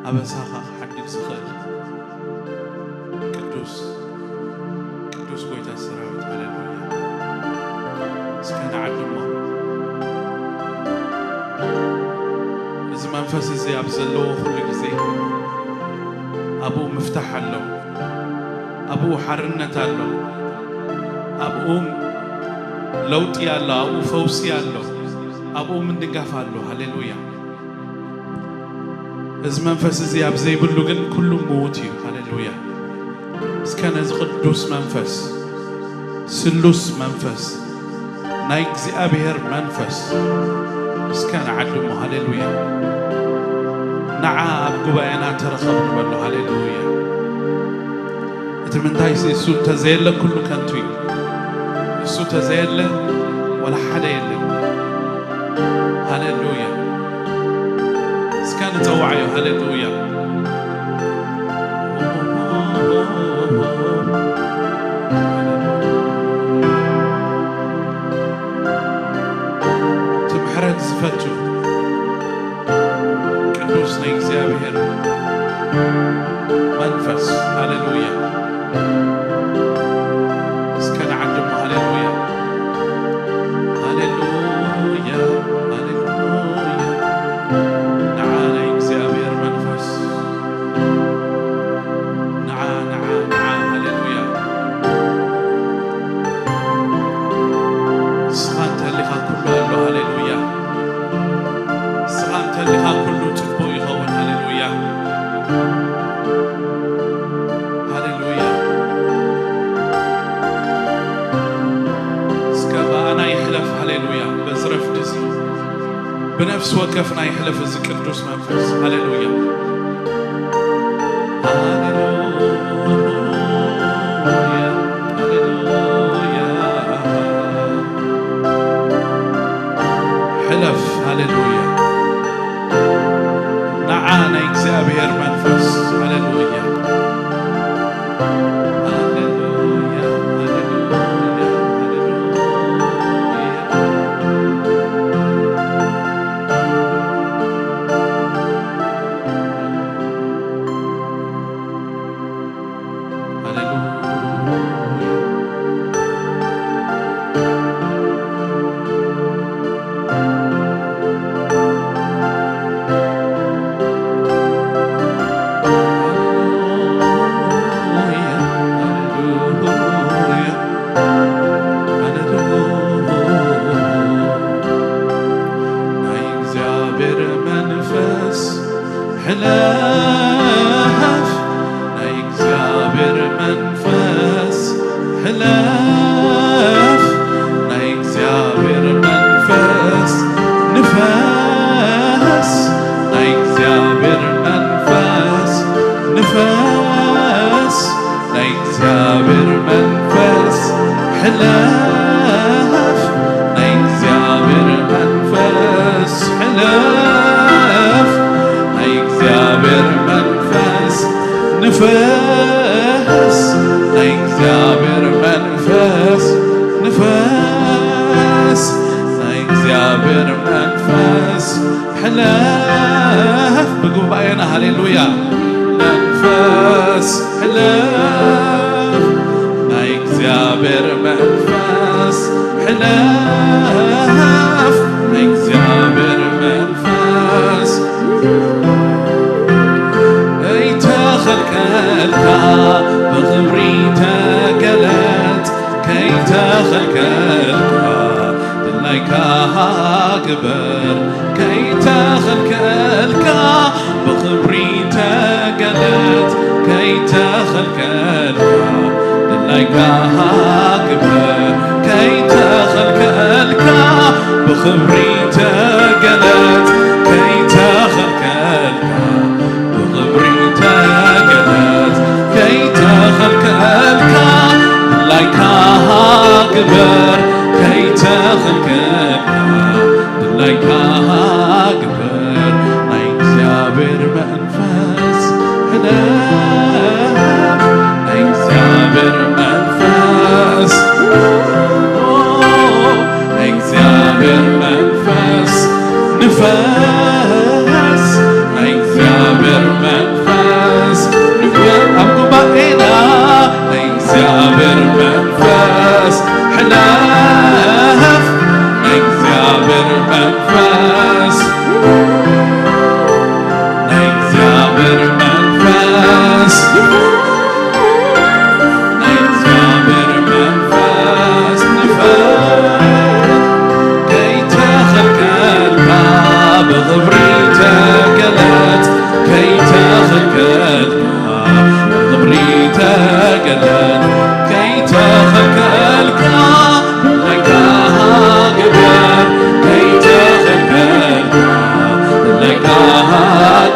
أبساخا حدي سخال قدوس قويتا السراويت هللويا سكان عدما إذا منفس زي أبزلو كل زي أبو مفتاح له أبو حرنة له أبو لوطي له أبو فوسي له أبو من دقاف له هللويا إذا منفس زي أبزي بلوغن كل موتي هللويا سكان قدوس منفس سلوس منفس نايك زي أبيهر منفس سكان عدمو هللويا نعا أبقبائنا ترخب نبالو هللويا اتمنتاي يسو تزيل كل كنتوي يسو تزيل ولا حدا يلي هللويا سكان توعيو هللويا تمحرد زفتو قدوس نيزابير منفس هللويا سكن عندهم هللويا هللويا هللويا نعانا يزابير منفس نعا هللويا سخان تلقى كله هللويا سخان تلقى كله تبو يغون هللويا هللويا سكبانا يحلف هللويا بزرف دزي بنفس وقفنا يحلف الذكر دوس منفس هللويا هللويا هللويا حلف هللويا نعانا يكزابير منفس هللويا هللويا هللويا حلف نيكزابر منفس حلف نيكزابر منفس نفس نيكزابر منفس نفس نيكزابر منفس حلف نيكزابر منفس حلف نيكزابر منفس نفس نيكزابر منفس نفس نيكزابر منفس حلف بقوا بقينا هللويا منفس حلف نيكزابر منفس حلف نيكزابر منفس خلقلك بخبري تقلت كي تخلقلك دليك هاكبر كي تخلقلك بخبري تقلت كي تخلقلك دليك هاكبر كي تخلقلك بخبري تقلت كي تخلقلك بخبري تقلت كي تخلقلك دليك هاكبر كي تخلقلك دليك هاكبر نيكزابر منفس حلف نيكزابر منفس نيكزابر منفس نفس نيكزابر منفس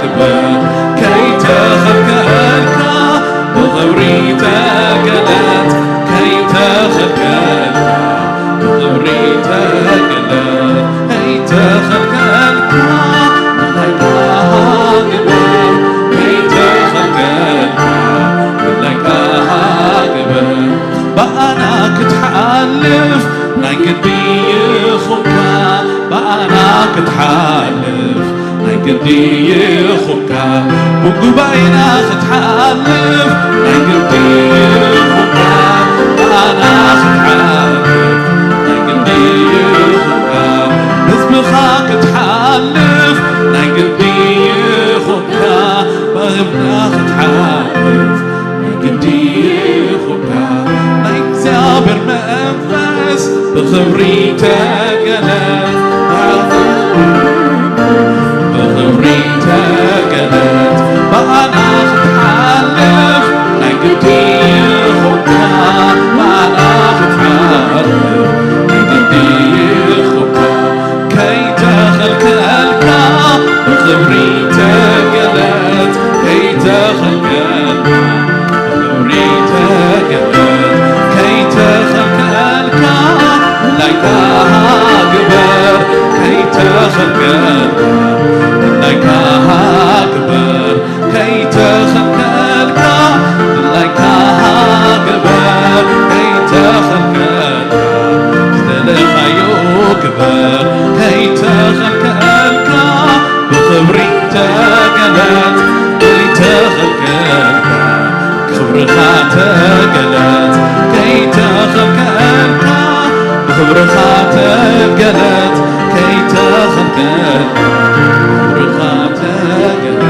كبر كي تخلقك بغوري تقلت كي تخلقك بغوري تقلت كي تخلقك بأنا كتحالف ناي قلبي يخوكا بأنا كتحالف ناي قلبي يخوكا بقباينا كتحالف ناي قلبي يخوكا بأنا كتحالف ناي قلبي يخوكا بزبخا كتحالف ناي قلبي يخوكا بغبنا كتحالف ناي قلبي يخوكا زابر منفس بخبري تقلت بخبري تقلت بأنا ختحالف نقدي خوكا بأنا ختحالف نقدي خوكا كي تخلقك بخبري تقلت كي تخلقك بخبري تقلت تخلقك لك أكبر كي تخلقك لك أكبر كي تخلقك لك أكبر كي تخلقك تلخ يكبر كي تخلقك بخبري تقلت كي تخلقك خبرها تقلت كي تخلقك بخبرها تقلت كي تخلقك بخبرها تقلت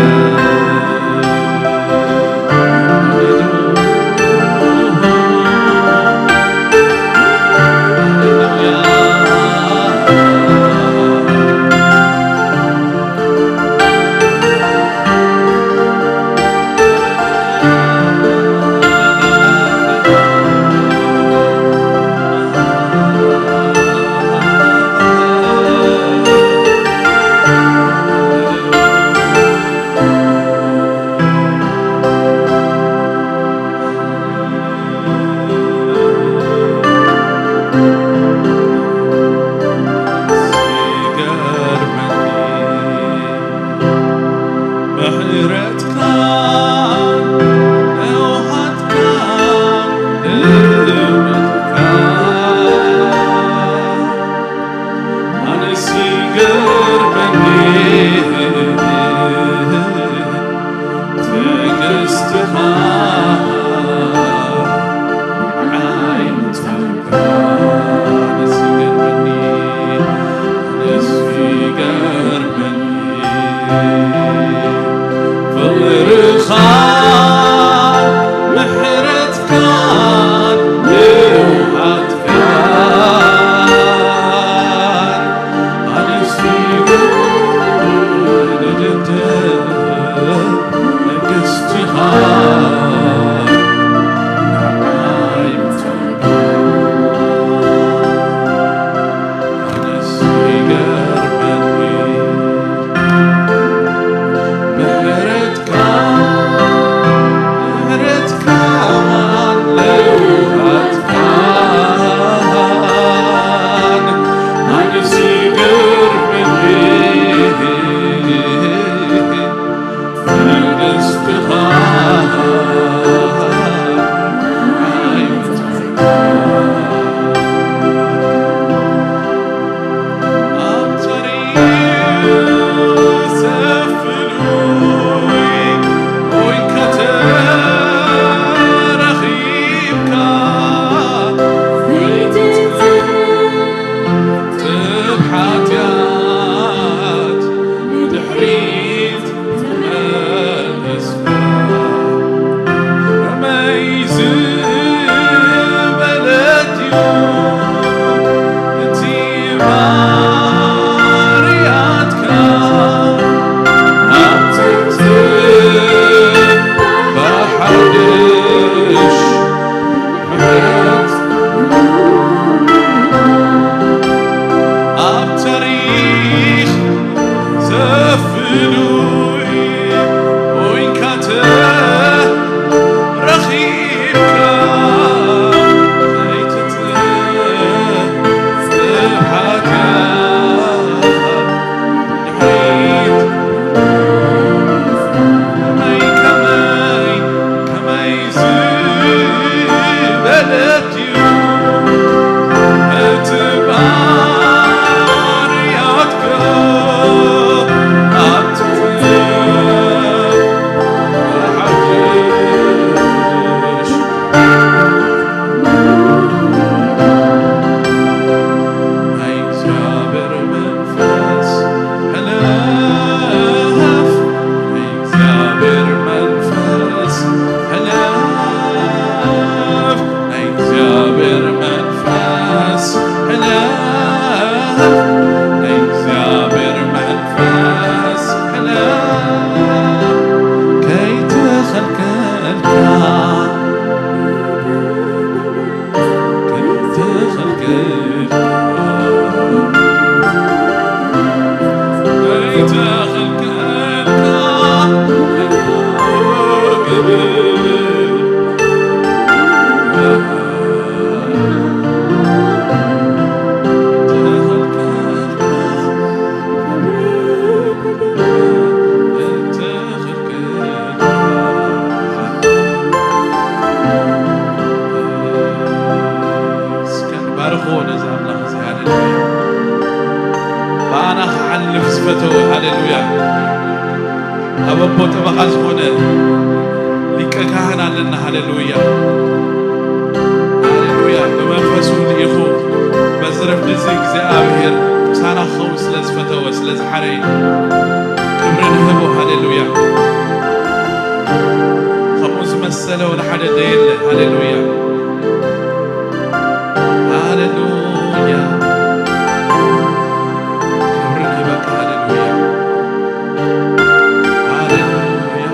خا طبقة زخونة لك كهنا لنا هللويا هللويا بمنفسه لإخو بزرف دزيك زي أبهر سانا خوص لزفتوس لزحري كبرن هبو هللويا خموز مسألة ولحد ديل هللويا هللويا كبرن هبك هللويا هللويا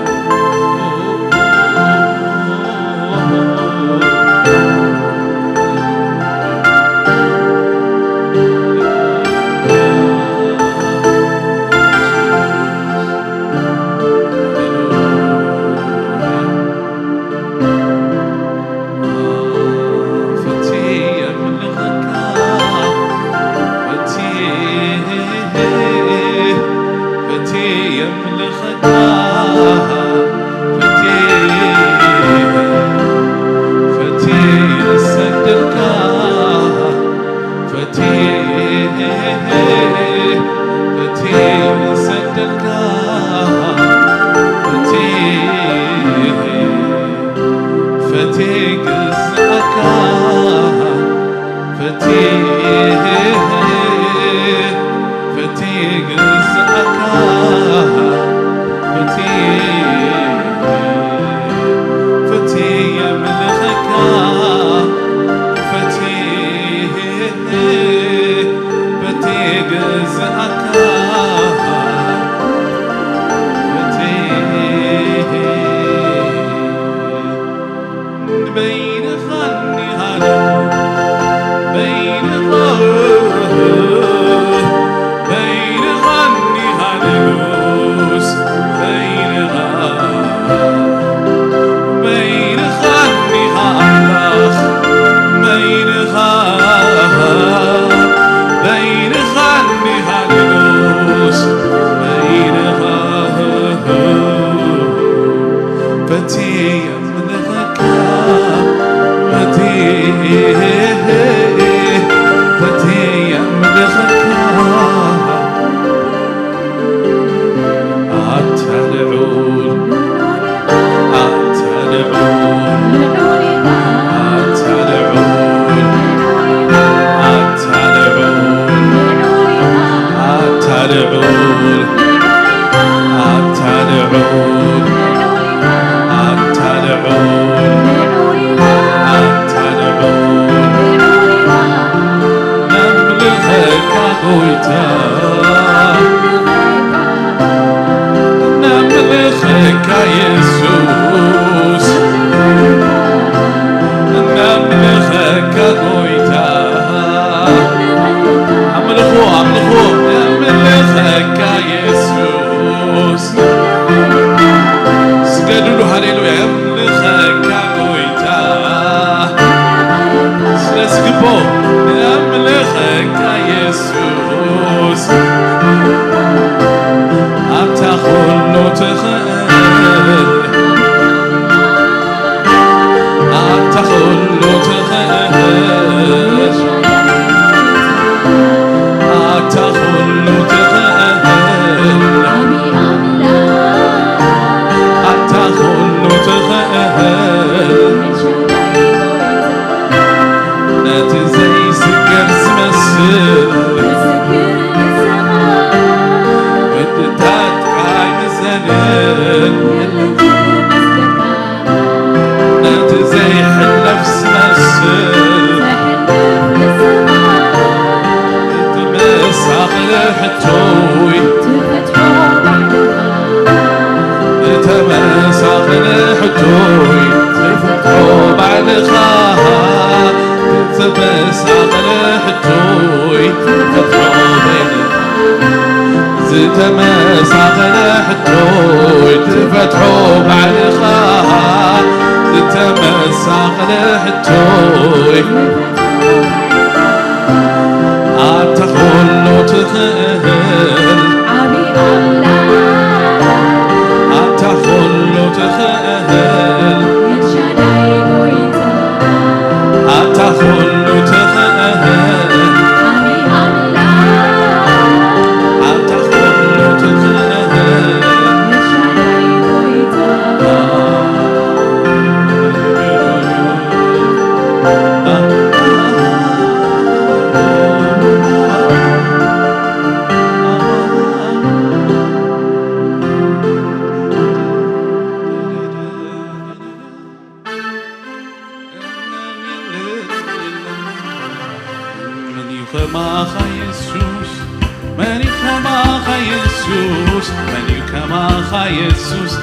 يسوس مني كماخا يسوس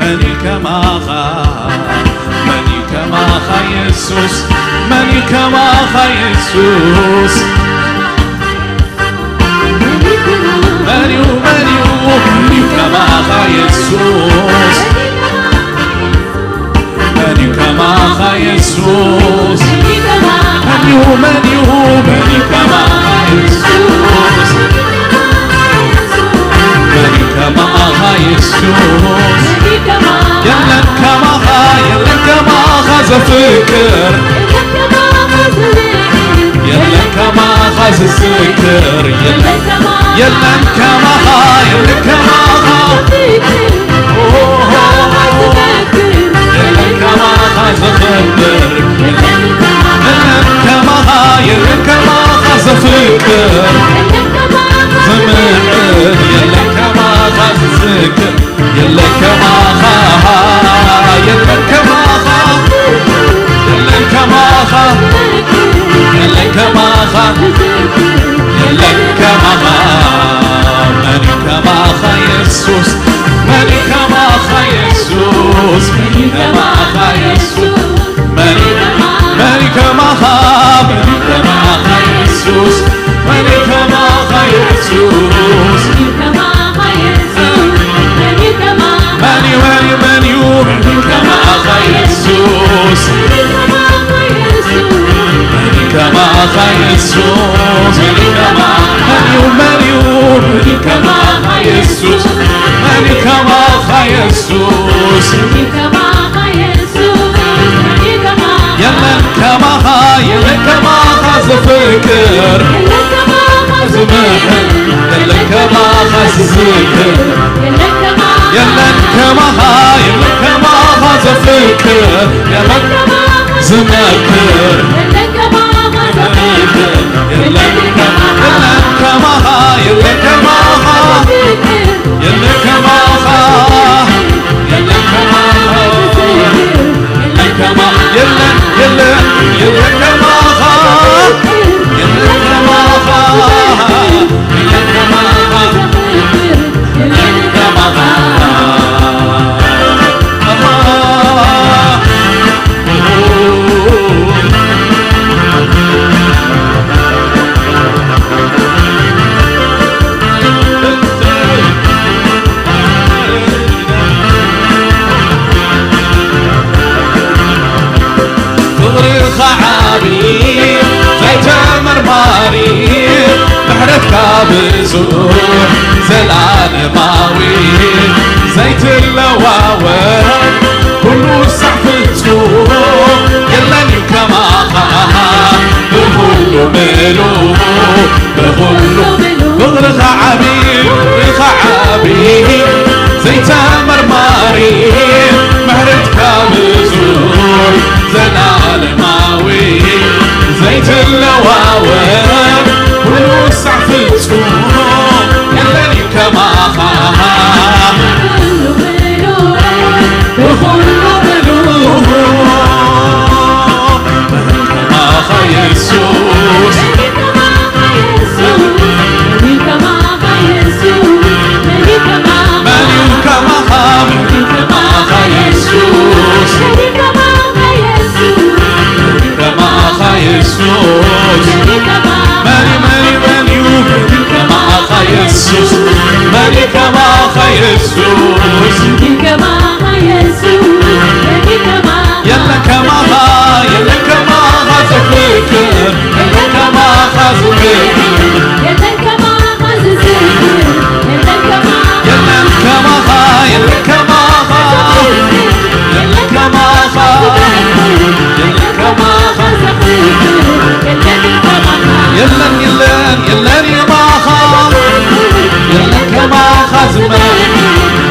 مني كماخا مني كماخا يسوس مني كماخا يسوس مني كماخا يسوس مني كماخا يسوس مني كماخا يسوس مني كماخا يسوس يلا كماخا زفكر يلا كماخا زفكر يلا كماخا يلا كماخا يلا كماخا زفكر يلا كماخا زفكر زمن يلا كماخا زفكر يلا كماخا يلا كماخا يلا كماخا يلا كماخا يلا كماخا مني كماخا يسوس مني كماخا يسوس مني كماخا يسوس مني كماخا يسوس مني كماخا يسوس مني كماخا يسوس مني كماخا يسوس مني كماخا يسوس مني كماخا يسوس يلا كماخا زفكر يلا كماخا زفكر يلا كماخا زفكر يلا زمكر يلا كماخا يلا كماخا يلا كماخا يلا كماخا يلا كماخا يلا كماخا يلا كماخا يلا كماخا يلا كماخا بزور زلالماوي زيت اللواوي كله صحفته يلا كماخا بكله ملو بغرخ عبي زيت مرماري محرت كابزور زلالماوي زيت اللواوي كله صحفته يلا كماخا بكله ملو كماخا يسوس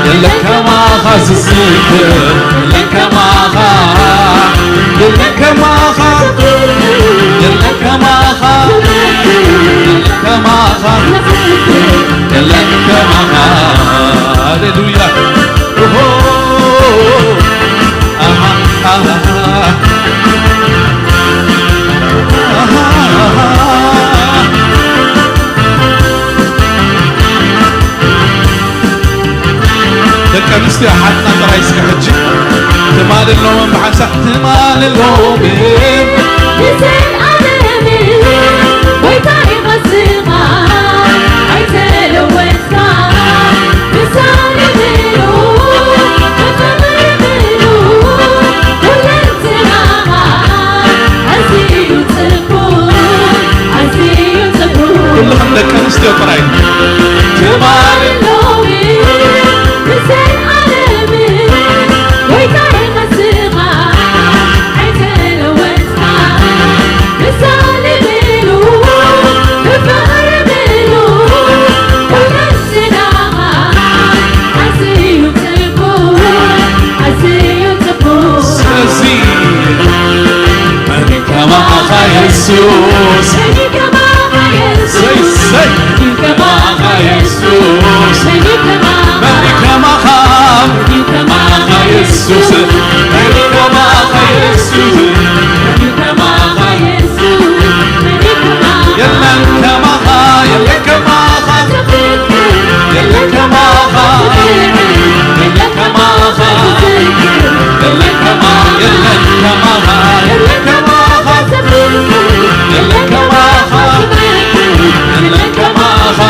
يلا كماخا زسكر يلا كماخا يلا كماخا يلا كماخا يلا كماخا يلا كماخا هاليلويا طرح يسكحجي تمال اللوم بحسح تمال اللوم لسان عالمي ويتاي غسيقا عيتال ويتكا لسان منو وفمر منو ولنتناها عزيو تلقون عزيو تلقون كلهم لك نستيو طرح تمال اللوم لسان عالمي ويتاي غسيقا عيتال ويتكا لسان منو وفمر منو ولنتناها عزيو تلقون عزيو تلقون سلسي ماني كما أخا يسوس سيدي كما سي سي كما أخا يسوس ماني كما أخا يسوس ماني كما أخا يسوس كما أخا يلا كما أخا يلا كما أخا يلا كما أخا يلا كما أخا يلا كما يلا كما أخا يلا كما أخا يلا كما أخا يلا كما أخا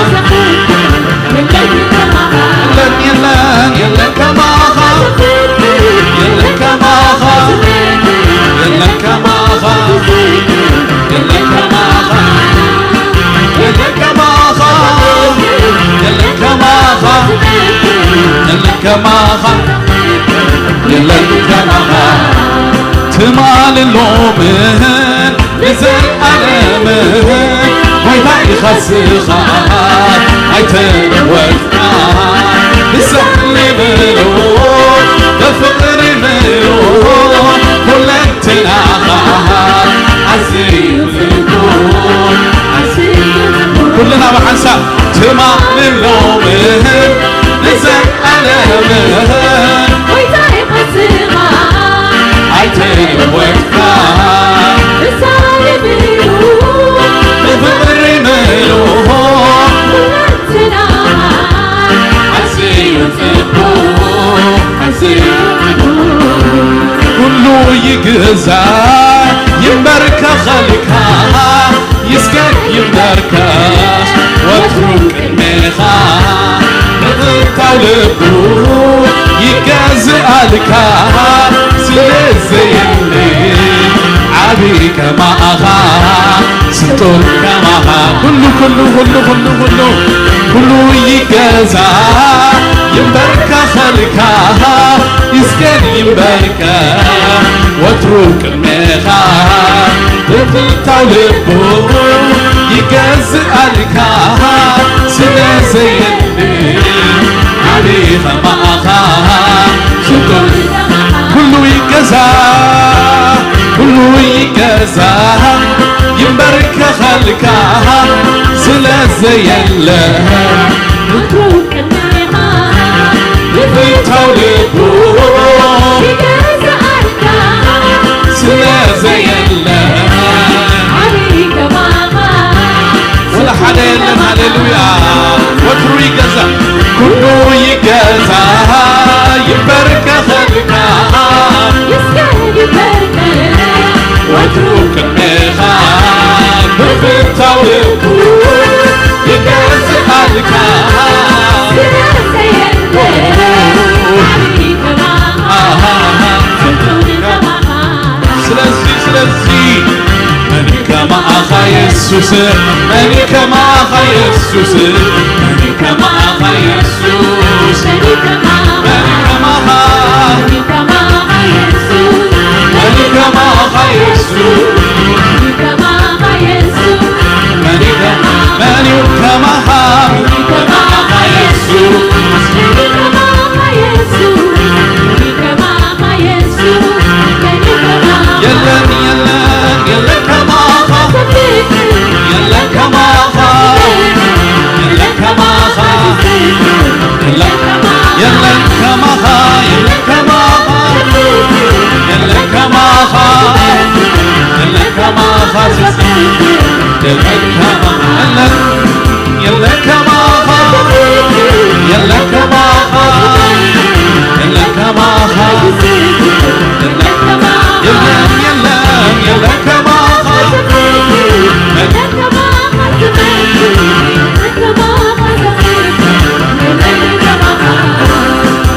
يلا يلا كما أخا يلا كما أخا يلا كما أخا يلا كما أخا يلا كما أخا يلا كما أخا يلا كما أخا يلا كما أخا تمال اللومن نزل ألمن ويتاي خسخا عيتن وفقا بسهل ملون بفقر ملون كل انتناها عزيز الكون كلنا بحنسا تمال اللومن نزل ألمن ويتاي غسيقا عيتن وفقا لسان منو بفقر ملون ولنتناها عزيز الكون كله يجزا يمبركة خلقها يسكن يمبركة واترك الميخا نغطى لبو يجزا لكا سلزي الليل عبي كما أخا ستون كما أخا كله يجزا يمبركة خلقها يسكن يمبركة واترك الميخا لفلتا لبو يجزء لكا سلازي الليل عليها ما أخا شكر كله يجزا يمبركة خلقها سلازي الليل اترك النعمة لفلتا لبو يجزأك سلازي الليل عليك ماما ولا حدا يلم هاليلويا وترو يجزا كله يجزا يبارك خلقها يسكن يبارك واترك الميخا بفتا ولبو يجزا خلقها سلاسي الليل عليك ماما ستونك ماما سلسي ماني كما أخا يسوس ماني كما أخا يسوس ماني كما أخا يسوس شريك ماما ماني كما أخا شريك ماما يسوع ماني كما أخا يسوس شريك ماما يسوع ماني كما أخا شريك ماما يسوع شريك ماما يسوع شريك ماما يسوع شريك ماما يلا كما أخا يلا كما أخا يلا كما أخا كماها يلم يلم يلم كماها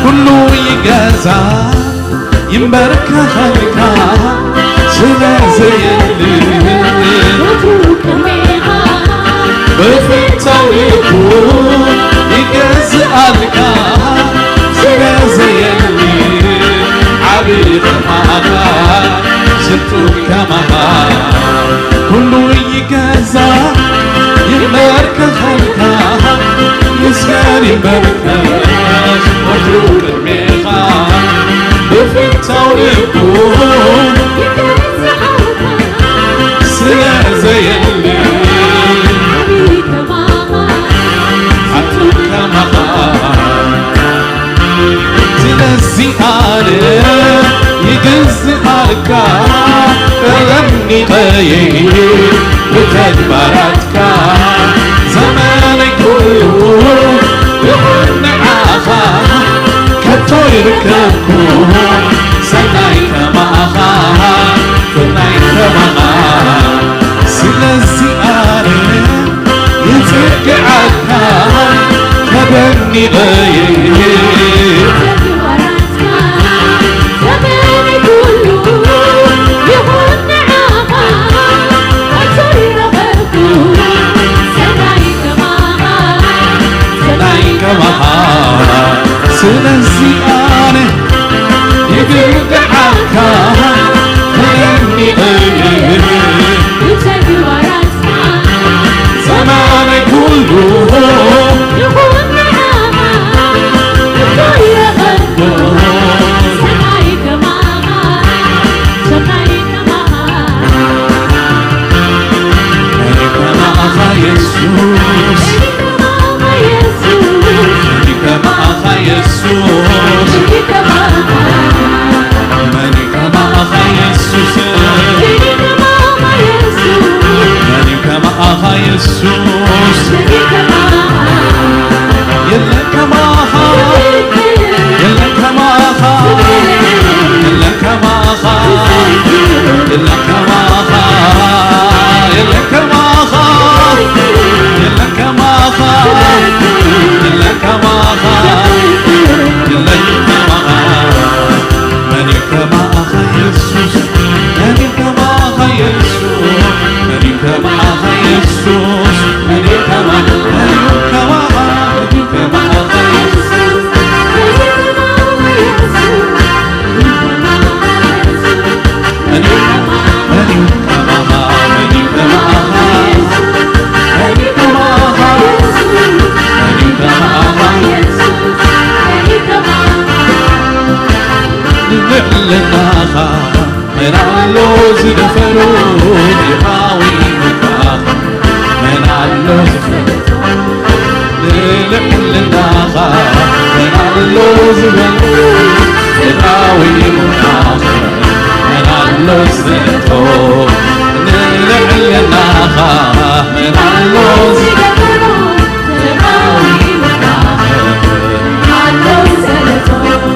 كله يجازى ينبرك خلقا سلا زيلي بفتح ويكون يجازى علقا سلا زيلي عبيد معها ستوك كمها كله يجازى ينبرك خلقا يسكن ينبركاش مطلوب الميخا بفتح ويكون سلا زي الليل حطوك كمها تنزي عليه يجز عليك غني غير بتدبرتك زمانك كله يكون عافا كتوي ركبكم سنايك معها سنايك معها سلسي عليه يتقعدك كبني غير سلسي أنا يقلق عكا خليني غير زماني كله يكون معاها الطير غدو سمعيك معاها سمعيك معاها ملك معاها يسوس يسوس ملك معها يسوس ملك معها يسوس يلك معها يلك معها يلك معها يلك معها يلك معها يلك معها يلك معها يلك معها ملك معها يسوس ملك معها يسوس ملك معها يسوس ملك معها ملك معها ملك معها يسوس ملك معها ملك معها ملك معها ملك معها لناخا من اللوز دفرون يحاوي مكاخا من اللوز لناخا من اللوز دفرون يحاوي مكاخا من اللوز دفرون لناخا من اللوز دفرون يحاوي مكاخا من اللوز دفرون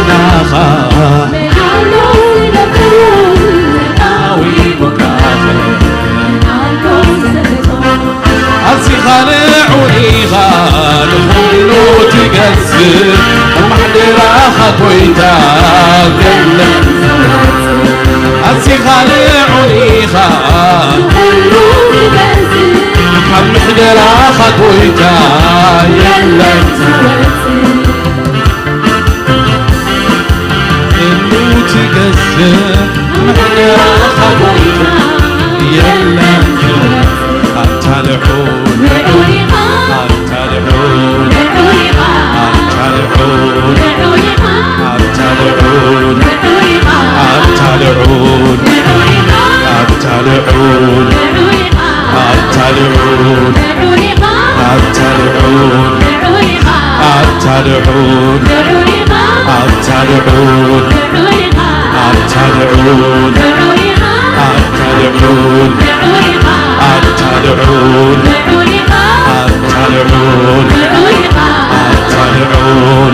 لناخا أرسي خالعوني خالخلو تقسر ومحدر خطويتا قلن أرسي خالعوني خالخلو تقسر ومحدر خطويتا يلن تقسر محدر خطويتا يلن الحون الحون الحون الحون التلعون التلعون التلعون التلعون التلعون التلعون التلعون التلعون التلعون التلعون التلعون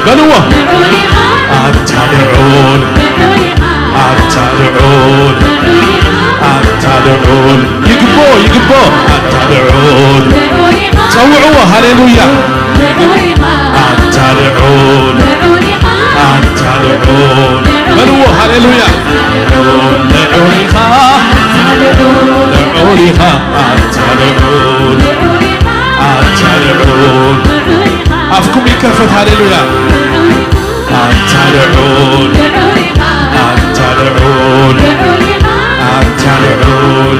بلوه أتدعون أتدعون أتدعون يقبو أتدعون صوعوه هللويا أتدعون أتدعون بلوه هللويا دعونيها دعونيها أتدعون أتدعون أفكم يكفت هللويا أتدعون أتدعون أتدعون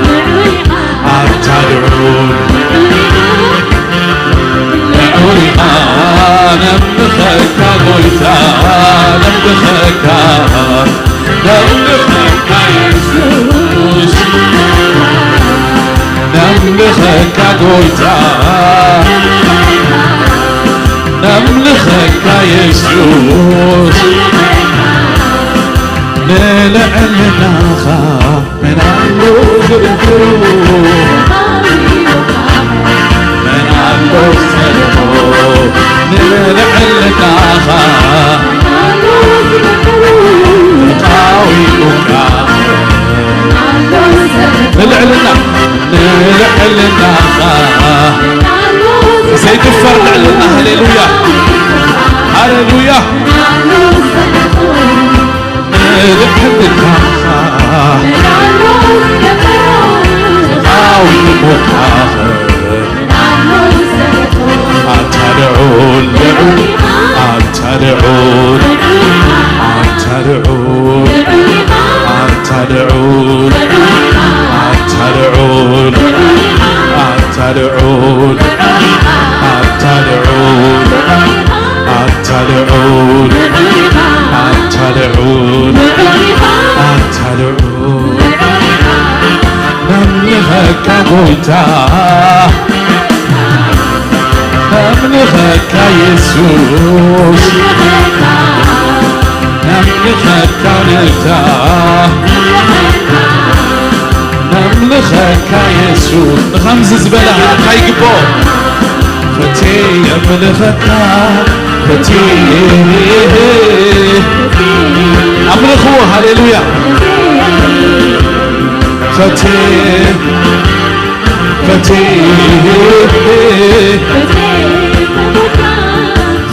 أتدعون دعونيها نملخك قلتا نملخك نملخك يسوس نملخك قلتا نملخك يسوس نلعلنا من اللوز الفروح من اللوز الفروح نلعلنا قاوي وكافر نلعلنا نلعلنا سيد الفرد نلعلنا هللويا هللويا نلعلنا قاوي وكافر أتدعون أتدعون أتدعون أتدعون أتدعون أتدعون أتدعون أتدعون أتدعون أتدعون نملخك قلتا نملخك يسوس نملخك قلتا نملخك يسوس نخمز زبالة خيقبو فتي يملخك فتي أملخوه هللويا فتي فتي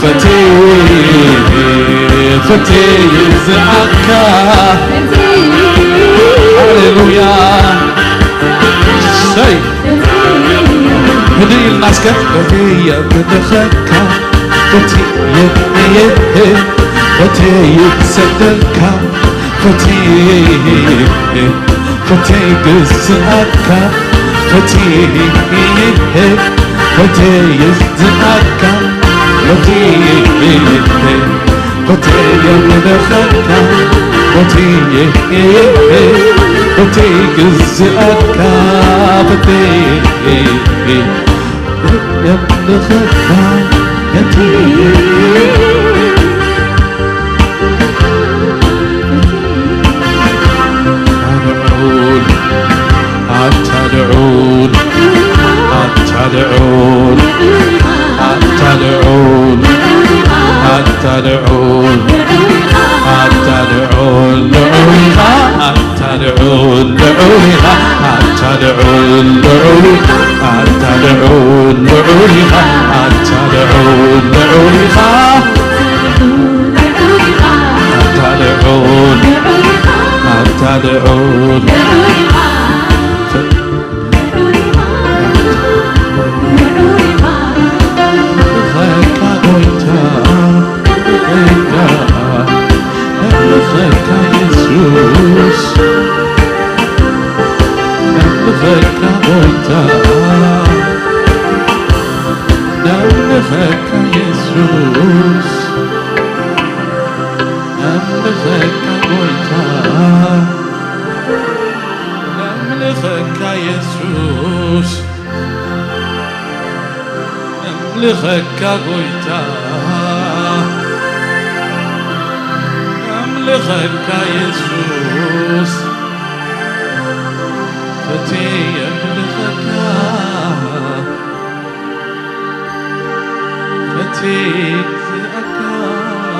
فتي فتي يزعكا هللويا سي هدي الناس فتي يملخك فتي فتي يتصدقك فتي فتي قصك فتي فتي يزعك فتي فتي يملخك فتي فتي قصك فتي يملخك فتي أتدعون أتدعون أتدعون أتدعون أتدعون دعونيها أتدعون دعونيها أتدعون دعونيها أتدعون دعونيها أتدعون دعونيها أتدعون أتدعون نملخك يسوس نملخك قلتا نملخك يسوس نملخك قلتا نملخك يسوس فتي يملخك فتي زأكا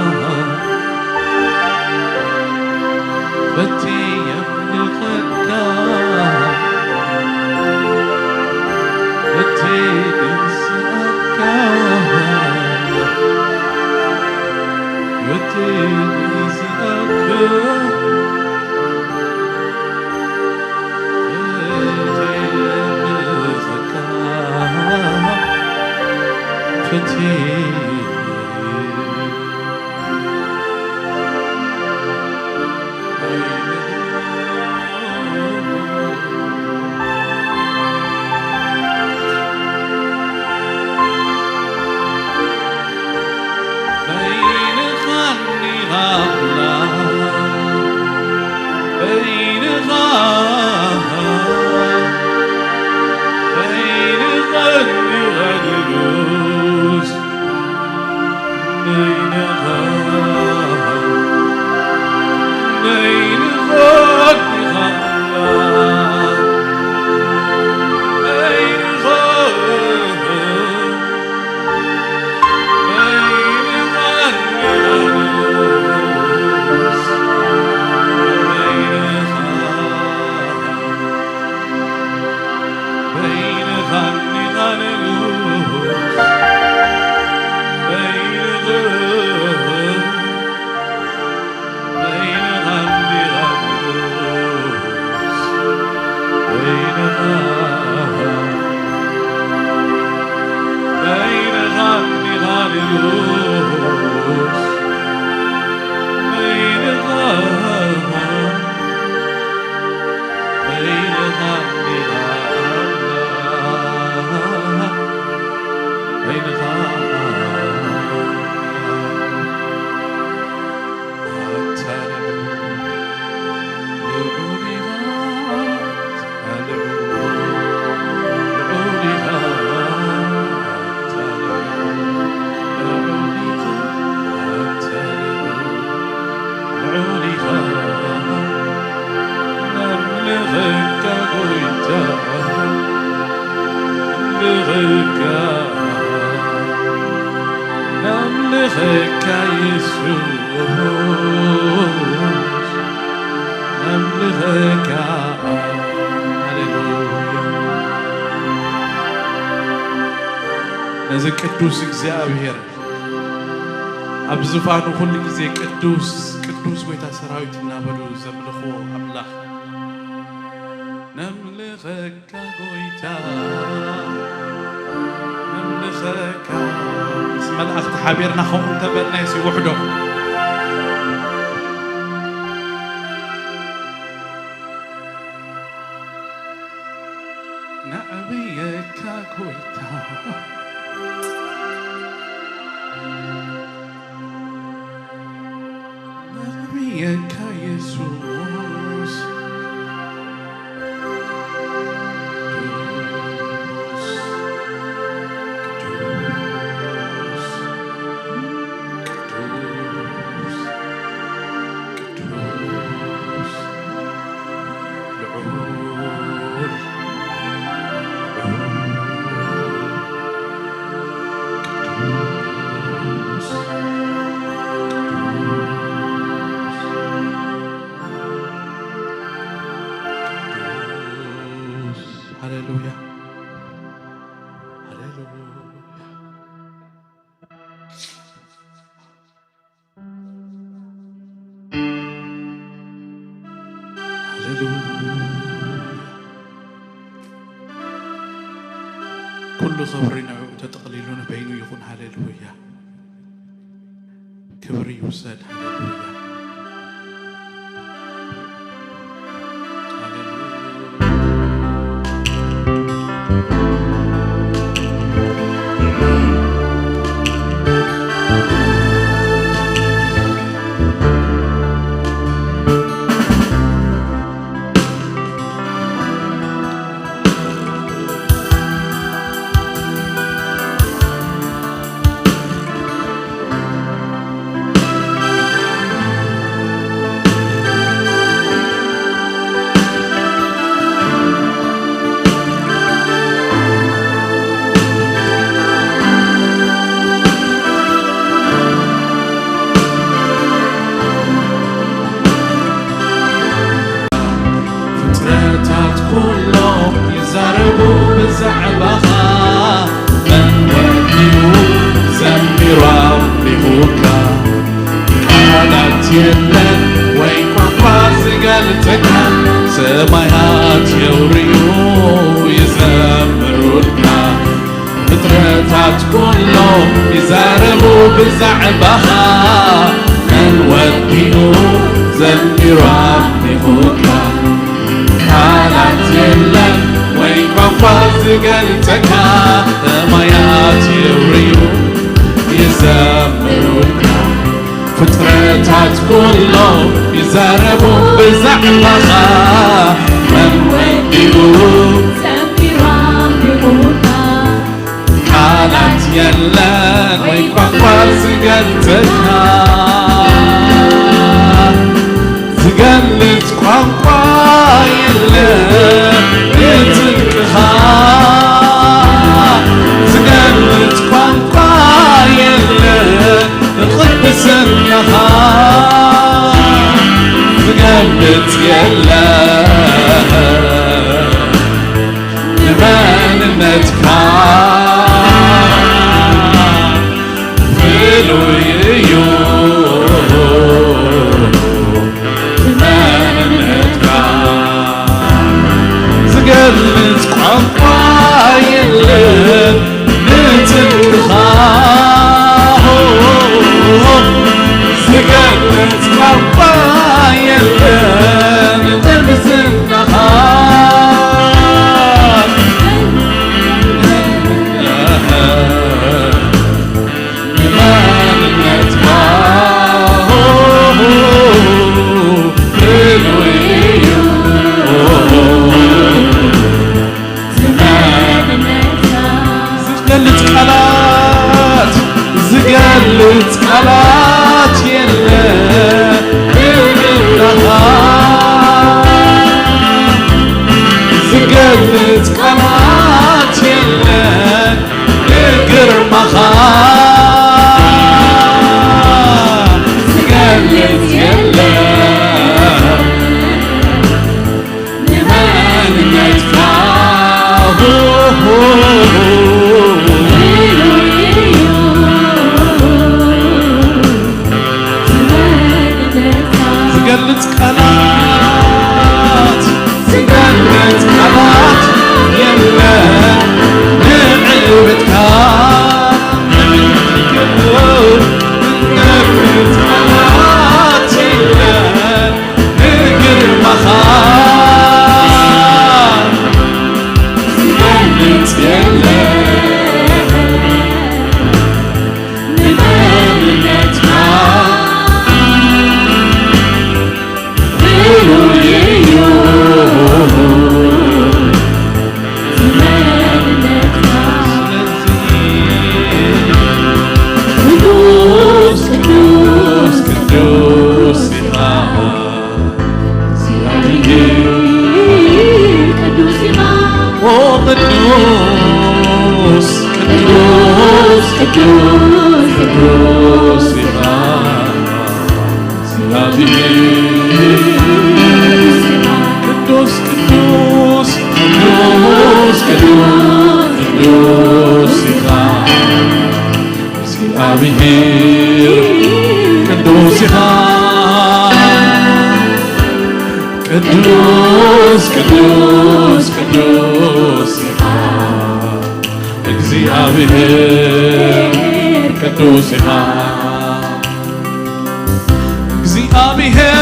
نملكك يسوع نملكك هللويا نزل ቅዱስ እግዚአብሔር ኣብ ዝፋኑ ኩሉ ግዜ ቅዱስ ቅዱስ ጎይታ ሰራዊትና በሉ ዘምልኾ ኣምላኽ نملكك ጎይታ نملكك ملأخت حبيرنا خم تبنى يسي وحده نعبيك كويتا نعبيك يسوس هللويا هللويا هللويا كل خبر نعود تقليلون بينه يكون هللويا كبر يوسد هللويا يزاربوا بزعبها من وديو زميران نهوكا حالات يلن وين قفاز قلتكا مايات يوريو يزمروكا فترتات كله يزاربوا بزعبها من وديو زميران نهوكا حالات يلن وين قفاز قلتكا زقلت قنقا يلن يتنكها زقلت قنقا يلن قدس النهار زقلت يلن لمن نتكار فيلو زقلت قنقا يلن نتنكها زقلت قنقا يلن تلبس النهار لمن نتكار فيلو زقلت قلات زقلت قلات يلن زقلت قلات يلن قرمها زقلت يلن لمن ندفعه زقلت قلات زقلت قلات يلن نعلبتك نقلت قلات يلن نقرمها زقلت يلن لمن ندفعه قدوس قدوس قدوس قدوس قدوس قدوس قدوس قدوس قدوس قدوس قدوس قدوس እግዚአብሔር ቅዱስ እግዚአብሔር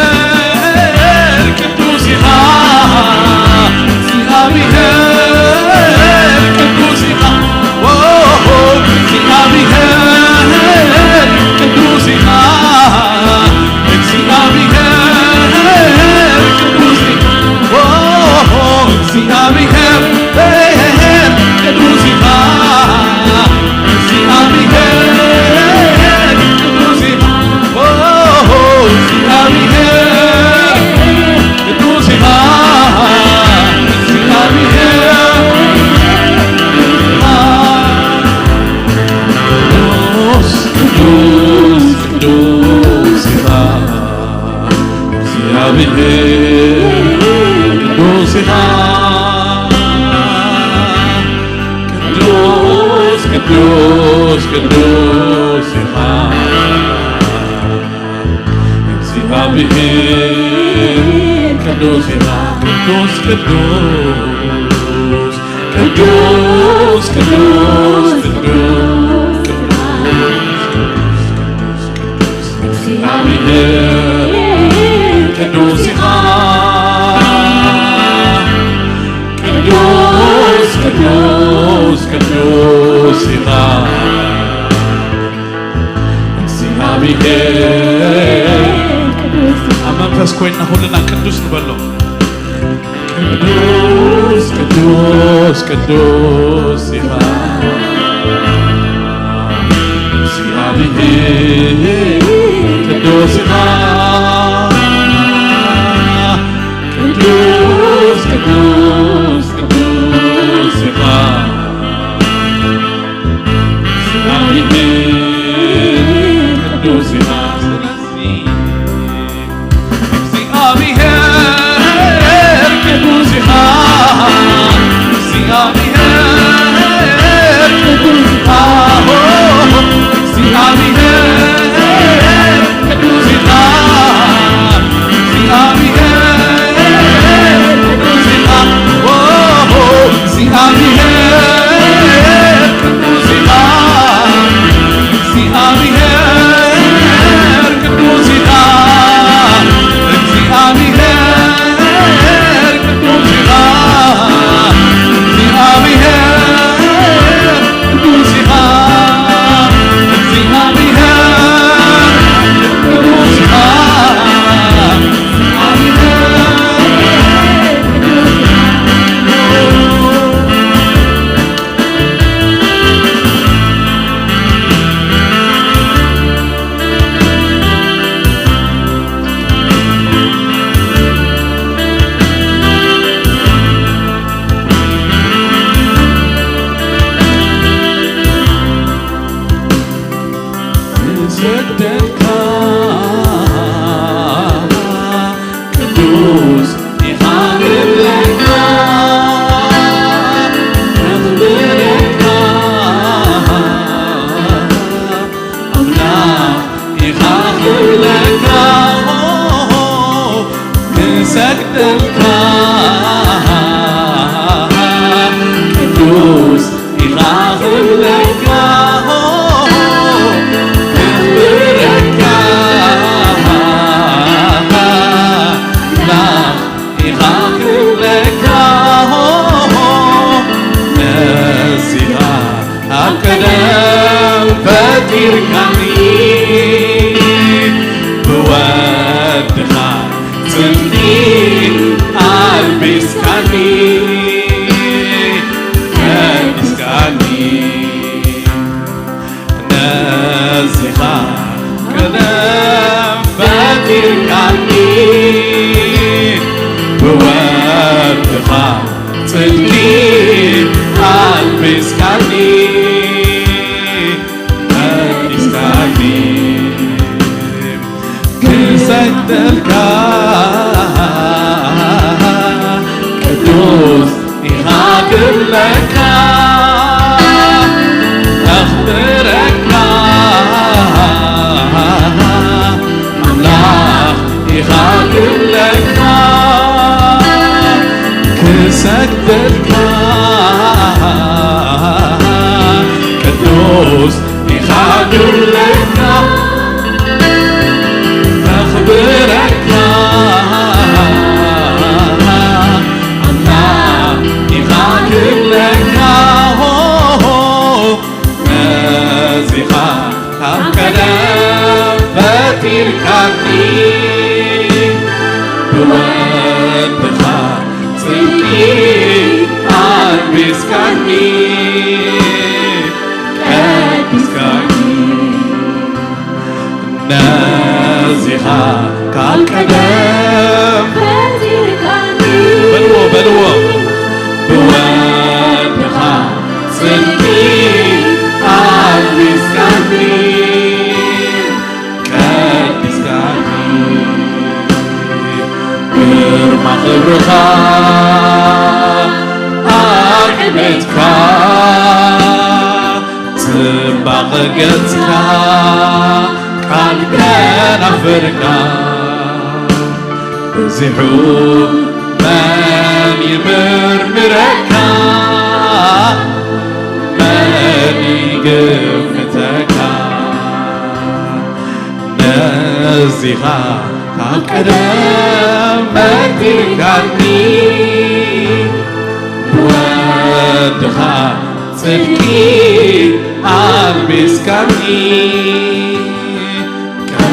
ቅዱስ እግዚአብሔር ቅዱስ እግዚአብሔር ቅዱስ እግዚአብሔር ቅዱስ እግዚአብሔር ቅዱስ ቅዱስ ቅዱስ እግዚአብሔር ቅዱስ ቅዱስ ቅዱስ ቅዱስ ቅዱስ ቅዱስ መንፈስ ኮይና ሁልና ቅዱስ ንበሎ ቅዱስ ኢኻ እግዚአብሔር ቅዱስ ኢኻ ቅዱስ ኢኻ ቅዱስ ኢኻ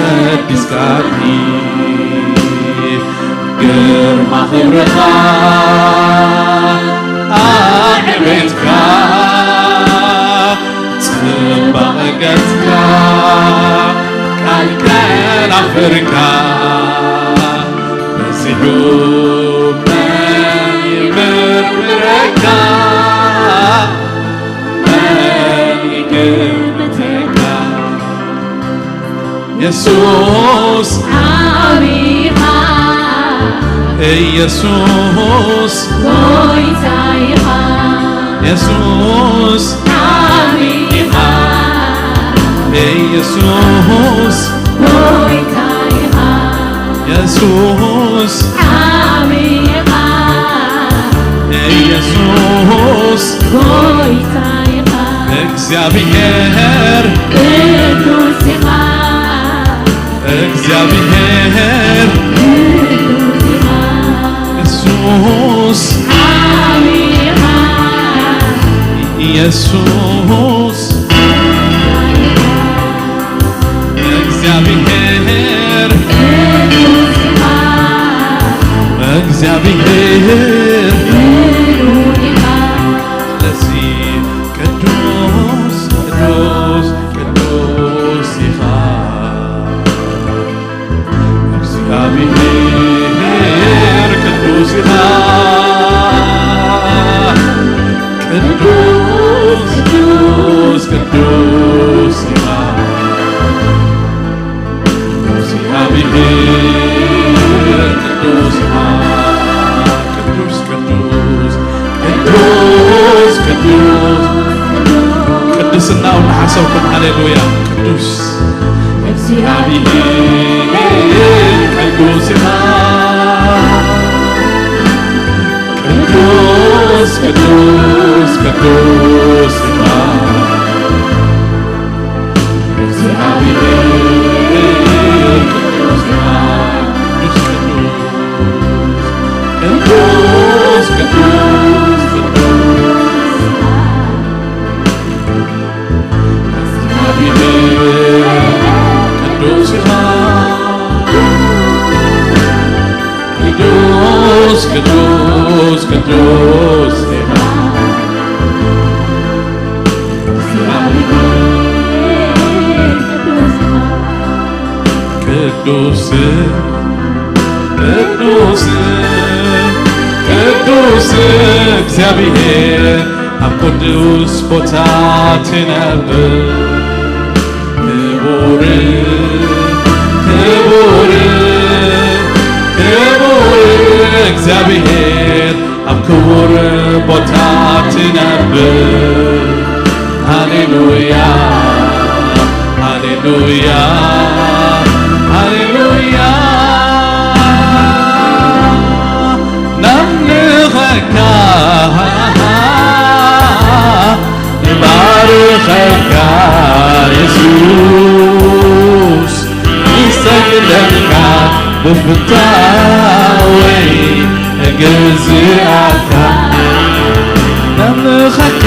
ቀዲስካኒ ግርማ ክብርኻ ኣዕቤትካ ጽባቐ ገጽካ ቃል ከናፍርካ በዚሁ መን ይምርምረካ መን ይገምተካ ኢየሱስ ዓቢኻ ኢየሱስ ጎይታ ኢኻ ኢየሱስ ዓቢኻ ኢየሱስ ጎይታ ኢኻ ኢየሱስ ዓቢኻ ኢየሱስ ጎይታ ኢኻ እግዚአብሔር ቅዱስ ኢኻ እግዚአብሔር ቅዱስ ኢኻ ኢየሱስ ዓቢኻ ኢየሱስ እግዚአብሔር ቅዱስ ኢኻ እግዚአብሔር ቅዱስ ኢኻ ለዚህ ቅዱስ ቅዱስ ቅዱስ ኢኻ እግዚአብሔር ቅዱስ ኢኻ ቅዱስ ቅዱስ ቅዱስ ኢኻ እግዚአብሔር ቅዱስ ኢኻ ቅዱስ ቅዱስ ቅዱስ ቅዱስ ቅድስናውን ሓሰብኩም ሃሌሉያ ቅዱስ እግዚአብሔር ቅዱስ ኢኻ ቅዱስ ቅዱስ ቅዱስ ኢኻ እግዚአብሔር ቅዱስ ኢኻ ቅዱስ ቅዱስ ቅዱስ ኢኻ ቅዱስ ቅዱስ ቅዱስ ኢኻ ቅዱስ ቅዱስ ቅዱስ እግዚአብሔር ኣብ ቅዱስ ቦታ ትነብር ክቡር ክቡር ክቡር እግዚአብሔር ኣብ ክቡር ቦታ ትነብር ሃሌሉያ ሃሌሉያ ሃሌሉያ ናምልኸካ ንባርኸካ ኢየሱስ ንሰግደልካ ብፍታወይ እግዝኣካ ናምልኸካ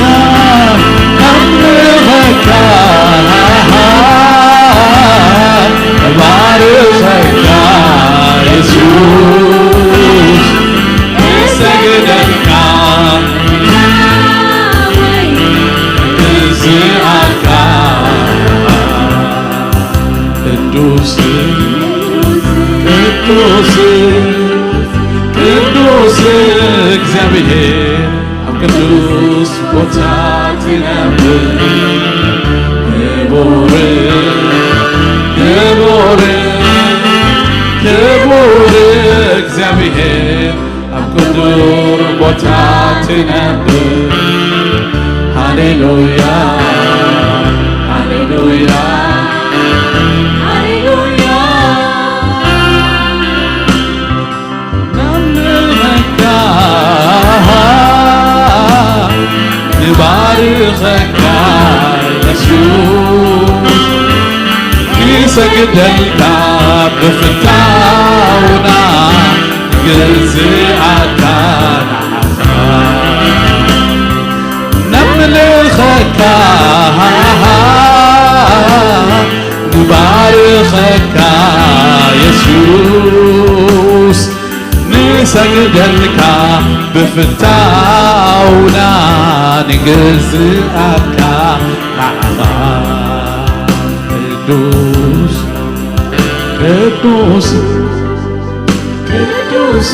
ናምልኸካ ንባርኸካ ኢየሱስ ንሰግደልካ እግዝኣካ ቅዱስ ቅዱስ ቅዱስ እግዚአብሔር ኣብ ቅዱስ ቦታ ትነብር ክቡር ክቡር ክቡር እግዚአብሔር ኣብ ቅዱር ቦታ ትነብር ሃሌሉያ ሃሌሉያ ንባርኸካ ኢየሱስ ንሰግደልካ ብፍታውና ግዝኣካ ንዓኻ نملخك نبارخك ንሰግደልካ ብፍታውና ንግዝኣካ ንዓኻ ቅዱስ ቅዱስ ቅዱስ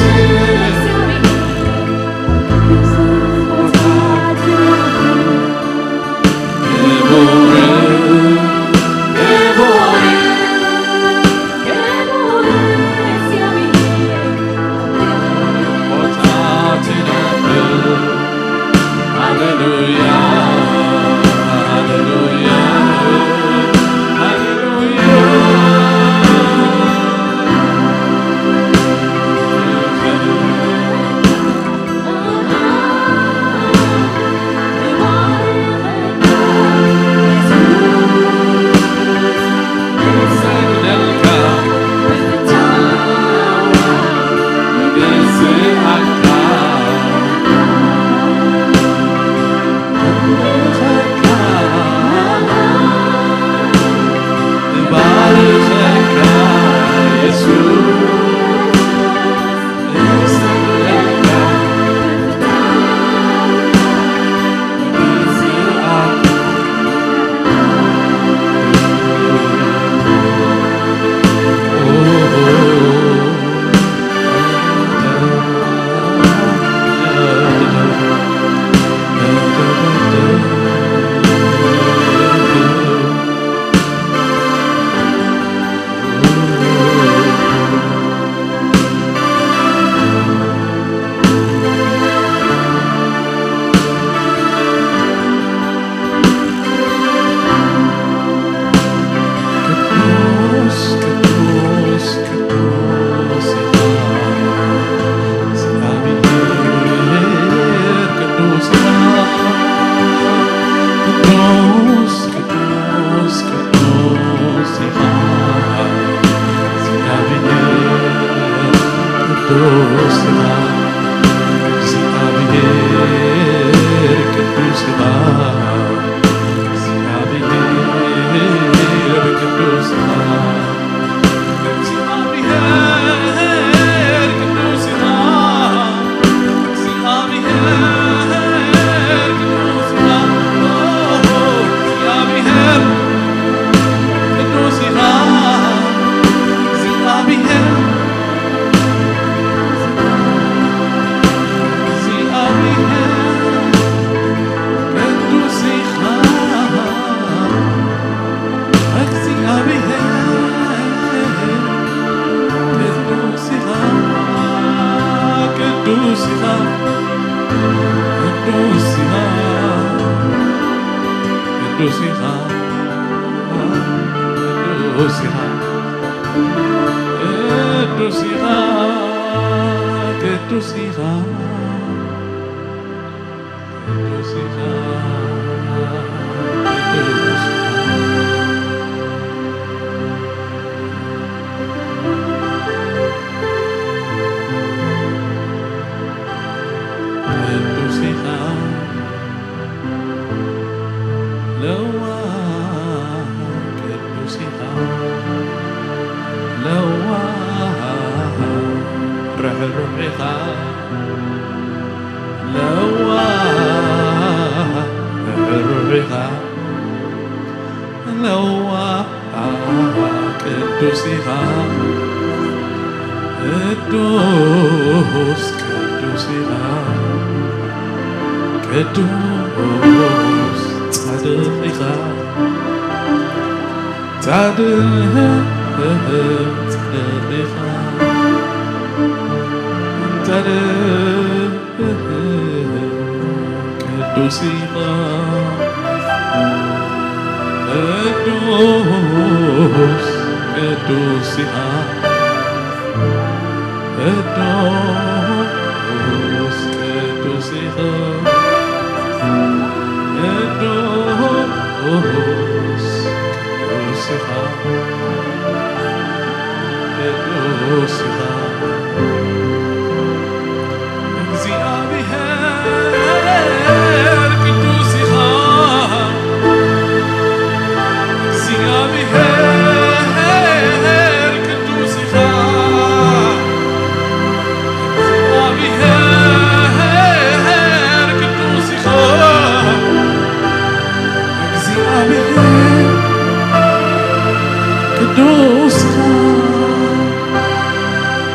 ቅዱስኻ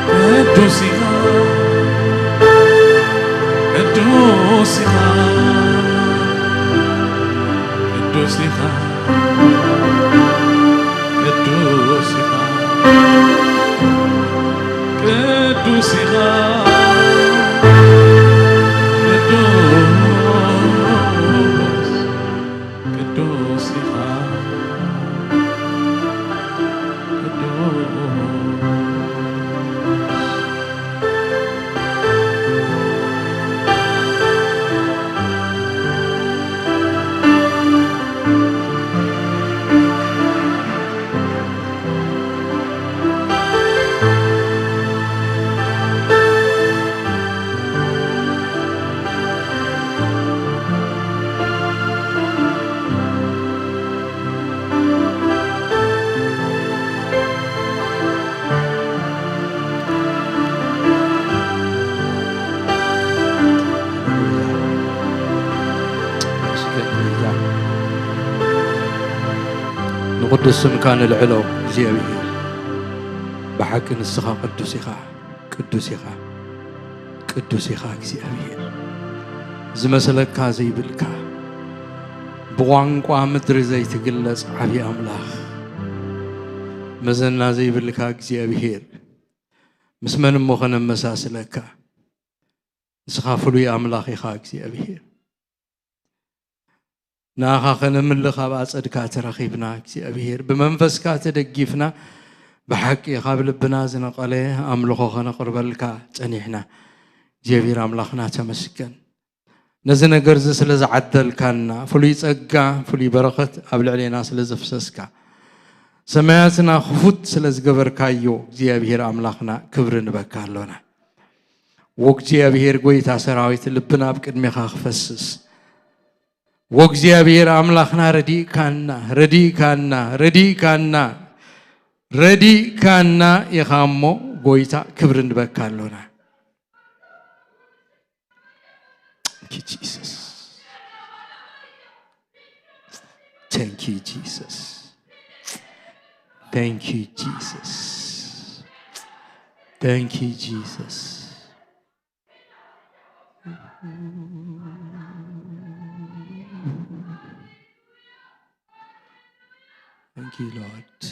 ቅዱስኻ ቅዱስኻ ቅዱስኻ ቅዱስኻ ቅዱስኻ نقدس مكان العلو زيابير بحق نسخة قدوسيخا قدوسيخا قدوسيخا زيابير زمسلك زي بالكا بوانقوا مدر زي تقلص عبي أملاخ مزنا زي بالكا زيابير مسمن مخنا مساسلك نسخافلو يا أملاخي خاك زيابير ناخا خنا من لخاب أصدقات رخيبنا أبيهر بمنفسك تدقيفنا بحق قابل بنازنا قليه أملخو خنا قرب لك تنيحنا جبير أملاخنا تمسكن نزنا قرز سلز عدل كنا فلي تسقى فلي بركت قبل علينا سلز فسسكا سمعتنا خفوت سلز قبر كايو جبير أملاخنا كبر نبكالونا وقت جبير قويتا سراويت لبنا بكدمي خفسس وغزيابير أملاخنا ردي كاننا يخامو غويتا كبرن بكالونا. Thank you Jesus. Thank you Jesus. Thank you Jesus. Thank you Jesus. Thank you, Lord.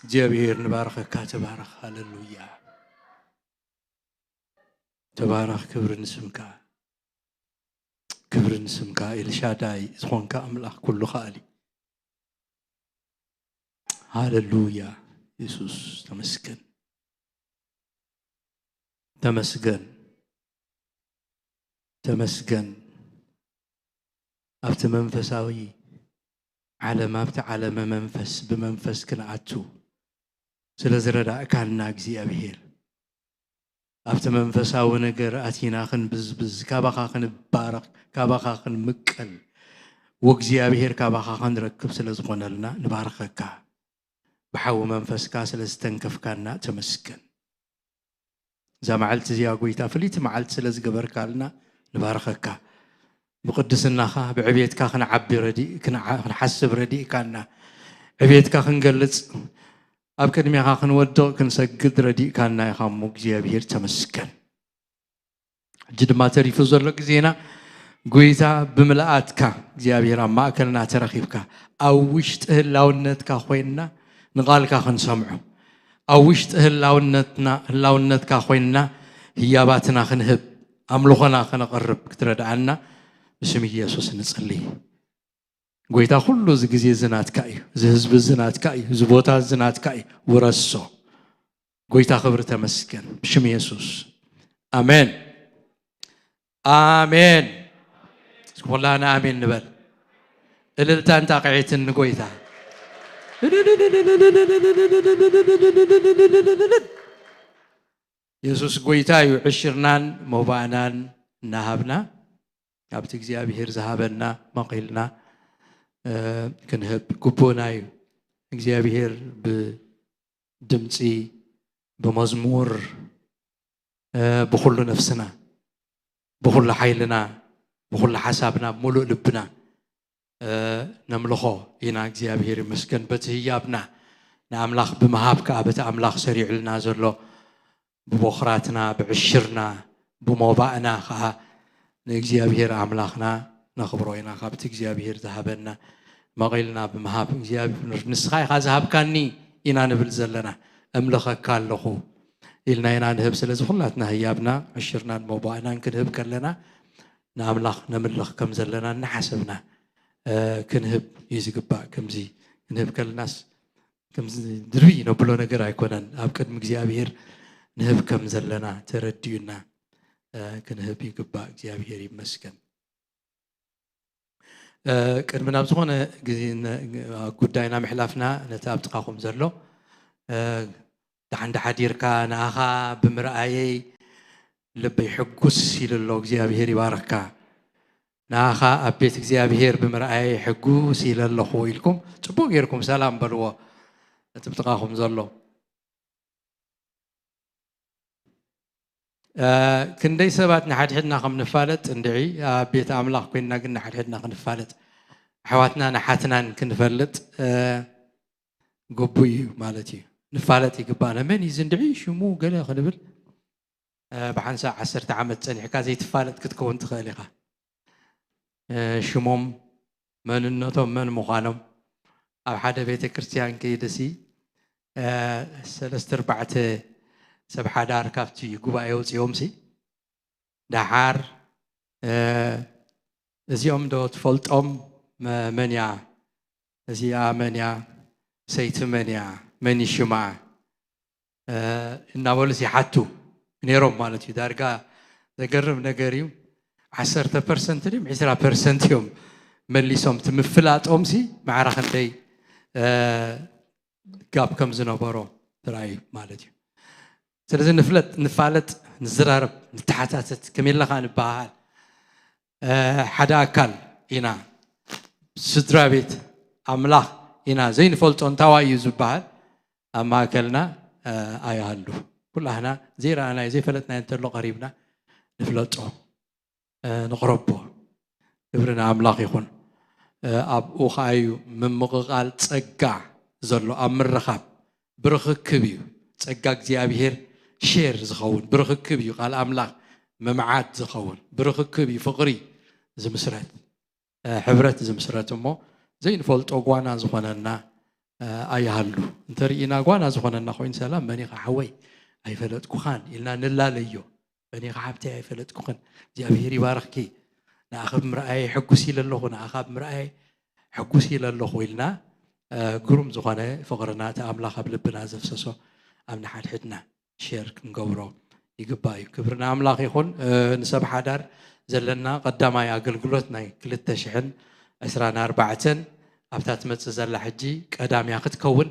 جابير نبارك تبارك هاللويا تبارك كبر نسمك الشاداي زخونك أملاك كل خالي هاللويا يسوع تمسكن أبت منفساوي على ما بتعلم منفس بمنفس كنعتو سلازردا كاننا غزي أبيهر أبت منفساو نجر أتينا خن بز كابخا خن بارك كابخا خن مكل وغزي أبيهر كابخا خن ركب سلازقنا لنا نباركك بحو منفسك سلازتنكف كاننا تمسكن زمعلت زي أقويتا فليت معلت سلاز قبرك لنا نباركك بقدسنا خا بعبيتك خن عبي ردي كنا حسب ردي كنا عبيتك خن قلت أبكر ميخا خن ودو كن سجد ردي كنا يخاموك زيابير تمسكن جد ما تعرف زرلك زينا قويتا بملأتك زيابير ما أكلنا ترخيبك أو وشت اللونتك خوينا نقالك خن سمعه أو وشت اللونتك خوينا هي باتنا خنهب أملخنا خنقرب كترد عنا بسم يسوع نصلي قويتا كله زي زنات كاي زهزب الزنات كاي زبوتا الزنات كاي ورسو قويتا خبر تمسكن بسم يسوع آمين آمين والله أنا آمين نبل الالتان تاقعيتن قويتا ኢየሱስ ጎይታ እዩ ዕሽርናን መባእናን እናሃብና ኣብቲ እግዚኣብሔር ዝሃበና መቂልና ክንህብ ግቡእና እዩ እግዚኣብሔር ብድምፂ بمزمور بكل نفسنا بكل حيلنا بكل حسابنا بملء لبنا نملخه إنا እግዚአብሔር ይመስገን በትህያብና نأملاخ بمهابك أبت أملاخ سريع لنا زلو ببخراتنا بعشرنا بموبائنا خا እግዚአብሔር أملاخنا نخبروينا خابت እግዚአብሔር ذهبنا ما قيلنا بمهاب እግዚአብሔር نسخاي خا ذهبكني إنا نبل زلنا أملخك كاللخو إلنا إنا نهب سلز خلاتنا هيابنا عشرنا الموبائنا نكنهب كلنا نأملاخ نملخ كم زلنا نحسبنا كنهب يزقبا كمزي كنهب كالناس كم دربي نبلو نقرأ يكونن أبكد مجزيابير نهب كم زلنا تردينا كنهب يقبا مجزيابير يمسكن كن من أبزخون قداينا محلافنا نتاب تقاكم زلو عند حدير كان أخا بمرأي لبي حقوس إلى الله مجزيابير يباركا ناخا أبيت እግዚአብሔር بمرأي حقوس إلى الله خويلكم تبو غيركم سلام بلوا تبتقاهم زلو كندي سبات نحد حدنا خم نفالت ندعي بيت أملاك كنا قلنا حد حدنا خم نفالت حواتنا نحاتنا كنفلت قبوي مالتي نفالت يقبانا من يزندعي شمو قال خنبل بحنسا 10 عام تاني حكا زي تفالت كتكون تخالقه شموم من النطم من مخانم أو حدا بيت كريستيان كيدسي سلست 4 7 دار كافتي قبا يوز يومسي دحار زيوم دوت فولت منيا زيا منيا سيت منيا مني شمع النابلسي حتو نيروم مالتي دارقا ذكرم نقريم 10% ليم 10% يوم من اللي سوم تمفلات أمسي مع رخندي قاب كم زنبارو تراي مالتي سلزن نفلت نزرارب نتحتات كميل لخان بحال حدا أكل إنا سدرابيت أملاخ إنا زين فلتون تواي يزبال أما أكلنا أيهالو كلها هنا زيرا أنا زي فلتنا ينترلو قريبنا نفلتو نقربه إبرنا أملاق يكون أب أخايو من مقال تسقع زلوا أمر رخاب برخ كبيو تسقع زيابير شير زخون برخ كبيو قال أملاق ممعات زخون برخ كبيو فقري زمسرات حبرت زمسرات أمه زين فولت أقوانا زخوننا أيهالو انترينا أقوانا زخوننا خوين سلام بني حوي أي فلت كخان إلنا نلا ليو بني غابتي أي فلت كخان እግዚአብሔር ይባርክኪ ناخذ مرأي حقوسي لله ناخذ مرأي حقوسي لله ويلنا قروم زخانة فقرنا تأملاخ بلبنا زفسسو أمن حد حدنا شيرك نقبرو يقباي كبرنا أملاخ يخون نسب حدار زلنا قدامي أقلقلتنا كلت شحن أسرانا 4 أبتات متزل حجي قدام ياخد كون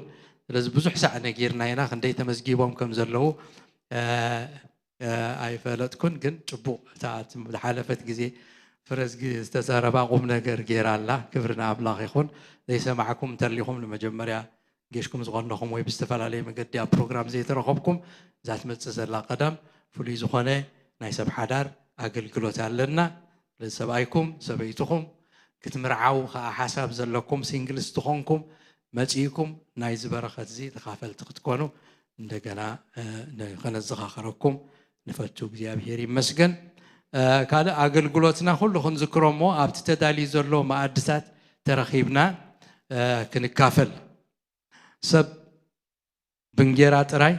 لازم بزح ساعة نجيرنا هنا خندي تمسجيبهم كم زلوا أي فلت كن تبو تاعت حلفت جزي فرز استزاربا قوم نجر جير الله كبرنا أبلاغ يخون ليس معكم ترليهم لما جمريا جيشكم زغنهم ويبستفعل عليه من قد برنامج زي ترخبكم ذات متزل قدم فلي زخانة نايسب حدار أقل كلوت علنا لسبايكم سبيتكم كتمرعو حساب زلكم سينجلس تخونكم مجيكم نايز بركة زي تخافل تكونوا عندنا خلنا زخاخركم نفتو እግዚአብሔር ይመስገን ካለ አገልግሎትና ሁሉ ኸንዝክሮሞ ኣብቲ ተዳሊ ዘሎ ማዕድታት ተረኺብና ክንካፈል ሰብ ብንጌራ ጥራይ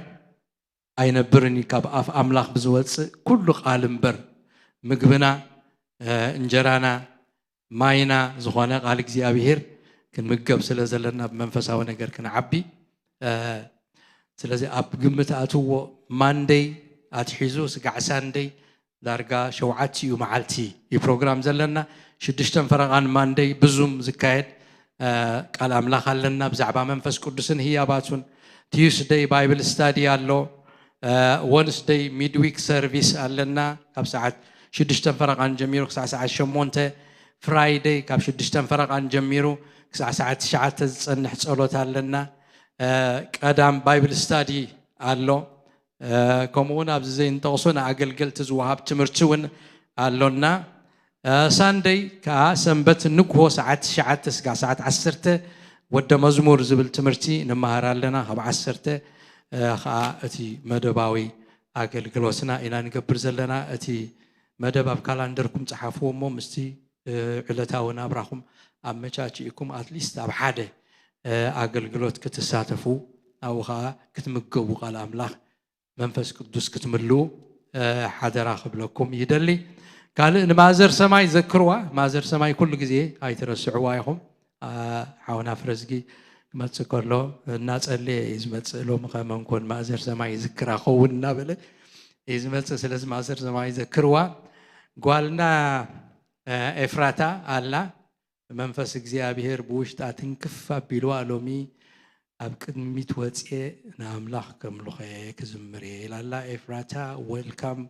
ኣይነብርን ካብ ኣፍ ኣምላኽ ብዝወፅእ ኩሉ ቃል እምበር ምግብና እንጀራና ማይና ዝኾነ ቃል እግዚአብሔር ክንምገብ ስለ ዘለና በመንፈሳዊ ነገር ክንዓቢ ስለዚህ ኣብ ግምት ኣትዎ ማንደይ أتحيزو سقع ساندي دارجا شوعتي ومعلتي البرنامج زلنا شدشتن فرقان ماندي بزوم زكايد قال أملاخ لنا بزعبا منفس قدسن هي باتون تيوسداي بايبل ستادي الله ዌንስደይ ሚድዊክ ሰርቪስ ኣለና ካብ ሰዓት 6 ፈረቓን ጀሚሩ ክሳብ ሰዓት 8 ፍራይደይ ካብ 6 ፈረቓን ጀሚሩ ክሳብ ሰዓት 9 ዝጸንሕ ጸሎት ኣለና ቀዳም ባይብል ስታዲ ኣሎ ከምኡውን ኣብዚ ዘይንጠቕሶ ንኣገልገልቲ ዝወሃብ ትምህርቲ እውን ኣሎና ሳንደይ ከዓ ሰንበት ንግሆ ሰዓት 9 እስካብ ሰዓት 10 ወደ መዝሙር ዝብል ትምህርቲ ንመሃር ኣለና ካብ 10 ከዓ እቲ መደባዊ ኣገልግሎትና ኢና ንገብር ዘለና እቲ መደብ ኣብ ካላንደርኩም ጽሓፍዎ እሞ ምስቲ ዕለታዊ ናብራኹም ኣመቻችኢኩም ኣትሊስት ኣብ ሓደ ኣገልግሎት ክትሳተፉ ኣብኡ ከዓ ክትምገቡ ቃል ኣምላኽ መንፈስ ቅዱስ ክትምልኡ ሓደራ ክብለኩም ይደሊ ካልእ ንማዘር ሰማይ ዘክርዋ ማዘር ሰማይ ኩሉ ግዜ ኣይትረስዕዋ ኢኹም ሓውና ፍረዝጊ ክመጽእ ከሎ እናጸለየ እዩ ዝመጽእ ሎሚ ከመንኮን ማዘር ሰማይ ይዝክራ ኸውን እናበለ እዩ ዝመጽእ ስለዚ ማዘር ሰማይ ዘክርዋ ጓልና ኤፍራታ ኣላ መንፈስ እግዚኣብሔር ብውሽጣ ትንክፍ ኣቢልዋ ሎሚ ኣብ ቅድሚት ወፅኤ ንኣምላኽ ከምልኸ ክዝምር ኢላላ ኤፍራታ ዌልካም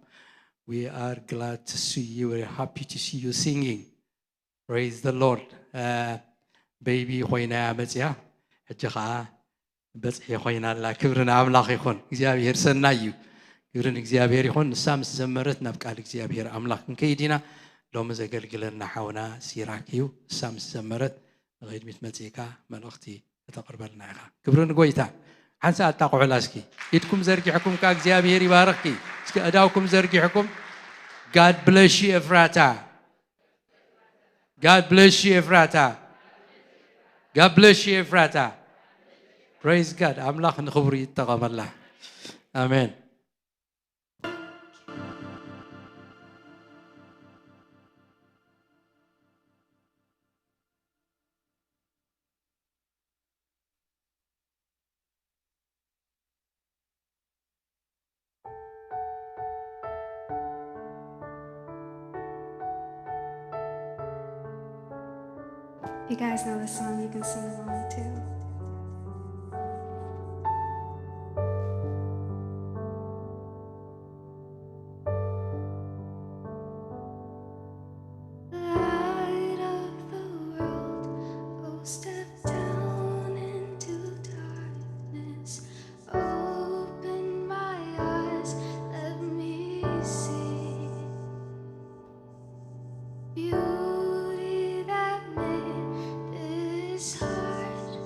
we are glad to see you we're happy to see you singing praise the lord baby ኮይና መጽያ ሕጂ ከዓ በጽሒ ኮይናላ ክብርን ኣምላኽ ይኹን እግዚኣብሔር ሰናይ እዩ ክብርን እግዚኣብሔር ይኹን ንሳ ምስ ዘመረት ናብ ቃል እግዚኣብሔር ኣምላኽ ክንከይድ ኢና ሎሚ ዘገልግለና ሓውና ሲራክ እዩ ንሳ ምስ ዘመረት ንቅድሚት መጽኢካ መልእኽቲ ተተቕርበልና ኢኻ ክብርን ጎይታ ሓንሳ ኣጣቕዑላ እስኪ ኢድኩም ዘርጊሕኩም ካ እግዚኣብሔር ይባርኽኪ እስኪ እዳውኩም ዘርጊሕኩም God bless you Ephrata God bless you Ephrata God bless you Ephrata praise God ኣምላኽ ንኽብሩ ይጠቐመላ ኣሜን If you guys know this song, you can sing along too. Light of the world, oh step down into darkness. Open my eyes, let me see beauty that made this heart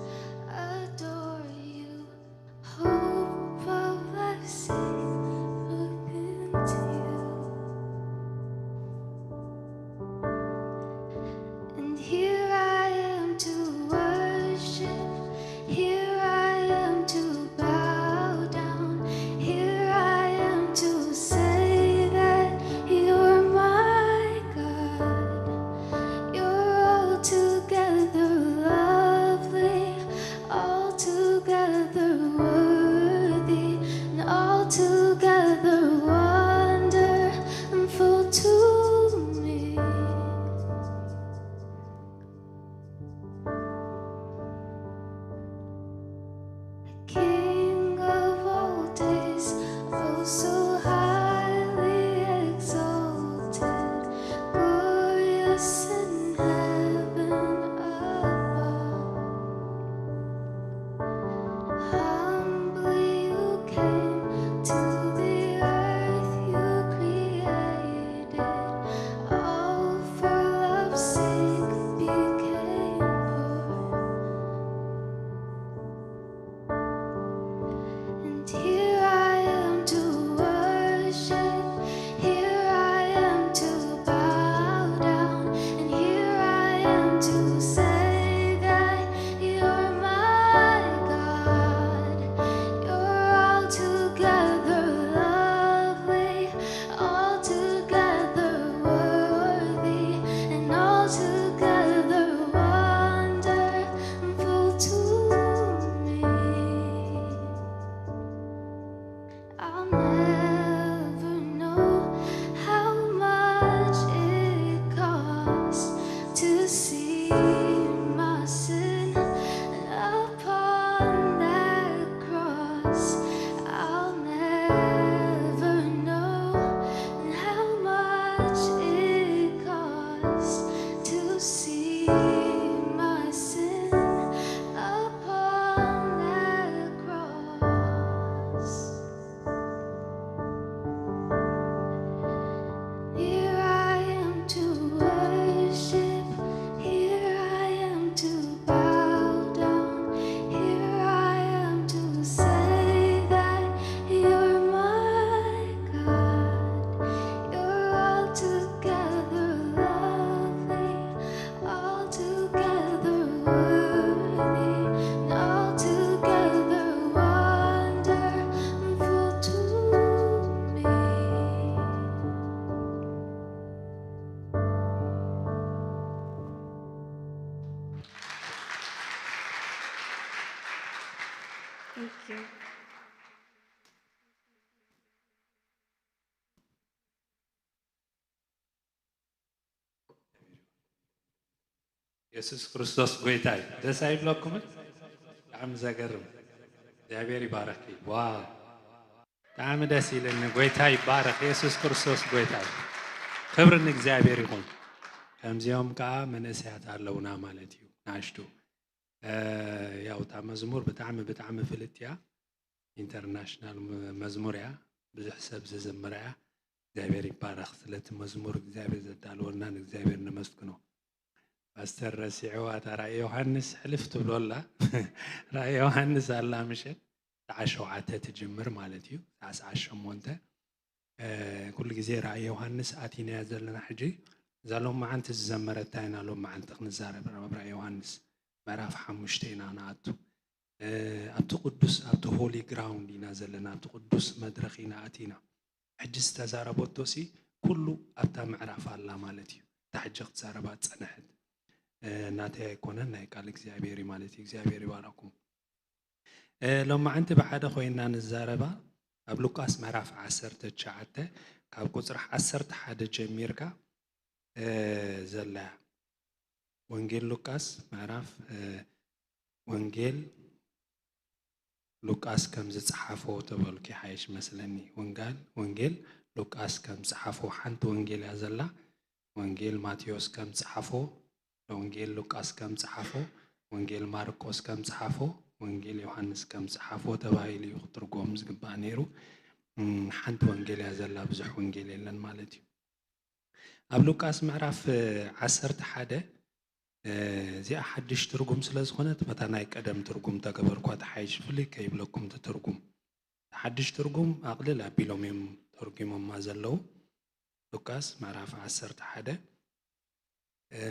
ኢየሱስ ክርስቶስ ጎይታ እዩ ደስ አይብለኩምን ብጣዕሚ ዘገርም እግዚአብሔር ይባረክ ዋው ብጣዕሚ ደስ ይለኒ ጎይታ ይባረክ ኢየሱስ ክርስቶስ ጎይታ እዩ ክብሪ ንእግዚአብሔር ይኹን ከምዚኦም ከዓ መንእሰያት ኣለውና ማለት እዩ ናሽቱ ያው እታ መዝሙር ብጣዕሚ ፍልጥ እያ ኢንተርናሽናል መዝሙር እያ ብዙሕ ሰብ ዝዘምራ እያ እግዚአብሔር ይባረክ ስለቲ መዝሙር እግዚአብሔር ዘዳልወና ንእግዚአብሔር ነመስግኖ ፓስተር ረሲዑ ኣታ ራእየ ዮሃንስ ሕልፍ ትብሎላ ራእየ ዮሃንስ ኣላ ምሸት ሰዓት 7 ትጅምር ማለት እዩ ሰዓት 8 ኩሉ ግዜ ራእየ ዮሃንስ ኣቲናያ ዘለና ሕጂ ዛሎም ማዓንቲ ዝዘመረታ ኢና ሎም ማዓንቲ ክንዛረብ ራእየ ዮሃንስ ምዕራፍ 5 ኢና ናኣቱ ኣብቲ ቅዱስ ኣብቲ ሆሊ ግራውንድ ኢና ዘለና ኣብቲ ቅዱስ መድረኽ ኢና ኣቲና ሕጂ ዝተዛረበቶሲ ኩሉ ኣብታ ምዕራፍ ኣላ ማለት እዩ ታሕጂ ክትዛረባ ፀንሕት ናተይ ኣይኮነን ናይ ቃል እግዚአብሔር ማለት እዩ እግዚአብሔር ይባረኩም ሎማ ዓንቲ ብሓደ ኮይና ንዛረባ ኣብ ሉቃስ ምዕራፍ 19 ካብ ቁፅሪ 11 ጀሚርካ ዘላ ወንጌል ሉቃስ ምዕራፍ ወንጌል ሉቃስ ከም ዝፀሓፎ ተበልኪ ሓይሽ መስለኒ ወንጌል ሉቃስ ከም ዝፀሓፎ ሓንቲ ወንጌል እያ ዘላ ወንጌል ማቴዎስ ከም ዝፀሓፎ ወንጌል ሉቃስ ከም ዝፀሓፎ ወንጌል ማርቆስ ከም ዝፀሓፎ ወንጌል ዮሐንስ ከም ዝፀሓፎ ተባሂሉ እዩ ክትርጎም ዝግባእ ነይሩ ሓንቲ ወንጌል እያ ዘላ ብዙሕ ወንጌል የለን ማለት እዩ ኣብ ሉቃስ ምዕራፍ 11 እዚኣ ሓድሽ ትርጉም ስለ ዝኾነት በታ ናይ ቀደም ትርጉም ተገበርኳ ተሓይሽ ፍልይ ከይብለኩም ትርጉም ሓድሽ ትርጉም ኣቕልል ኣቢሎም እዮም ተርጉሞማ ዘለው ሉቃስ ምዕራፍ 11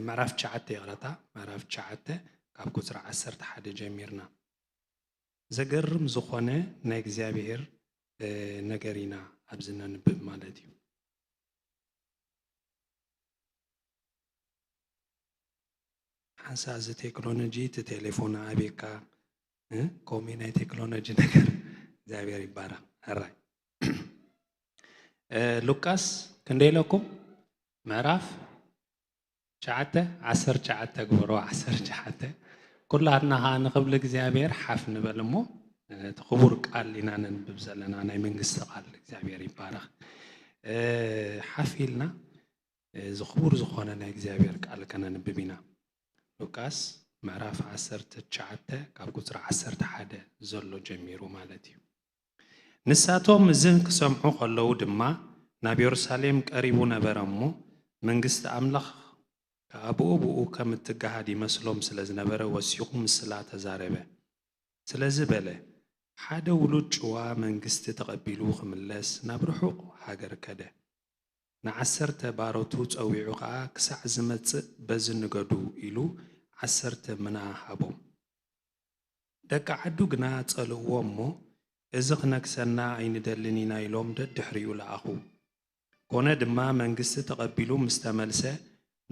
ምዕራፍ 9 ይቕረታ ምዕራፍ 9 ካብ ቁፅሪ 11 ጀሚርና ዘገርም ዝኾነ ናይ እግዚአብሔር ነገር ኢና ኣብዚ ነንብብ ማለት እዩ ሓንሳ እዚ ቴክኖሎጂ እቲ ቴሌፎን ኣቤካ ኮሚ ናይ ቴክኖሎጂ ነገር እግዚአብሔር ይባረክ ኣራይ ሉቃስ ክንደይ ኢለኩም ምዕራፍ 19 ግበሮ 19 ኩላትና ንኽብል እግዚአብሔር ሓፍ ንበል እሞ እቲ ክቡር ቃል ኢና ነንብብ ዘለና ናይ መንግስቲ ቃል እግዚአብሔር ይባረክ ሓፍ ኢልና ዝኽቡር ዝኾነ ናይ እግዚአብሔር ቃል ከነንብብ ኢና ሉቃስ ምዕራፍ 19 ካብ ቁፅሪ 11 ዘሎ ጀሚሩ ማለት እዩ ንሳቶም እዝን ክሰምዑ ከለዉ ድማ ናብ ኢየሩሳሌም ቀሪቡ ነበረ እሞ መንግስቲ ኣምላኽ ከኣብኡ ብኡ ከም እትገሃድ ይመስሎም ስለ ዝነበረ ወሲኹ ምስላ ተዛረበ ስለዚ በለ ሓደ ውሉድ ጭዋ መንግስቲ ተቐቢሉ ክምለስ ናብ ርሑቕ ሃገር ከደ ንዓሰርተ ባሮቱ ፀዊዑ ከዓ ክሳዕ ዝመፅእ በዚ ንገዱ ኢሉ 10 ምና ሃቦም ደቂ ዓዱ ግና ፀልእዎ እሞ እዚ ክነክሰና ኣይንደልን ኢና ኢሎም ደድሕሪኡ ለኣኹ ኮነ ድማ መንግስቲ ተቐቢሉ ምስ ተመልሰ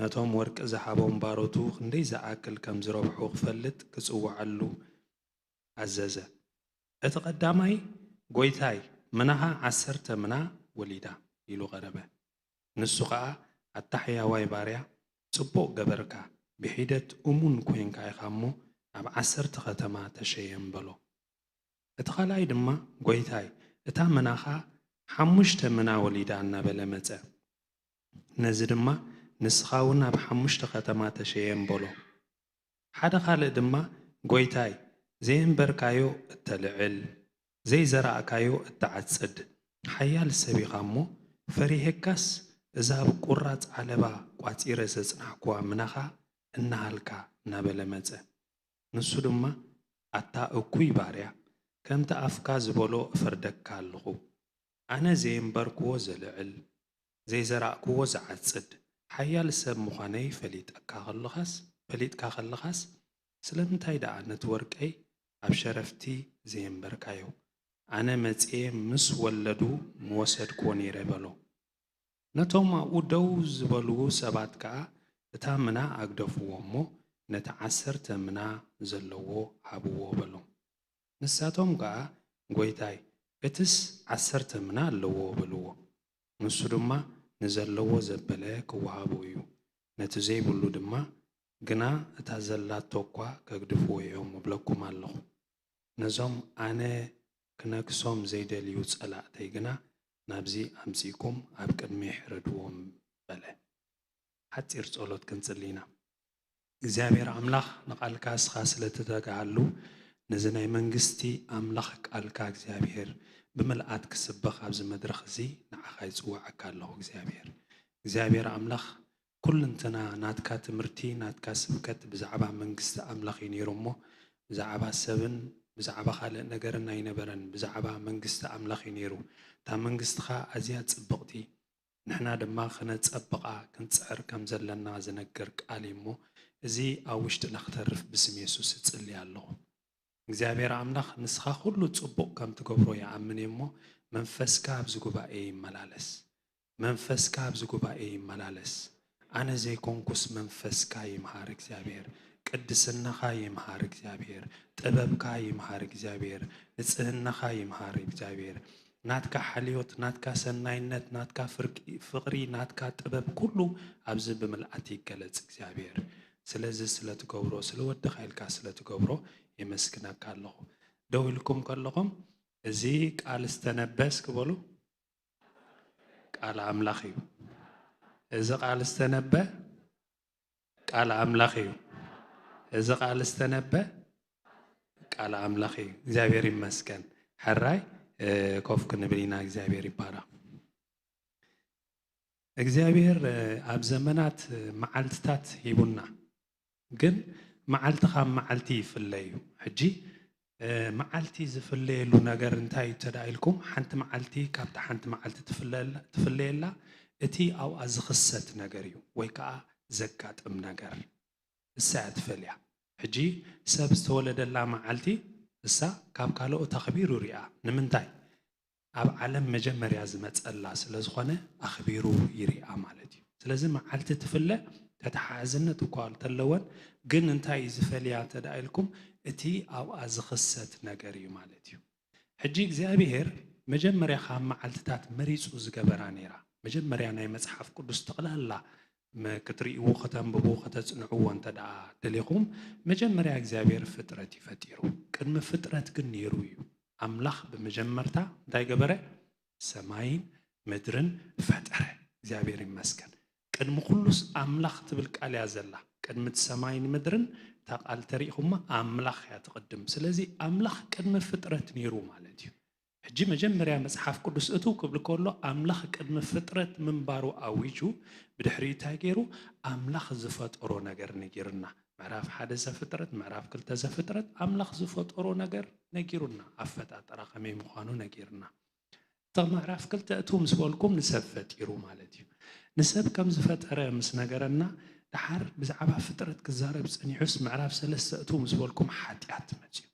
ነቶም ወርቂ ዝሃቦም ባሮቱ ክንደይ ዝኣክል ከም ዝረብሑ ክፈልጥ ክፅውዓሉ ኣዘዘ እቲ ቀዳማይ ጎይታይ ምናሃ 10 ምና ወሊዳ ኢሉ ቀረበ ንሱ ከዓ ኣታሕያዋይ ባርያ ጽቡቕ ገበርካ ብሒደት እሙን ኮይንካ ኢኻ እሞ ኣብ 10 ከተማ ተሸየም በሎ እቲ ኻልኣይ ድማ ጎይታይ እታ ምናኻ 5 ምና ወሊዳ እናበለ መፀ ነዚ ድማ ንስኻ እውን ኣብ 5 ከተማ ተሸየም በሎ ሓደ ካልእ ድማ ጎይታይ ዘይንበርካዮ እተልዕል ዘይዘራእካዮ እተዓፅድ ሓያል ሰብ ኢኻ እሞ ፈሪሄካስ እዛ ኣብ ቁራፅ ዓለባ ቋፂረ ዘፅናሕክዋ ምናኻ እናሃልካ እናበለ መፀ ንሱ ድማ ኣታ እኩይ ባርያ ከምቲ ኣፍካ ዝበሎ እፈርደካ ኣለኹ ኣነ ዘይንበርክዎ ዘልዕል ዘይዘራእክዎ ዝዓፅድ ሓያል ሰብ ምዃነይ ፈሊጥካ ከለኻስ ስለምንታይ ደኣ ነቲ ወርቀይ ኣብ ሸረፍቲ ዘይንበርካዮ ኣነ መፅየ ምስ ወለዱ ምወሰድክዎ ነይረ በሎ ነቶም ኣብኡ ደው ዝበሉ ሰባት ከዓ እታ ምና ኣግደፍዎ እሞ ነቲ 10 ምና ዘለዎ ሃብዎ በሎ ንሳቶም ከዓ ጎይታይ እትስ 10 ምና ኣለዎ በልዎ ንሱ ድማ ንዘለዎ ዘበለ ክወሃቦ እዩ ነቲ ዘይብሉ ድማ ግና እታ ዘላቶ እኳ ከግድፍዎ እዮም እብለኩም ኣለኹ ነዞም ኣነ ክነክሶም ዘይደልዩ ጸላእተይ ግና ናብዚ ኣምጺእኩም ኣብ ቅድሚ ይሕረድዎም በለ ሓፂር ጸሎት ክንጽሊና እግዚአብሔር ኣምላኽ ንቓልካ ስኻ ስለተተጋሃሉ ነዚ ናይ መንግስቲ ኣምላኽ ቃልካ እግዚአብሔር ብምልኣት ክስበኽ ኣብዚ መድረኽ እዚ ንዓኻ ይጽዋዓካ ኣለኹ እግዚአብሔር ኣምላኽ ኩልንትና ናትካ ትምህርቲ ናትካ ስብከት ብዛዕባ መንግስቲ ኣምላኽ ነይሩ እሞ ብዛዕባ ሰብን ብዛዕባ ካልእ ነገርን ኣይነበረን ብዛዕባ መንግስቲ ኣምላኽ ነይሩ እታ መንግስትኻ ኣዝያ ጽብቕቲ ንሕና ድማ ክነጸብቓ ክንጽዕር ከም ዘለና ዝነገር ቃል እሞ እዚ ኣብ ውሽጥና ክተርፍ ብስም ኢየሱስ እጽልይ ኣለኹ እግዚአብሔር ኣምላኽ ንስኻ ኩሉ ጽቡቕ ከም ትገብሮ ይኣምን እሞ መንፈስካ ኣብዚ ጉባኤ ይመላለስ መንፈስካ ኣብዚ ጉባኤ ይመላለስ ኣነ ዘይኮንኩስ መንፈስካ ይምሃር እግዚአብሔር ቅድስናኻ ይምሃር እግዚአብሔር ጥበብካ ይምሃር እግዚአብሔር ንጽህናኻ ይምሃር እግዚአብሔር ናትካ ሓልዮት ናትካ ሰናይነት ናትካ ፍቕሪ ናትካ ጥበብ ኩሉ ኣብዚ ብምልኣት ይገለጽ እግዚአብሔር ስለዚ ስለትገብሮ ስለወድኻ ኢልካ ስለትገብሮ የመስግነካ ኣለኹ ደው ኢልኩም ከለኹም እዚ ቃል ዝተነበስ ክበሉ ቃል ኣምላኽ እዩ እዚ ቃል ዝተነበ ቃል ኣምላኽ እዩ እዚ ቃል ዝተነበ ቃል ኣምላኽ እዩ እግዚአብሔር ይመስገን ሕራይ ኮፍ ክንብል ኢና እግዚአብሔር ይባረክ እግዚአብሔር ኣብ ዘመናት መዓልትታት ሂቡና ግን መዓልቲ ካብ መዓልቲ ይፍለዩ ሕጂ መዓልቲ ዝፍለየሉ ነገር እንታይ ተዳኢልኩም ሓንቲ መዓልቲ ካብቲ ሓንቲ መዓልቲ ትፍለየላ እቲ ኣብኣ ዝኽሰት ነገር እዩ ወይ ከዓ ዘጋጥም ነገር እሳ ትፈልያ ሕጂ ሰብ ዝተወለደላ መዓልቲ እሳ ካብ ካልኦት ኣኽቢሩ ሪኣ ንምንታይ ኣብ ዓለም መጀመርያ ዝመጸላ ስለ ዝኾነ ኣኽቢሩ ይሪኣ ማለት እዩ ስለዚ መዓልቲ ትፍለ ተተሓዝነት እኳ እንተለወን ግን እንታይ ዝፈልያ ተዳኢልኩም እቲ ኣብኣ ዝኽሰት ነገር እዩ ማለት እዩ ሕጂ እግዚአብሔር መጀመርያ ካብ መዓልትታት መሪጹ ዝገበራ ነይራ መጀመርያ ናይ መጽሓፍ ቅዱስ ጠቕላላ ክትርእይዎ ከተንብቡ ከተጽንዕዎ እንተደኣ ደሊኹም መጀመርያ እግዚአብሔር ፍጥረት ይፈጢሩ ቅድሚ ፍጥረት ግን ነይሩ እዩ ኣምላኽ ብመጀመርታ እንታይ ገበረ ሰማይን ምድርን ፈጠረ እግዚአብሔር ይመስገን ቅድሚ ኩሉስ ኣምላኽ ትብል ቃል እያ ዘላ ቅድሚ ሰማይን ምድርን እታ ቃል ተሪኢኹማ ኣምላኽ እያ ትቕድም ስለዚ ኣምላኽ ቅድሚ ፍጥረት ነይሩ ማለት እዩ ሕጂ መጀመርያ መጽሓፍ ቅዱስ እቱ ክብል ከሎ ኣምላኽ ቅድሚ ፍጥረት ምንባሩ ኣዊጁ ብድሕሪ እንታይ ገይሩ ኣምላኽ ዝፈጠሮ ነገር ነጊርና ምዕራፍ 1 ዘፍጥረት ምዕራፍ 2 ዘፍጥረት ኣምላኽ ዝፈጠሮ ነገር ነጊሩና ኣፈጣጠራ ከመይ ምዃኑ ነጊርና እታ ምዕራፍ 2 እቱ ምስ በልኩም ንሰብ ፈጢሩ ማለት እዩ ንሰብ ከም ዝፈጠረ ምስ ነገረና ድሓር ብዛዕባ ፍጥረት ክዛረብ ፀኒሑስ ምዕራፍ 3 እቱ ምስ በልኩም ሓጢኣት መፅዩ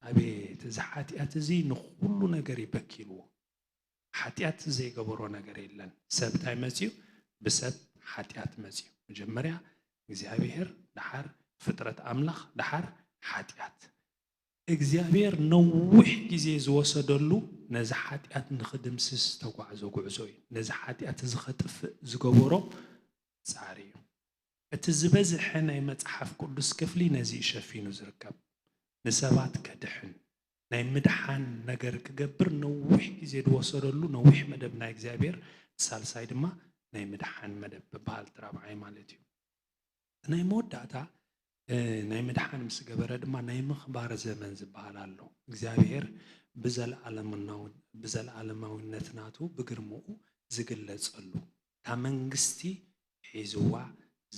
ኣቤት እዚ ሓጢኣት እዚ ንኩሉ ነገር ይበኪልዎ ሓጢኣት ዘይገበሮ ነገር የለን ሰብ እንታይ መፅዩ ብሰብ ሓጢኣት መፅዩ መጀመርያ እግዚአብሔር ድሓር ፍጥረት ኣምላኽ ድሓር ሓጢኣት እግዚአብሔር ነዊሕ ግዜ ዝወሰደሉ ነዚ ሓጢኣት ንኽድምስስ ተጓዕዞ ጉዕዞ እዩ ነዚ ሓጢኣት ዝኸጥፍእ ዝገበሮ ጻዕሪ እዩ እቲ ዝበዝሐ ናይ መጽሓፍ ቅዱስ ክፍሊ ነዚ ይሸፊኑ ዝርከብ ንሰባት ከድሕን ናይ ምድሓን ነገር ክገብር ነዊሕ ግዜ ዝወሰደሉ ነዊሕ መደብ ናይ እግዚአብሔር ሳልሳይ ድማ ናይ ምድሓን መደብ በባህል ተራብዓይ ማለት እዩ ናይ መወዳእታ ናይ ምድሓን ምስ ገበረ ድማ ናይ ምኽባር ዘመን ዝበሃል ኣሎ እግዚአብሔር ብዘለዓለማዊነት ናቱ ብግርምኡ ዝግለጸሉ እታ መንግስቲ ሒዝዋ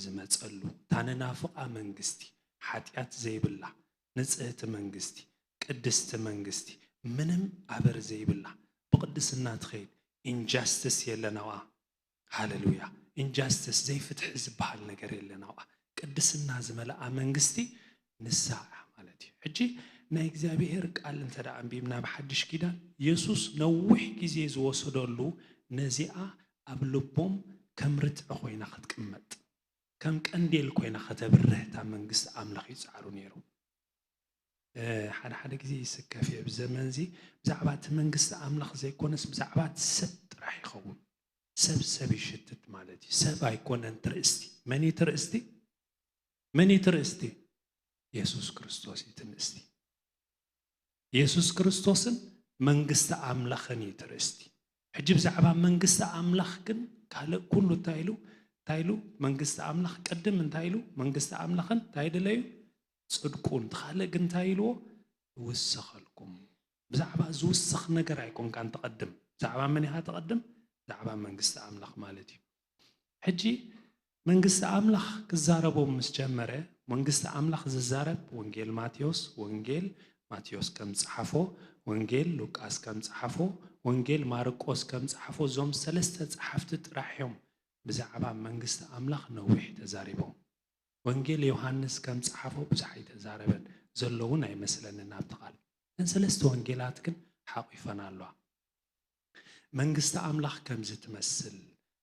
ዝመጸሉ እታ ንናፍቓ መንግስቲ ሓጢኣት ዘይብላ ንጽህቲ መንግስቲ ቅድስቲ መንግስቲ ምንም ኣበር ዘይብላ ብቅድስና ትኸይድ ኢንጃስቲስ የለናዋ ሃሌሉያ ኢንጃስቲስ ዘይፍትሕ ዝበሃል ነገር የለናዋ ቅድስና ዝመልኣ መንግስቲ ንሳዕ ማለት እዩ ሕጂ ናይ እግዚአብሔር ቃል እንተዳ አንቢብና በሐድሽ ኪዳን ኢየሱስ ነዊሕ ግዜ ዝወሰደሉ ነዚኣ ኣብ ልቦም ከም ርትዕ ኮይና ክትቅመጥ ከም ቀንዴል ኮይና ከተብርህታ መንግስቲ ኣምላኽ ይጻዕሩ ነይሩ ሓደ ግዜ ይስከፍ እዩ ብዘመን እዚ ብዛዕባ እቲ መንግስቲ ኣምላኽ ዘይኮነስ ብዛዕባ ሰብ ጥራሕ ይኸውን ሰብ ይሽትት ማለት እዩ ሰብ ኣይኮነን ትርእስቲ መን ትርእስቲ من يترأستي يسوع كريستوس يتنستي يسوع كريستوسن منجست أملاخن يترأستي حجب زعبا منجست أملاخ كن كله كله تايلو منجست أملاخ قدم من تايلو منجست أملاخن تايل ليو صدقون تخلق ان تايلو وسخلكم بزعبا زوسخ نجر يكون كان تقدم زعبا من ها تقدم زعبا منجست أملاخ مالتي حجي منجست أملاخ كزاربو مسجمرة منجست أملاخ ززارب وانجيل ماتيوس كم صحفو وانجيل لوقاس كم صحفو وانجيل مارقوس كم صحفو زوم سلسته صحفت طرحهم بزعبا منجست أملاخ نوح تزاربو وانجيل يوحنس كم صحفو بزحي تزاربن زلون اي مثلنا نابتقال ان سلسته وانجيلات كن حقيفنا الله منجست أملاخ كم زتمثل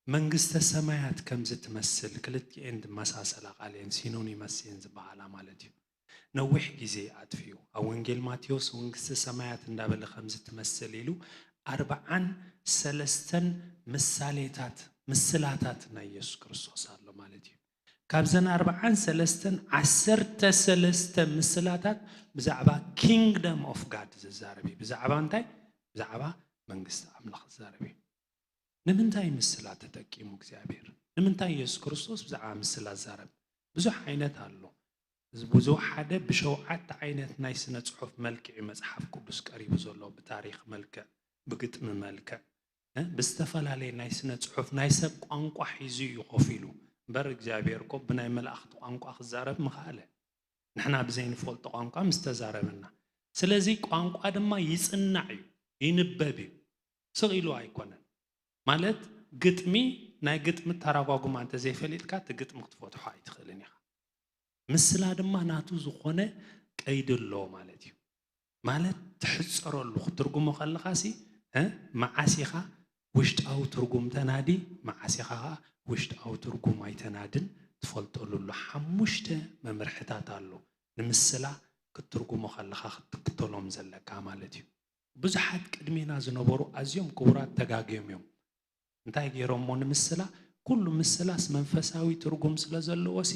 منجست سمايات كم زتمثل كلتي عند مساسل قالين سينونيمس ينزبعلا مالتي نوح جزي أدفيو أو إنجيل ماتيوس ونجست سمايات ندابل خمسة تمثل له 43 مسلاتات نا يسوع كريستوس الله مالتي كابزنا 43 13 مسلاتات بزعبا kingdom of God زاربي بزعبا انتاي بزعبا منجست أملاخ زاربي نمنتاي مسلات تقيمو እግዚአብሔር نمنتاي يسوع كريستوس بزعبا مسلات زارب بزح عينات الله بزو حدا بشوعات عينات نايس نصحف ملكع مصحف قدس قريب زلو بتاريخ ملكع بقطم ملكع بستفلالي نايس نصحف نايس قانقوا حيزو يخفيلو بر እግዚአብሔር ኮ بناي ملأخت ቋንቋ خزارب مخاله نحنا بزين فولط ቋንቋ مستزاربنا ስለዚህ ቋንቋ ድማ ይጽናዩ ይንበብ ስቂሉ አይኮነን ማለት ግጥሚ ናይ ግጥም ተራጓጉም አንተ ዘይፈልጥካ ትግጥም ክትፈትሖ አይትኽልን ኢኻ ምስላ ድማ ናቱ ዝኾነ ቀይድሎ ማለት እዩ ማለት ትሕጽረሉ ክትርጉሞ ከለኻሲ ማዓሲኻ ውሽጣው ትርጉም ተናዲ ማዓሲኻ ውሽጣው ትርጉም አይተናድን ትፈልጠሉ ሓሙሽተ መምርሕታት አሉ ንምስላ ክትርጉሞ ከለኻ ክትክተሎም ዘለካ ማለት እዩ ብዙሓት ቅድሜና ዝነበሩ ኣዝዮም ክቡራት ተጋግዮም እዮም እንታይ ገይሮም ንምስላ ኩሉ ምስላስ መንፈሳዊ ትርጉም ስለ ዘለዎሲ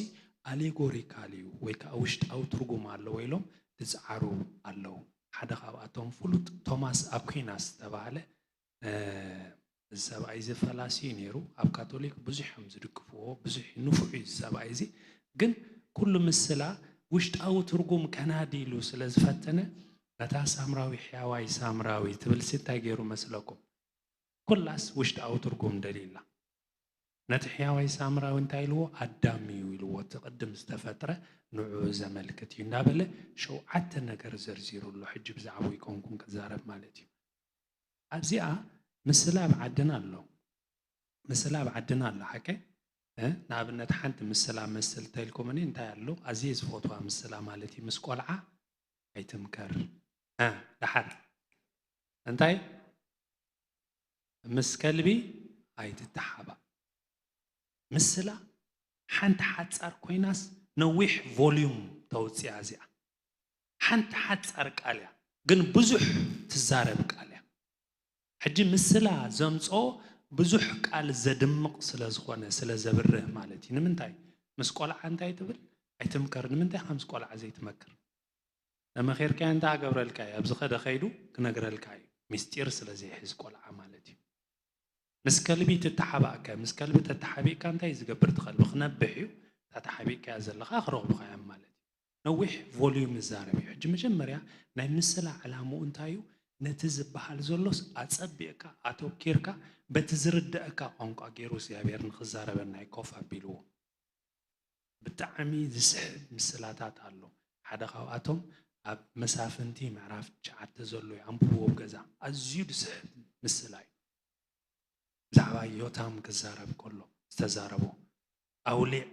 አሌጎሪካሊዩ ወይ ከዓ ውሽጣው ትርጉም አለው ወይሎም ትጻዓሩ አለው ሓደ ካብኣቶም ፍሉጥ ቶማስ አኩይናስ ተባለ ሰብኣይ ዘፈላሲ ነይሩ ኣብ ካቶሊክ ብዙሕም ዝድግፍዎ ብዙሕ ንፉዕ ሰብኣይ እዚ ግን ኩሉ ምስላ ውሽጣው ትርጉም ከናዲሉ ስለ ዝፈተነ በታ ሳምራዊ ሕያዋይ ሳምራዊ ትብል ሲታይ ገይሩ መስለኩም ኩላስ ውሽጣው ትርጉም ደሊላ نتحياوي سامرا وانتايلو أدامي ويلو تقدم استفترة نوع زملكت ينابله شو حتى نجر زرزيرو الله حجب زعوي يكون كزارب مالتي أبزيا مسلا بعدنا الله مسلا بعدنا الله حكي نابن تحنت مسلا مسل تايلكم أني انتاي الله عزيز فوتوا مسلا مالتي مسقولعة أيتمكر لحد انتاي مسكلبي أيتتحبا مسلا حنت حتصار كويناس نويح فوليوم توصي ازيا حنت حتصار قاليا ግን ብዙሕ ትዛረብ ቃልያ ሕጂ مسلا ዘምጾ ብዙሕ ቃል ዘድምቕ ስለ ዝኾነ ስለ ዘብርህ ማለት እዩ ንምንታይ መስቆልዓ እንታይ ትብል ኣይትምከር ንምንታይ ከም መስቆልዓ ዘይትመክር ለመኸርካ እንታ ገብረልካ ኣብዚ ኸደ ኸይዱ ክነግረልካ እዩ ምስጢር ስለ ዘይሕዝ ቆልዓ ማለት እዩ مسكلبي تتحبك مسكلبي تتحبيك أنت يزجبر تخلب خنبحيو تتحبيك يا زلخ آخر بخيام مالتي نوح فوليوم الزاربي حجم جمريا ناي مسلا على مو أنتايو نتزب بحال زلوس أتصبيك أتوكيرك بتزردك أنك أجيروس يا بيرن خزارة بناي كوفا بيلو بتعمي زسحب مسلاتات الله حدا خواتهم أب مسافنتي معرف شعت زلو ينبوه بجزا أزيد سحب مسلاي زعبا يوتام كزارب كله استزاربو أولي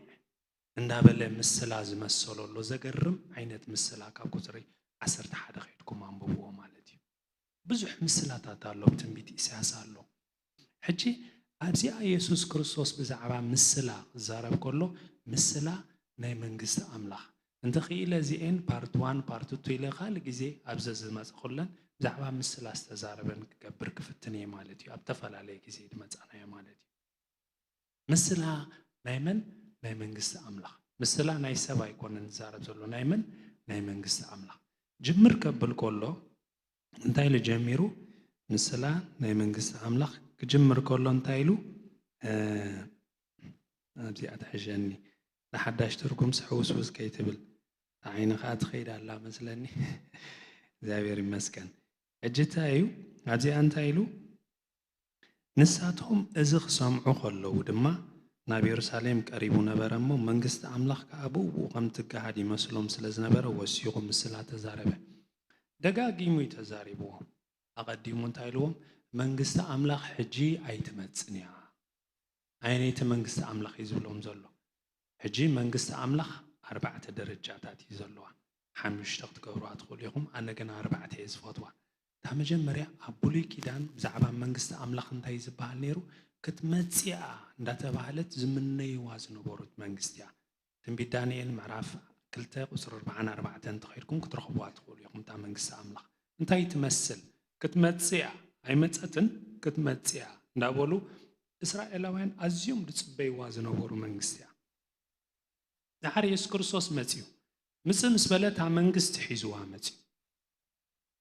النابلة مسلا زمسلو لو زقرم عينت مسلا كاكوتري عسرت حدا خيدكم عم بوه مالتي بزح مسلا تاتالو بتنبيت إساسالو حجي أبزي يسوع كريستوس بزعبا مسلا زارب كله مسلا ناي منجست أملاخ انت خيلة زين بارت 1 بارت 2 إلى خالق زي أبزز مسخلن زعبا مسلا استزاربن كبرك في التنية مالتي أبتفل عليك زيد مزانا يا مالتي مسلا نايمن نايمن قصة أملاخ ምስላ ናይ ሰብ ኣይኮነን ዝዛረብ ዘሎ ናይ ምን ናይ መንግስቲ ኣምላኽ ጅምር ከብል ከሎ እንታይ ኢሉ ጀሚሩ ምስላ ናይ መንግስቲ ኣምላኽ ክጅምር ከሎ እንታይ ኢሉ ኣብዚኣ ትሕሸኒ ንሓዳሽ ትርጉም ስሕውስውስ ከይትብል ዓይንኻ ትኸይድ ኣላ መስለኒ እግዚአብሔር ይመስገን ሕጂ እንታይ እዩ ኣብዚኣ እንታይ ኢሉ ንሳቶም እዚ ክሰምዑ ከለዉ ድማ ናብ ኢየሩሳሌም ቀሪቡ ነበረ እሞ መንግስቲ ኣምላኽ ከዓ ብእኡ ከም ትገሃድ ይመስሎም ስለ ዝነበረ ወሲኹ ምስላ ተዛረበ ደጋጊሙ እዩ ተዛሪብዎ ኣቐዲሙ እንታይ ኢልዎም መንግስቲ ኣምላኽ ሕጂ ኣይትመፅን እያ ዓይነይቲ መንግስቲ ኣምላኽ እዩ ዝብሎም ዘሎ ሕጂ መንግስቲ ኣምላኽ 4 ደረጃታት እዩ ዘለዋ 5 ክትገብሩዋ ትኽእሉ ኢኹም ኣነ ግን 4 እየ ዝፈትዋ እታ መጀመርያ ኣብ ብሉይ ኪዳን ብዛዕባ መንግስቲ ኣምላኽ እንታይ ዝበሃል ነይሩ ክትመፅያ እንዳተባህለት ዝምነይዋ ዝነበሩት መንግስቲ እያ ትንቢት ዳንኤል ምዕራፍ 2 ቁፅሪ 44 እንተኸይድኩም ክትረኽብዋ ትኽእሉ ኢኹም እታ መንግስቲ ኣምላኽ እንታይ ትመስል ክትመፅያ ኣይመፀትን ክትመፅያ እንዳበሉ እስራኤላውያን ኣዝዮም ዝፅበይዋ ዝነበሩ መንግስቲ እያ ድሓር ኢየሱስ ክርስቶስ መፅዩ ምፅእ ምስ በለ እታ መንግስቲ ሒዝዋ መፅዩ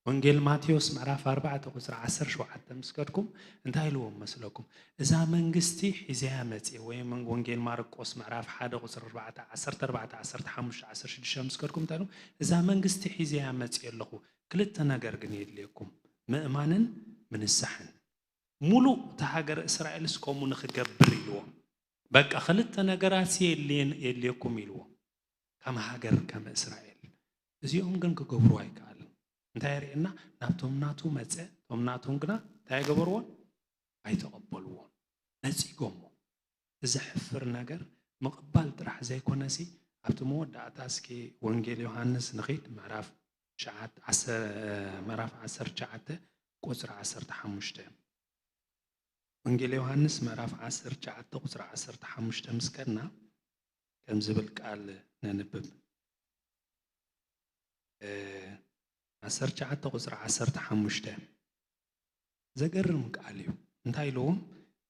ወንጌል ማቴዎስ ምዕራፍ 4 ቁፅሪ 17 ምስከድኩም እንታይ ኢልዎም መስለኩም እዛ መንግስቲ ሒዝያ መፅየ ወይ ወንጌል ማርቆስ ምዕራፍ 1 ቁፅሪ 4 14 15 16 ምስከድኩም እንታይ እዛ መንግስቲ ሒዝያ መፅየ ኣለኹ ክልተ ነገር ግን የድልየኩም ምእማንን ምንሳሕን ሙሉእ እታ ሃገር እስራኤልስ ከምኡ ንክገብር ኢልዎም በቃ ክልተ ነገራት የድልየኩም ኢልዎም ከም ሃገር ከም እስራኤል እዚኦም ግን ክገብሩ ኣይከኣልን እንታይ የርእየና ናብቶም ናቱ መፀ ቶም ናቶም ግና እንታይ ገበርዎን ኣይተቐበልዎን ነፂጎሞ ዝሕፍር ነገር ምቕባል ጥራሕ ዘይኮነሲ ኣብቲ መወዳእታ እስኪ ወንጌል ዮሃንስ ንኺድ ምዕራፍ 19 ቁፅሪ 15 ወንጌል ዮሃንስ ምዕራፍ 19 ቁፅሪ 15 ምስከድና ከም ዝብል ቃል ነንብብ 19 ቁፅሪ 15 ዘገርም ቃል እዩ እንታይ ኢልዎም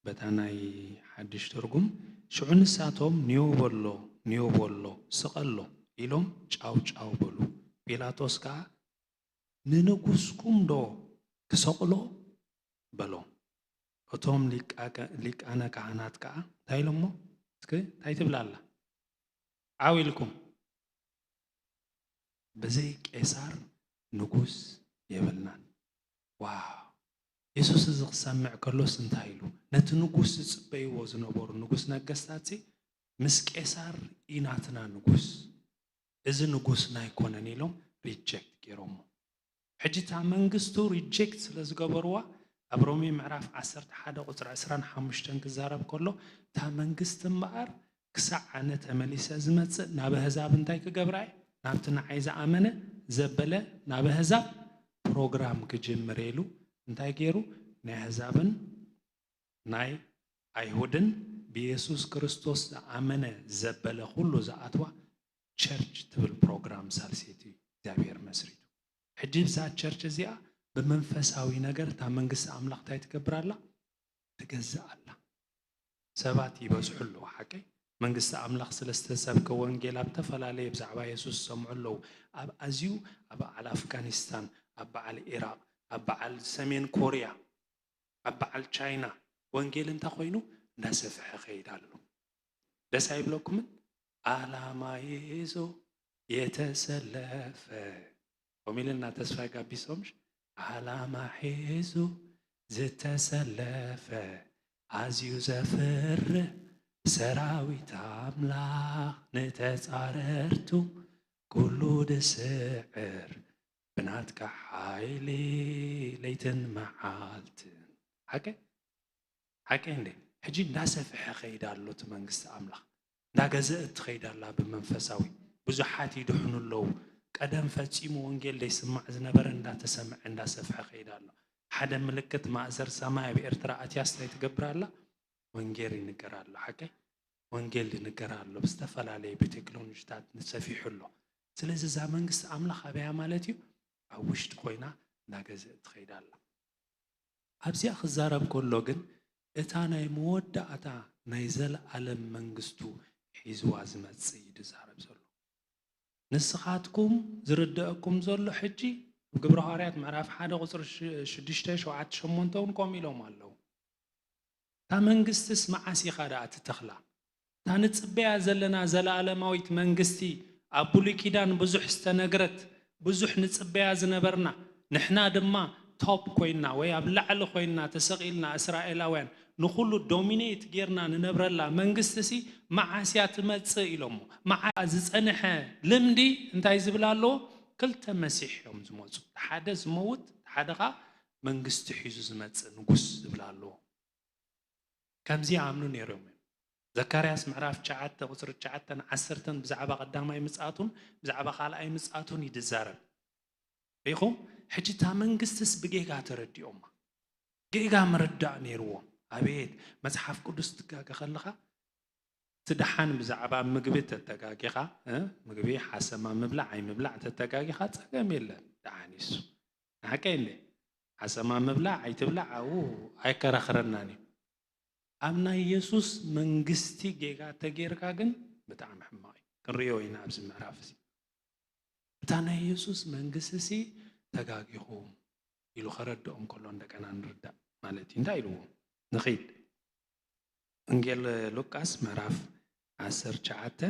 በታ ናይ ሓድሽ ትርጉም ሽዑ ንሳቶም ኒዮበሎ ስቐሎ ኢሎም ጫው ጫው በሉ ጲላጦስ ከዓ ንንጉስኩም ዶ ክሰቕሎ በሎም እቶም ሊቃነ ካህናት ከዓ እንታይ ኢሎሞ እንታይ ትብላ ኣላ ዓው ኢልኩም ብዘይ ቄሳር ንጉስ የብልናን ዋው ኢየሱስ እዚ ክሰምዕ ከሎስ እንታይ ኢሉ ነቲ ንጉስ ዝፅበይዎ ዝነበሩ ንጉስ ነገስታት ምስ ቄሳር ኢናትና ንጉስ እዚ ንጉስና ኣይኮነን ኢሎም ሪጀክት ገይሮሞ ሕጂ እታ መንግስቱ ሪጀክት ስለ ዝገበርዋ ኣብ ሮሜ ምዕራፍ 11 ቁፅሪ 25 ክዛረብ ከሎ እታ መንግስቲ እምበኣር ክሳዕ ኣነ ተመሊሰ ዝመፅእ ናብ ኣህዛብ እንታይ ክገብራ እየ ናብቲ ንዓይ ዝኣመነ ዘበለ ናብ ኣህዛብ ፕሮግራም ክጅምር ኢሉ እንታይ ገይሩ ናይ ኣህዛብን ናይ ኣይሁድን ብኢየሱስ ክርስቶስ ዝኣመነ ዘበለ ኩሉ ዝኣትዋ ቸርች ትብል ፕሮግራም ሳልሴት እዩ እግዚአብሔር መስሪቱ ሕጂ ብዛ ቸርች እዚኣ ብመንፈሳዊ ነገር እታ መንግስቲ ኣምላኽ እንታይ ትገብር ኣላ ትገዝእ ኣላ ሰባት ይበዝሑ ኣለዉ ሓቀይ መንግስቲ ኣምላኽ ስለዝተሰብከ ወንጌል ኣብ ተፈላለየ ብዛዕባ ኢየሱስ ሰምዑ ኣለዉ ኣብ ኣዝዩ ኣብ በዓል ኣፍጋኒስታን ኣብ በዓል ኢራቅ ኣብ በዓል ሰሜን ኮርያ ኣብ በዓል ቻይና ወንጌል እንታይ ኮይኑ እንዳሰፍሐ ኸይድ ኣሎ ደስ ኣይብለኩምን ዓላማ ይዞ የተሰለፈ ወሚልና ተስፋይ ጋቢሶምሽ ዓላማ ሒዙ ዝተሰለፈ ኣዝዩ ዘፍርህ ሰራዊት ኣምላኽ ንተፃረርቱ ኩሉ ድስዕር ብናትካ ሓይሊ ለይትን መዓልትን ሓቀ እንዴ ሕጂ እንዳሰፍሐ ኸይድ ኣሎ እቲ መንግስቲ ኣምላኽ እንዳገዘአት ትኸይድ ኣላ ብመንፈሳዊ ብዙሓት ይድሕኑ ኣለዉ ቀደም ፈፂሙ ወንጌል ዘይስማዕ ዝነበረ እንዳተሰምዐ እንዳሰፍሐ ኸይድ ኣሎ ሓደ ምልክት ማእዘር ሰማይ ኣብ ኤርትራ ኣትያስ እንታይ ትገብር ኣላ ወንጌል ይንገር ኣሎ ሓቀይ ወንጌል ይንገር ኣሎ ብዝተፈላለየ ብቴክኖሎጂታት ንሰፊሑ ኣሎ ስለዚ እዛ መንግስቲ ኣምላኽ ኣብያ ማለት እዩ ኣብ ውሽጢ ኮይና እንዳገዘአት ትኸይድ ኣላ ኣብዚኣ ክዛረብ ከሎ ግን እታ ናይ መወዳእታ ናይ ዘለዓለም መንግስቱ ሒዝዋ ዝመጽእ ይዛረብ ዘሎ ንስኻትኩም ዝርድአኩም ዘሎ ሕጂ ግብረ ሐዋርያት ምዕራፍ 1 ቁጽሪ 6 7 8 ቆም ኢሎም ኣለዉ ታ መንግስትስ መዓስ ኢኻ ደኣ ትተኽላ ታ ንጽበያ ዘለና ዘለዓለማዊት መንግስቲ ኣብ ብሉይ ኪዳን ብዙሕ ዝተነግረት ብዙሕ ንጽበያ ዝነበርና ንሕና ድማ ቶፕ ኮይና ወይ ኣብ ላዕሊ ኮይና ተሰቂልና እስራኤላውያን ንኹሉ ዶሚኔት ጌርና ንነብረላ መንግስትሲ መዓስያ ትመጽእ ኢሎሞ መዓ ዝጸንሐ ልምዲ እንታይ ዝብል ኣለዎ ክልተ መሲሕ እዮም ዝመጹ ሓደ ዝመውት ሓደኻ መንግስቲ ሒዙ ዝመጽእ ንጉስ ዝብል ኣለዎ ከምዚ ኣምኑ ነይሮም ዘካርያስ ምዕራፍ 9 ቁጽሪ 9 10 ብዛዕባ ቀዳማይ ምጽኣቱን ብዛዕባ ካልኣይ ምጽኣቱን ይዛረብ ኢኹም ሕጂ ታ መንግስትስ ብጌጋ ተረዲኦም ጌጋ መረዳእ ነይርዎም ኣቤት መጽሓፍ ቅዱስ ትጋገ ከለኻ ትድሓን ብዛዕባ ምግቢ ተተጋጊኻ ምግቢ ሓሰማ ምብላዕ ኣይ ምብላዕ ተተጋጊኻ ፀገም የለን ድሓኒሱ ሓቀይለ ሓሰማ ምብላዕ ኣይ ትብላዕ ኣይከራኽረናን ኣብ ናይ ኢየሱስ መንግስቲ ጌጋ ተጌርካ ግን ብጣዕሚ ሕማቕ ክንሪኦ ኢና ኣብዚ ምዕራፍ እዚ እታ ናይ ኢየሱስ መንግስቲ ተጋጊኹም ኢሉ ኸረድኦም ከሎ እንደገና ንርዳእ ማለት እንታይ ኢልዎ ንኺድ እንጌል ሉቃስ ምዕራፍ 19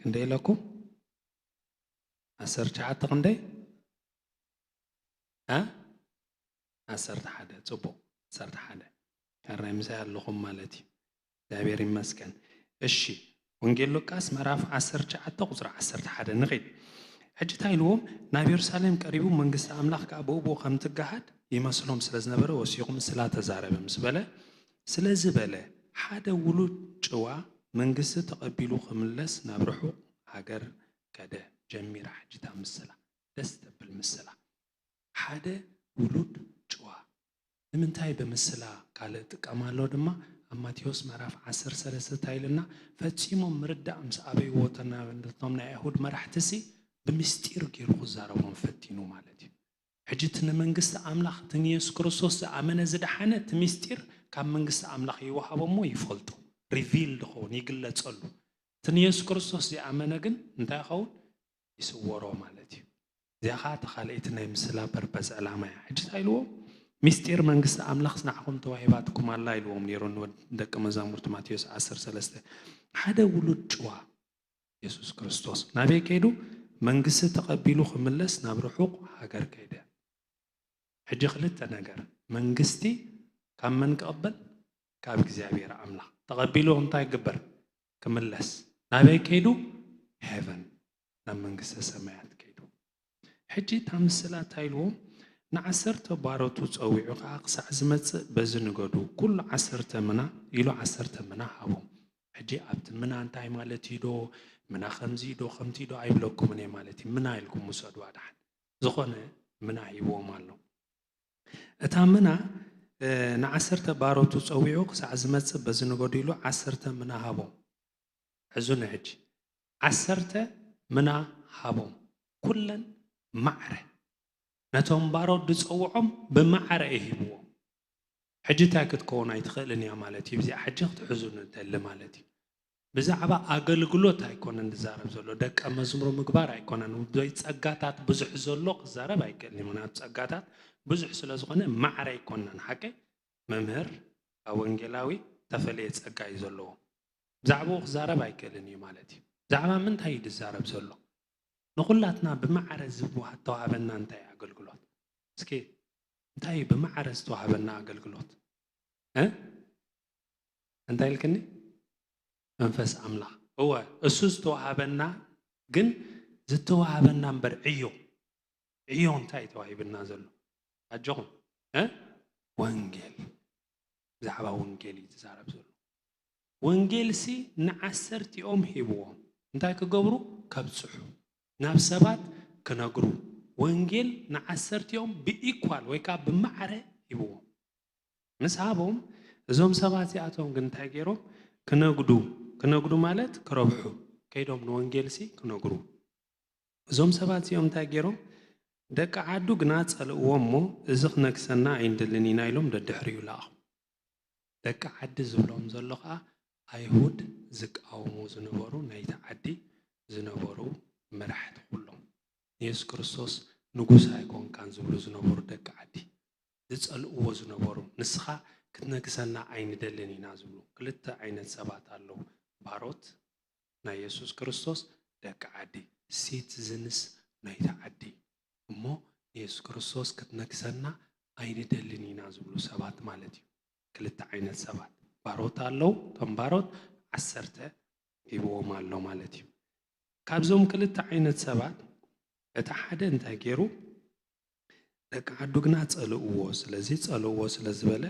ክንደይ ኢለኩም 19 ክንደይ 11 ጽቡቕ 11 ካራይ ምሳይ ኣለኹም ማለት እዩ እግዚአብሔር ይመስገን እሺ ወንጌል ሉቃስ ምዕራፍ 19 ቁጽሪ 11 ንኺድ ሕጂ ታይልዎም ናብ ኢየሩሳሌም ቀሪቡ መንግስቲ ኣምላኽ ከዓ ብእቦ ከም ትጋሃድ ይመስሎም ስለ ዝነበረ ወሲኹም ስላ ተዛረበ ምስ በለ ስለዝበለ ሓደ ውሉድ ጭዋ መንግስቲ ተቐቢሉ ክምለስ ናብ ርሑቕ ሃገር ከደ ጀሚራ ሕጂታ ምስላ ደስ ተብል ምስላ ሓደ ውሉድ ጭዋ ንምንታይ በምስላ ካልእ ጥቀማሎ ድማ ኣብ ማቴዎስ ምዕራፍ 13 ታይልና ፈጺሞም ምርዳእ ምስ ኣበይዎ ተናበንቶም ናይ ኣይሁድ መራሕቲሲ ብምስጢር ገይሩ ክዛረቦም ፈቲኑ ማለት እዩ ሕጂ እቲ ንመንግስቲ ኣምላኽ እቲ ኢየሱስ ክርስቶስ ዝኣመነ ዝደሓነ እቲ ምስጢር ካብ መንግስቲ ኣምላኽ ይወሃቦሞ ይፈልጡ ሪቪል ድኸውን ይግለጸሉ እቲ ኢየሱስ ክርስቶስ ዝኣመነ ግን እንታይ ይኸውን ይስወሮ ማለት እዩ እዚኣ ኸ ተኻልእቲ ናይ ምስላ ፐርፐዝ ዕላማ እያ ሕጂ እንታይ ኢልዎ ምስጢር መንግስቲ ኣምላኽ ንዓኹም ተዋሂባትኩም ኣላ ኢልዎም ነይሮም ደቀ መዛሙርቲ ማቴዎስ 13 ሓደ ውሉድ ጭዋ ኢየሱስ ክርስቶስ ናበይ ከይዱ መንግስቲ ተቐቢሉ ክምለስ ናብ ርሑቕ ሃገር ከይደ ሕጂ ክልተ ነገር መንግስቲ ካብ መን ክቕበል ካብ እግዚአብሔር ኣምላኽ ተቐቢሉ እንታይ ግበር ክምለስ ናበይ ከይዱ ሄቨን ናብ መንግስቲ ሰማያት ከይዱ ሕጂ ታምስላ ታይልዎም ንዓሰርተ ባሮቱ ፀዊዑ ከዓ ክሳዕ ዝመጽእ በዚ ንገዱ ኩሉ 10 ምና ኢሉ 10 ምና ሃቦም ሕጂ ኣብቲ ምና እንታይ ማለት እዩ ዶ ምና ከምዚ ዶ ከምቲ ዶ ኣይብለኩም እኔ ማለት እዩ ምና ኢልኩም ውሰዱ ኣድሓን ዝኾነ ምና ሂቦም ኣሎ እታ ምና ንዓሰርተ ባሮቱ ፀዊዑ ክሳዕ ዝመጽእ በዚ ንገዱ ኢሉ 10 ምና ሃቦም ሕዙን ሕጂ 10 ምና ሃቦም ኩለን ማዕረ ነቶም ባሮት ዝፀውዖም ብማዕረ ይሂብዎም ሕጂ እንታይ ክትከውን ኣይትኽእልን እያ ማለት እዩ እዚኣ ሕጂ ክትሕዙ ንደሊ ማለት እዩ ብዛዕባ ኣገልግሎት ኣይኮነን ዝዛረብ ዘሎ ደቀ መዝሙር ምግባር ኣይኮነን ወይ ፀጋታት ብዙሕ ዘሎ ክዛረብ ኣይክእልን ምክንያቱ ፀጋታት ብዙሕ ስለ ዝኾነ ማዕረ ኣይኮነን ሓቂ መምህር ኣብ ወንጌላዊ ተፈለየ ፀጋ እዩ ዘለዎ ብዛዕባኡ ክዛረብ ኣይክእልን እዩ ማለት እዩ ብዛዕባ ምንታይ እዩ ዝዛረብ ዘሎ ንኹላትና ብማዕረ ዝተዋሃበና እንታይ ኣገልግሎት እስኪ እንታይ ብማዕረ ዝተዋሃበና ኣገልግሎት እንታይ ኢልክኒ መንፈስ ኣምላኽ እወ እሱ ዝተዋሃበና ግን ዝተዋሃበና እምበር ዕዮ እንታይ ተዋሂብና ዘሎ ኣጆኹም ወንጌል ብዛዕባ ወንጌል እዩ ዝዛረብ ዘሎ ወንጌልሲ ንዓሰርቲኦም ሂብዎም እንታይ ክገብሩ ከብፅሑ ናብ ሰባት ክነግሩ ወንጌል ንዓሰርቲኦም ብኢኳል ወይ ከዓ ብማዕረ ሂብዎም ምስ ሃቦም እዞም ሰባት እዚኣቶም ግን እንታይ ገይሮም ክነግዱ ማለት ክረብሑ ከይዶም ንወንጌልሲ ክነግሩ እዞም ሰባት እዚኦም እንታይ ገይሮም ደቂ ዓዱ ግና ፀልእዎም እሞ እዚ ክነግሰና ኣይንድልን ኢና ኢሎም ደድሕሪኡ ለኣኹ ደቂ ዓዲ ዝብሎም ዘሎ ከዓ ኣይሁድ ዝቃወሙ ዝነበሩ ናይቲ ዓዲ ዝነበሩ መራሕቲ ኩሎም ኢየሱስ ክርስቶስ ንጉስ ኣይኮንካን ዝብሉ ዝነበሩ ደቂ ዓዲ ዝጸልእዎ ዝነበሩ ንስኻ ክትነግሰና ኣይንደልን ኢና ዝብሉ ክልተ ዓይነት ሰባት ኣለዉ ባሮት ናይ ኢየሱስ ክርስቶስ ደቂ ዓዲ ሲቲዝንስ ናይቲ ዓዲ እሞ ኢየሱስ ክርስቶስ ክትነግሰና ኣይንደልን ኢና ዝብሉ ሰባት ማለት እዩ ክልተ ዓይነት ሰባት ባሮት ኣለዉ እቶም ባሮት 10 ሂቦም ኣሎ ማለት እዩ ካብዞም ክልተ ዓይነት ሰባት እቲ ሓደ እንታይ ገይሩ ደቂ ዓዱ ግና ጸልእዎ ስለዚ ጸልእዎ ስለ ዝበለ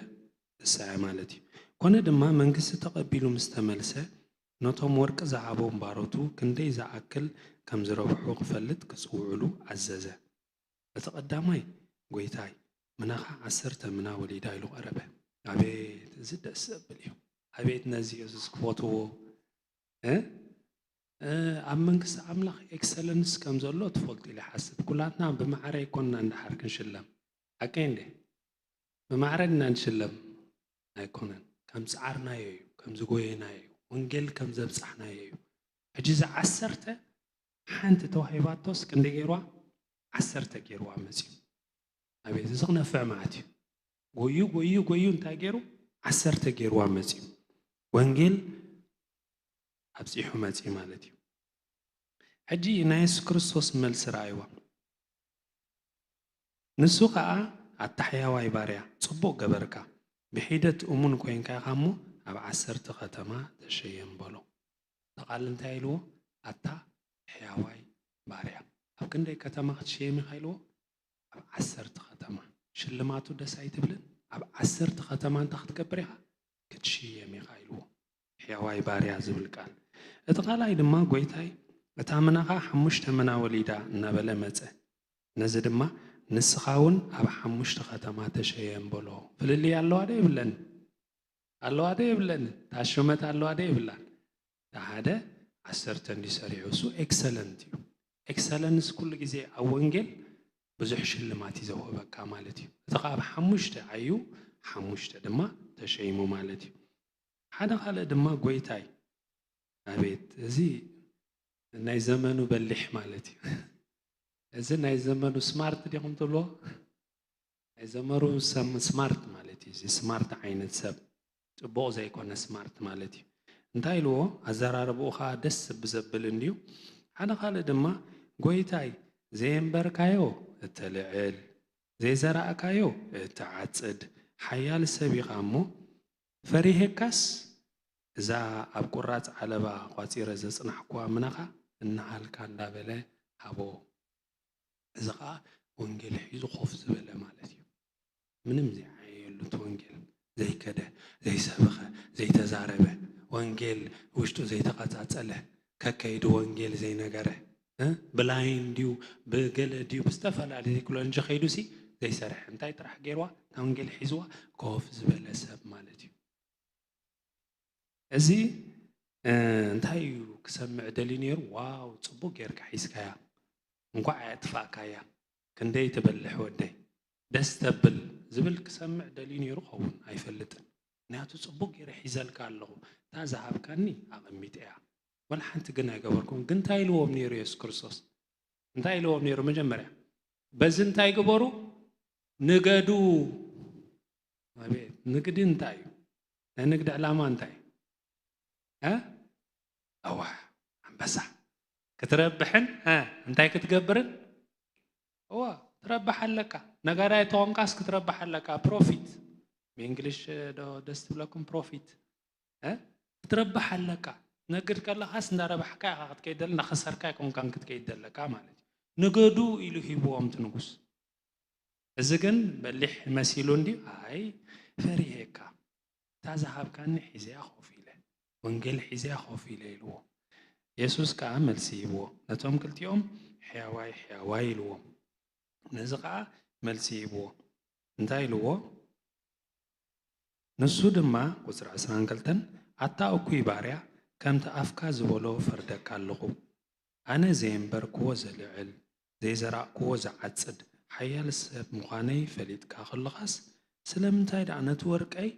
እሳይ ማለት እዩ ኮነ ድማ መንግስቲ ተቐቢሉ ምስ ተመልሰ ነቶም ወርቂ ዝሃቦም ባሮቱ ክንደይ ዝኣክል ከም ዝረብሑ ክፈልጥ ክጽውዕሉ ኣዘዘ እቲ ቀዳማይ ጎይታይ ምናኻ 10 ምና ወሊዳ ኢሉ ቀረበ ኣቤት እዚ ደስ ዘብል እዩ ኣቤት ነዚ ኢየሱስ ክፈትዎ ኣብ መንግስቲ ኣምላኽ ኤክሰለንስ ከም ዘሎ ትፈልጡ ኢለ ሓስብ ኩላትና ብማዕረ ይኮንና እንዳሓር ክንሽለም ኣቀንደ ብማዕረ ንሽለም ኣይኮነን ከም ጻዕርናዮ እዩ ከም ዝጎየናዮ እዩ ወንጌል ከም ዘብጻሕናዮ እዩ ሕጂ ዛ 10 ሓንቲ ተዋሂባቶስ ክንደይ ገይርዋ 10 ገይርዋ መጺኡ ኣቤት እዚ ክነፍዕ ማለት እዩ ጎዩ እንታይ ገይሩ 10 ገይርዋ መጺኡ ወንጌል ኣብጺሑ መጺኡ ማለት እዩ ሕጂ ናይ ኢየሱስ ክርስቶስ መልሲ ረኣይዋ ንሱ ከዓ ኣታሕያዋይ ባርያ ጽቡቕ ገበርካ ብሒደት እሙን ኮይንካ ኢኻ እሞ ኣብ 10 ከተማ ተሸየም በሎ ተቓል እንታይ ኢልዎ ኣታሕያዋይ ባርያ ኣብ ክንደይ ከተማ ክትሸየም ኢኻ ኢልዎ ኣብ 10 ከተማ ሽልማቱ ደስ ኣይትብልን ኣብ 10 ከተማ እንታ ክትገብር ኢኻ ክትሽየም ኢኻ ኢልዎ ሕያዋይ ባርያ ዝብል ቃል እቲ ቃላይ ድማ ጎይታይ እታ ምናኻ 5 ምና ወሊዳ እናበለ መፀ ነዚ ድማ ንስኻ እውን ኣብ 5 ከተማ ተሸየም በሎ ፍልሊ ኣለዋ ደ ይብለን ኣለዋ ደ ይብለን ታሽመት ኣለዋ ደ ይብላን ሓደ 10 እንዲሰሪዑ እሱ ኤክሰለንት እዩ ኤክሰለንስ ኩሉ ግዜ ኣብ ወንጌል ብዙሕ ሽልማት ይዘውበካ ማለት እዩ እቲ ኣብ 5 ዓዩ 5 ድማ ተሸይሙ ማለት እዩ ሓደ ካልእ ድማ ጎይታይ ኣቤት እዚ ናይ ዘመኑ በሊሕ ማለት እዩ እዚ ናይ ዘመኑ ስማርት ዲኹም ትብሎ ናይ ዘመኑ ስማርት ማለት እዩ እዚ ስማርት ዓይነት ሰብ ጽቡቕ ዘይኮነ ስማርት ማለት እዩ እንታይ ኢልዎ ኣዘራርብኡ ኸ ደስ ብዘብል እንድዩ ሓደ ካልእ ድማ ጎይታይ ዘየንበርካዮ እተልዕል ዘይዘራእካዮ እተዓጽድ ሓያል ሰብ ኢኻ እሞ ፈሪሄካስ እዛ ኣብ ቁራጽ ዓለባ ቋጺረ ዘጽናሕኳ ምናኻ እናሃልካ እንዳበለ ሃቦ እዚ ኸዓ ወንጌል ሒዙ ኾፍ ዝበለ ማለት እዩ ምንም ዘይዓየሉ እቲ ወንጌል ዘይከደ ዘይሰበኸ ዘይተዛረበ ወንጌል ውሽጡ ዘይተቐጻጸለ ከከይዲ ወንጌል ዘይነገረ ብላይን ድዩ ብገለ ድዩ ብዝተፈላለየ ዘይክሎ እንጂ ኸይዱ ሲ ዘይሰርሕ እንታይ ጥራሕ ገይርዋ እታ ወንጌል ሒዝዋ ኮፍ ዝበለ ሰብ ማለት እዩ እዚ እንታይ እዩ ክሰምዕ ደልዩ ነይሩ ዋው ጽቡቕ ጌርካ ሒዝካያ እንኳዕ ኣያጥፋእካያ ክንደይ ትበልሕ ወደይ ደስ ተብል ዝብል ክሰምዕ ደልዩ ነይሩ ኸውን ኣይፈልጥን ምክንያቱ ጽቡቕ ጌረ ሒዘልካ ኣለኹ እታ ዝሃብካኒ ኣቐሚጥ እያ ወላ ሓንቲ ግን ኣይገበርኩም ግን እንታይ ኢልዎም ነይሩ ኢየሱስ ክርስቶስ እንታይ ኢልዎም ነይሩ መጀመርያ በዚ እንታይ ግበሩ ንገዱ ኣቤት ንግዲ እንታይ እዩ ናይ ንግዲ ዕላማ እንታይ ኣዋ ኣንበሳ ክትረብሕን እንታይ ክትገብርን እዋ ትረብሕ ኣለካ ነጋዳይ ተወንቃስ ክትረብሕ ኣለካ ፕሮፊት ብእንግሊሽ ደስ ትብለኩም ፕሮፊት ክትረብሕ ኣለካ ነግድ ከለኻስ እንዳረባሕካ ኢኻ ክትከይድ ዘለ እንዳኸሰርካ ይኮንካን ክትከይድ ዘለካ ማለት እዩ ንገዱ ኢሉ ሂብዎም እቲ ንጉስ እዚ ግን በሊሕ መሲሉ እንድዩ ኣይ ፈሪሄካ እታ ዝሃብካኒ ሒዝያ ኾፍ ኢለ ወንጌል ሒዝያ ኾፍ ኢለ ኢልዎ ኢየሱስ ከዓ መልሲ ይብዎ ነቶም ክልቲኦም ሕያዋይ ኢልዎም ነዚ ከዓ መልሲ ይብዎ እንታይ ኢልዎ ንሱ ድማ ቁፅሪ 22 ኣታ እኩይ ባርያ ከምቲ ኣፍካ ዝበሎ ፈርደካ ኣለኹ ኣነ ዘየንበርክዎ ዘልዕል ዘይዘራእክዎ ዝዓጽድ ሓያል ሰብ ምዃነይ ፈሊጥካ ከለኻስ ስለምንታይ ደኣ ነቲ ወርቀይ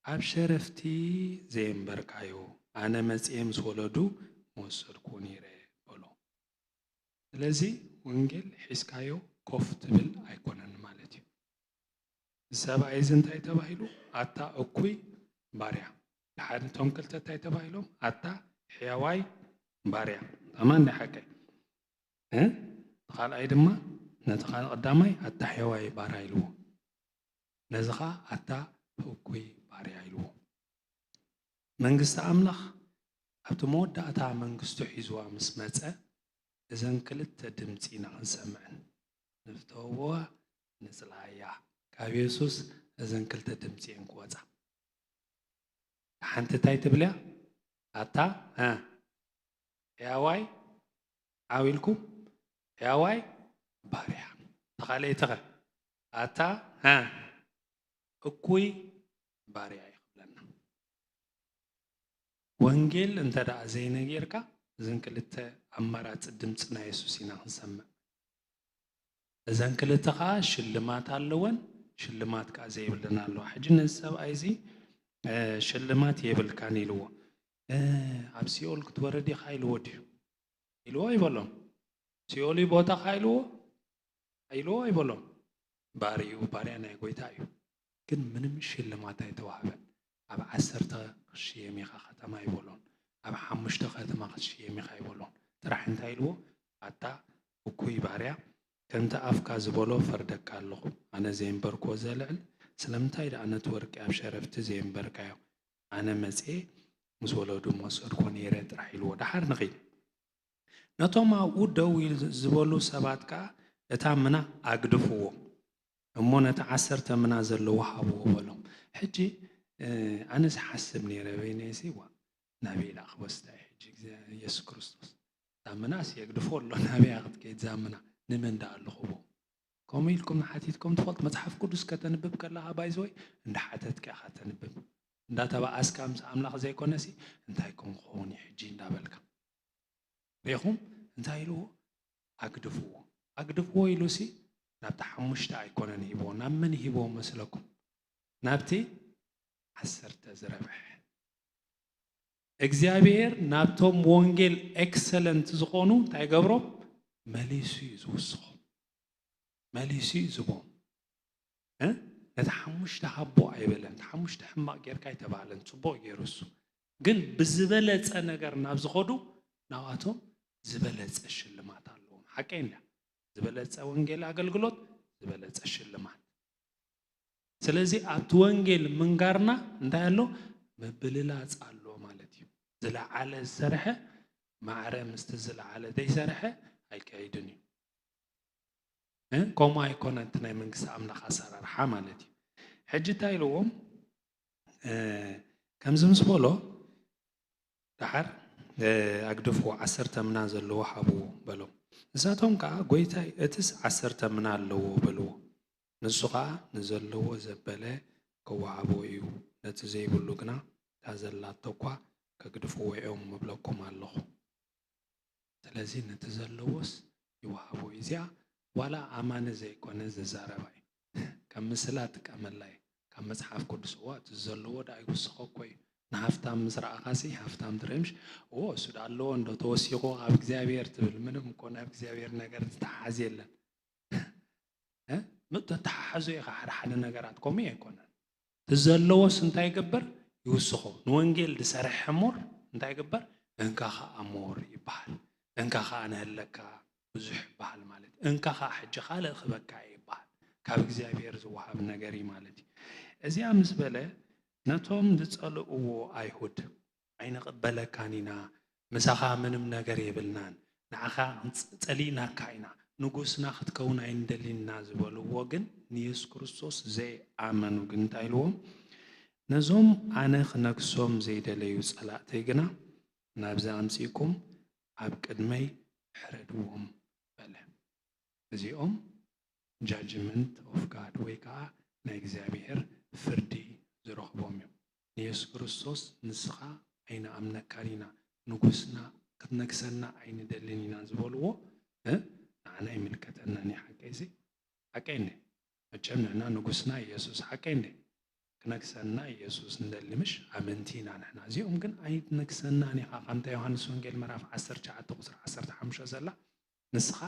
ኣብ ሸረፍቲ ዘይንበርካዮ ኣነ መጽኤ ምስ ወለዱ መወሰድኩ ነይረ በሎ። ስለዚ ወንጌል ሒዝካዮ ኮፍ ትብል ኣይኮነን ማለት እዩ። ሰብኣይ እዚ እንታይ ተባሂሉ ኣታ እኩይ ባርያ ሓደ ቶም ክልተ እንታይ ተባሂሎም ኣታ ሕያዋይ ባርያ ተማን ዳሓቀይ ተኻልኣይ ድማ ነቲ ቀዳማይ ኣታ ሕያዋይ ባርያ ኢልዎ ነዚ ኸ ኣታ እኩይ ባርያ ኢልዎ። መንግስቲ ኣምላኽ ኣብቲ መወዳእታ መንግስቱ ሒዝዋ ምስ መፀ እዘን ክልተ ድምፂ ኢና ክንሰምዕን ንፍተውዋ ንፅላያ ካብ ኢየሱስ እዘን ክልተ ድምፂ እየን ክወፃ። ሓንቲ እንታይ ትብልያ ኣታ ሕያዋይ ዓዊልኩም ሕያዋይ ባርያ ተኻልአይቲ ኸ ኣታ እኩይ ባርያ ይኽብለና። ወንጌል እንተደኣ ዘይነጌርካ እዘን ክልተ ኣማራፂ ድምፂ ናይ ኢየሱስ ኢና ክንሰምዕ። እዘን ክልተ ከዓ ሽልማት ኣለወን ሽልማት ከዓ ዘይብለና ኣለዋ። ሕጂ ነዚ ሰብኣይ እዚ ሽልማት የብልካን ኢልዎ ኣብ ሲኦል ክትወረድ ኢኻ ኢልዎ ድዩ ኢልዎ ኣይበሎም። ሲኦል ቦታኻ ኢልዎ ኣይበሎም። ባርዩ ባርያ ናይ ጎይታ እዩ ግን ምንም ሽልማት ኣይተዋህበን። ኣብ 10,000 ኢኻ ከተማ ይበሎን ኣብ 5 ከተማ ክትሽየም ኢኻ ይበሎን። ጥራሕ እንታይ ኢልዎ ኣታ እኩይ ባርያ ከምቲ ኣፍካ ዝበሎ ፈርደካ ኣለኹ ኣነ ዘይንበርኮ ዘልዕል ስለምንታይ ደኣ ነቲ ወርቂ ኣብ ሸረፍቲ ዘይንበርካዮ ኣነ መጽኤ ምስ ወለዱ መወሰድኮ ነይረ ጥራሕ ኢልዎ። ድሓር ንኺድ ነቶም ኣብኡ ደው ዝበሉ ሰባት ከዓ እታ ምና ኣግድፍዎ እሞ ነቲ 10 ምና ዘለዎ ሃብዎ በሎም። ሕጂ ኣነ ዝሓስብ ነይረ በይነሲ ዋ ናበይ ኢላ ክወስዳ ሕጂ ኢየሱስ ክርስቶስ እታ ምናስ የግድፎ ኣሎ ናበይ ክትከይድ እዛ ምና ንመን ዳ ኣለኹዎ ከምኡ ኢልኩም ንሓቲትኩም ትፈልጥ መፅሓፍ ቅዱስ ከተንብብ ከለኻ ባይዘወይ እንዳሓተትካ ኢኻ ተንብብ እንዳተባኣስካ ምስ ኣምላኽ ዘይኮነሲ እንታይ ከም ክኸውን ሕጂ እንዳበልካ ሪኢኹም እንታይ ኢልዎ ኣግድፍዎ ኢሉሲ ናብቲ 5 ኣይኮነን ሂብዎ ናብ መን ሂብዎ መስለኩም ናብቲ 10 ዝረብሕ እግዚኣብሔር ናብቶም ወንጌል ኤክሰለንት ዝኾኑ እንታይ ገብሮም መሊሱ እዩ ዝውስኾም መሊሱ እዩ ዝቦም ነቲ 5 ሃቦ ኣይበለን 5 ሕማቅ ጌርካ ኣይተባሃለን ፅቡቅ ገይሩ እሱ ግን ብዝበለፀ ነገር ናብ ዝኸዱ ናብኣቶም ዝበለፀ ሽልማት ኣለዎም። ሓቀኛ ዝበለፀ ወንጌል ኣገልግሎት ዝበለፀ ሽልማት። ስለዚ ኣብቲ ወንጌል ምንጋርና እንታይ ኣሎ ምብልላፅ ኣሎ ማለት እዩ። ዝለዓለ ዝሰርሐ ማዕረ ምስቲ ዝለዓለ ዘይሰርሐ ኣይካይድን እዩ። ከምኡ ኣይኮነን እቲ ናይ መንግስቲ ኣምላኽ ኣሰራርሓ ማለት እዩ። ሕጂ እንታይ ኢልዎም ከምዚ ምስ በሎ ድሓር ኣግድፍዎ 10 ምና ዘለዎ ሃብዎ በሎም። ንሳቶም ከዓ ጎይታይ እትስ 10 ምና ኣለዎ በልዎ። ንሱ ከዓ ንዘለዎ ዘበለ ከዋሃቦ እዩ ነቲ ዘይብሉ ግና እታ ዘላቶ እኳ ከግድፍዎ እዮም ምብለኩም ኣለኹ። ስለዚ ነቲ ዘለዎስ ይወሃቦ እዩ። እዚኣ ዋላ ኣማነ ዘይኮነ ዝዛረባ እዩ። ከም ምስላ ጥቀመላ እዩ። ካብ መፅሓፍ ቅዱስ እቲ ዘለዎ ዳ ይውስኾ እኮ እዩ። ንሃፍታም ምስ ረኣኻሲ ሃፍታም ትረምሽ እሱ ዳ ኣለዎ እንዶ ተወሲኾ ኣብ እግዚኣብሔር ትብል ምንም እኮ ናብ እግዚኣብሔር ነገር ዝተሓሓዝ የለን። ተተሓሓዙ ኢኻ ሓደ ነገራት ከምኡ ኣይኮነን። ትዘለዎስ እንታይ ይግበር ይውስኾ። ንወንጌል ዝሰርሕ ሕሙር እንታይ ይግበር እንካኻ ኣሞር ይበሃል። እንካኻ ንህለካ ብዙሕ ይበሃል ማለት እዩ። እንካኻ ሕጂ ካልእ ክበካ ይበሃል ካብ እግዚኣብሔር ዝወሃብ ነገር እዩ ማለት እዩ። እዚኣ ምስ በለ ነቶም ዝፀልእዎ ኣይሁድ ኣይንቕበለካን ኢና ምሳኻ ምንም ነገር የብልናን ንዓኻ ፀሊእናካ ኢና ንጉስና ክትከውን ኣይንደሊና ዝበልዎ ግን ንኢየሱስ ክርስቶስ ዘይኣመኑ ግን እንታይ ኢልዎም ነዞም ኣነ ክነግሶም ዘይደለዩ ፀላእተይ ግና ናብዚ ኣምፂኩም ኣብ ቅድመይ ሕረድዎም በለ። እዚኦም ጃጅመንት ኦፍ ጋድ ወይ ከዓ ናይ እግዚኣብሔር ፍርዲ ዝረኽቦም እዮም። ንኢየሱስ ክርስቶስ ንስኻ ኣይንኣምነካን ኢና ንጉስና ክትነግሰና ኣይንደልን ኢና ዝበልዎ ንዓና ይምልከተናኒ ሓቀይ ዚ ሓቀይ እንደ መቸም ንዕና ንጉስና ኢየሱስ ሓቀይ እንደ ክነግሰና ኢየሱስ እንደሊ ምሽ ኣመንቲና ንሕና እዚኦም ግን ኣይትነግሰና ኒኻ ከምታ ዮሃንስ ወንጌል ምዕራፍ 19 ቁፅሪ 15 ዘላ ንስኻ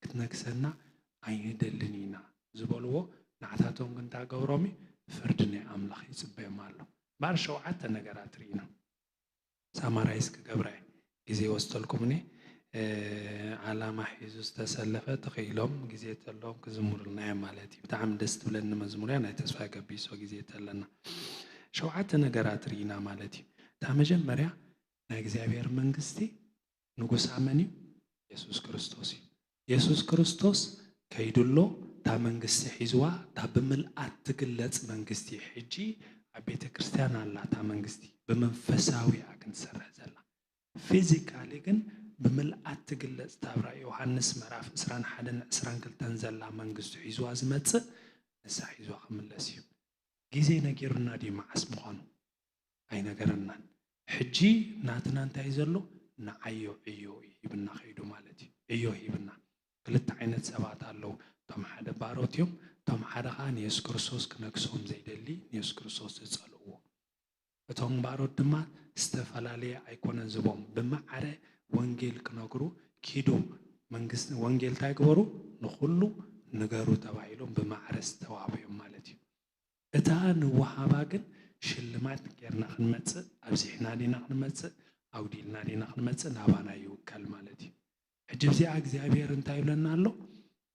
ክትነግሰና ኣይንደልን ኢና ዝበልዎ ንዓታቶም ግን ታገብሮም ፍርዲ ናይ ኣምላኽ ይፅበዮም ኣሎ ባር 7 ነገራት ርኢና ሳማራይስ ክገብራ ግዜ ወስተልኩምኒ ዓላማ ሒዙ ዝተሰለፈ ተኺሎም ግዜ ተሎም ክዝሙሩልና ማለት እዩ ብጣዕሚ ደስ ትብለኒ መዝሙርያ ናይ ተስፋ ገቢሶ ግዜ ተለና 7 ነገራት ርኢና ማለት እዩ እታ መጀመርያ ናይ እግዚአብሔር መንግስቲ ንጉስ ኣመን እዩ ኢየሱስ ክርስቶስ እዩ ኢየሱስ ክርስቶስ ከይድሎ እታ መንግስቲ ሒዝዋ እታ ብምልኣት ትግለጽ መንግስቲ ሕጂ ኣብ ቤተ ክርስቲያን ኣላ እታ መንግስቲ ብመንፈሳዊ ክንሰርሕ ዘላ ፊዚካሊ ግን ብምልኣት ትግለጽ ታብራ ዮሐንስ ምዕራፍ 21-22 ዘላ መንግስቱ ሒዝዋ ዝመጽእ ንሳ ሒዝዋ ክምለስ እዩ ግዜ ነጊሩና ዲ መዓስ ምዃኑ ኣይነገረናን ሕጂ ናትና እንታይ ዘሎ ንዓዮ እዩ ይብና ኸይዱ ማለት እዩ ይብና ክልተ ዓይነት ሰባት ኣለው ቶም ሓደ ባሮት እዮም ቶም ሓደ ኻን ኢየሱስ ክርስቶስ ክነግሶም ዘይደሊ ኢየሱስ ክርስቶስ ዝጸልዎ እቶም ባሮት ድማ ዝተፈላለዩ ኣይኮነን ዝቦም ብማዕረ ወንጌል ክነግሩ ኪዱ መንግስት ወንጌል ታይግበሩ ንኹሉ ንገሩ ተባሂሎም ብማዕረ ዝተዋህቦም ማለት እዩ እታ ንወሃባ ግን ሽልማት ጌርና ክንመጽእ ኣብዚሕና ዲና ክንመጽእ ኣውዲልና ዲና ክንመጽእ ናባና ይውከል ማለት እዩ ሕጂ እዚኣ እግዚአብሔር እንታይ ይብለና ኣሎ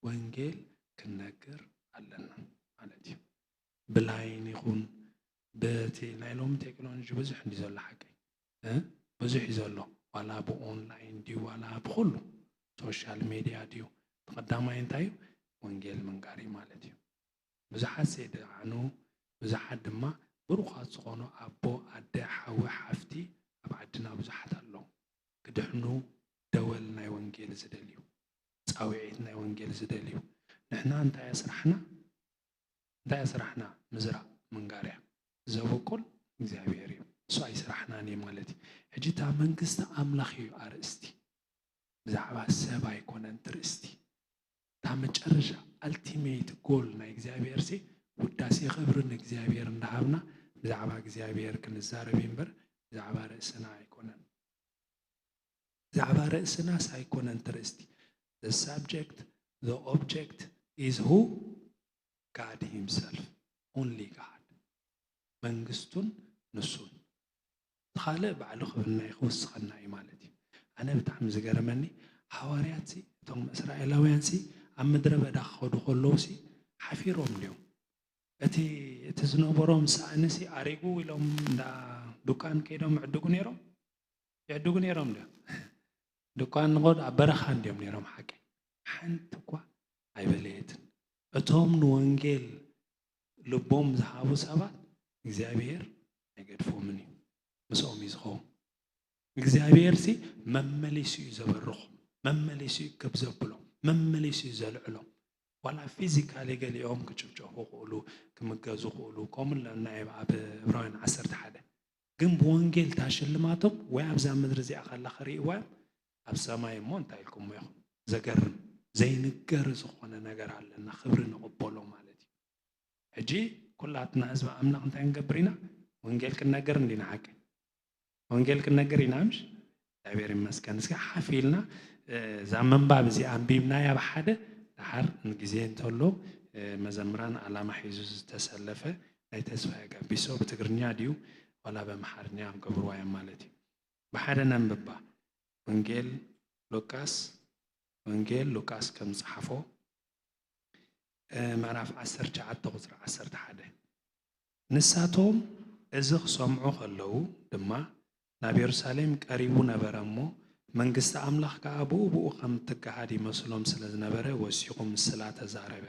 ወንጌል ክነግር ኣለና ማለት እዩ ብላይን ይኹን በቲ ናይ ሎሚ ቴክኖሎጂ ብዙሕ እንዲ ዘሎ ሓቂ ብዙሕ እዩ ዘሎ ዋላ ብኦንላይን ድዩ ዋላ ብኩሉ ሶሻል ሚዲያ ድዩ ተቀዳማይ እንታይ እዩ ወንጌል መንጋሪ ማለት እዩ ብዙሓት ሰይድዓኑ ብዙሓት ድማ ብሩኻት ዝኾኑ ኣቦ ኣደ ሓዊ ሓፍቲ ኣብ ዓድና ብዙሓት ኣለዉ ክድሕኑ ደወል ናይ ወንጌል ዝደልዩ ፃውዒት ናይ ወንጌል ዝደልዩ ንሕና እንታይ ስራሕና ምዝራእ መንጋርያ ዘበቁል እግዚአብሔር እዩ እሱ ኣይስራሕናኒ ማለት እዩ ሕጂ እታ መንግስቲ ኣምላኽ እዩ ኣርእስቲ ብዛዕባ ሰብ ኣይኮነን ትርእስቲ እታ መጨረሻ ኣልቲሜት ጎል ናይ እግዚአብሔር ሲ ውዳሴ ክብርን እግዚአብሔር እንዳሃብና ብዛዕባ እግዚአብሔር ክንዛረብ እምበር ብዛዕባ ርእስና ኣይኮነን ብዛዕባ ርእስና ሳይኮነን ትርእስቲ the subject the object is who God himself only God መንግስቱን ንሱን ተኻለ ባዕሉ ክብልና ይወስኸና እዩ ማለት እዩ ኣነ ብጣዕሚ ዝገረመኒ ሐዋርያት እቶም እስራኤላውያን ኣብ ምድረ በዳ ክኸዱ ከለዉ ሓፊሮም ድዮም እቲ ዝነበሮም ሳእንሲ ኣሪጉ ኢሎም እንዳ ዱካን ከይዶም ይዕድጉ ነይሮም ድዮም ዱካን ንኸዱ ኣብ በረኻ እንድዮም ነይሮም ሓቂ ሓንቲ እኳ ኣይበለየትን እቶም ንወንጌል ልቦም ዝሃቡ ሰባት እግዚአብሔር አይገድፎምን እዩ ምስኦም ይዝኸው እግዚአብሔር መመሊሱ እዩ ዘበርኹም መመሊሱ እዩ ከብዘብሎም መመሊሱ እዩ ዘልዕሎም ዋላ ፊዚካሊ ገሊኦም ክጭፍጨፉ ክእሉ ክምገዙ ክእሉ ከምኡ ናይ ኣብ ዕብራውያን 11 ግን ብወንጌል ታሽልማቶም ወይ ኣብዛ ምድሪ እዚኣ ካላ ክርእይዋ ኣብ ሰማይ እሞ እንታይ ኢልኩም ይኹን ዘገርም ዘይንገር ዝኾነ ነገር ኣለና ክብሪ ንቕበሎ ማለት እዩ ሕጂ ኩላትና ህዝቢ ኣምላኽ እንታይ ንገብር ኢና ወንጌል ክነገር እንዲና ሓቂ ወንጌል ክነገር ኢና ምሽ እግዚአብሔር ይመስገን እስኪ ሓፊልና እዛ መንባብ እዚኣ ኣንቢብናያ ኣብ ሓደ ድሓር ንግዜ እንተሎ መዘምራን ዓላማ ሒዙ ዝተሰለፈ ናይ ተስፋ ገቢሶ ብትግርኛ ድዩ ዋላ በአምሓርኛ ገብርዋ ማለት እዩ ብሓደ ነንብባ ወንጌል ሉቃስ ከም ጸሓፎ ምዕራፍ 19 ቁፅሪ 11 ንሳቶም እዚ ክሰምዑ ከለዉ ድማ ናብ ኢየሩሳሌም ቀሪቡ ነበረ እሞ መንግስቲ ኣምላኽ ከዓ ብኡ ከም ትካሃድ ይመስሎም ስለ ዝነበረ ወሲኹ ምስላ ተዛረበ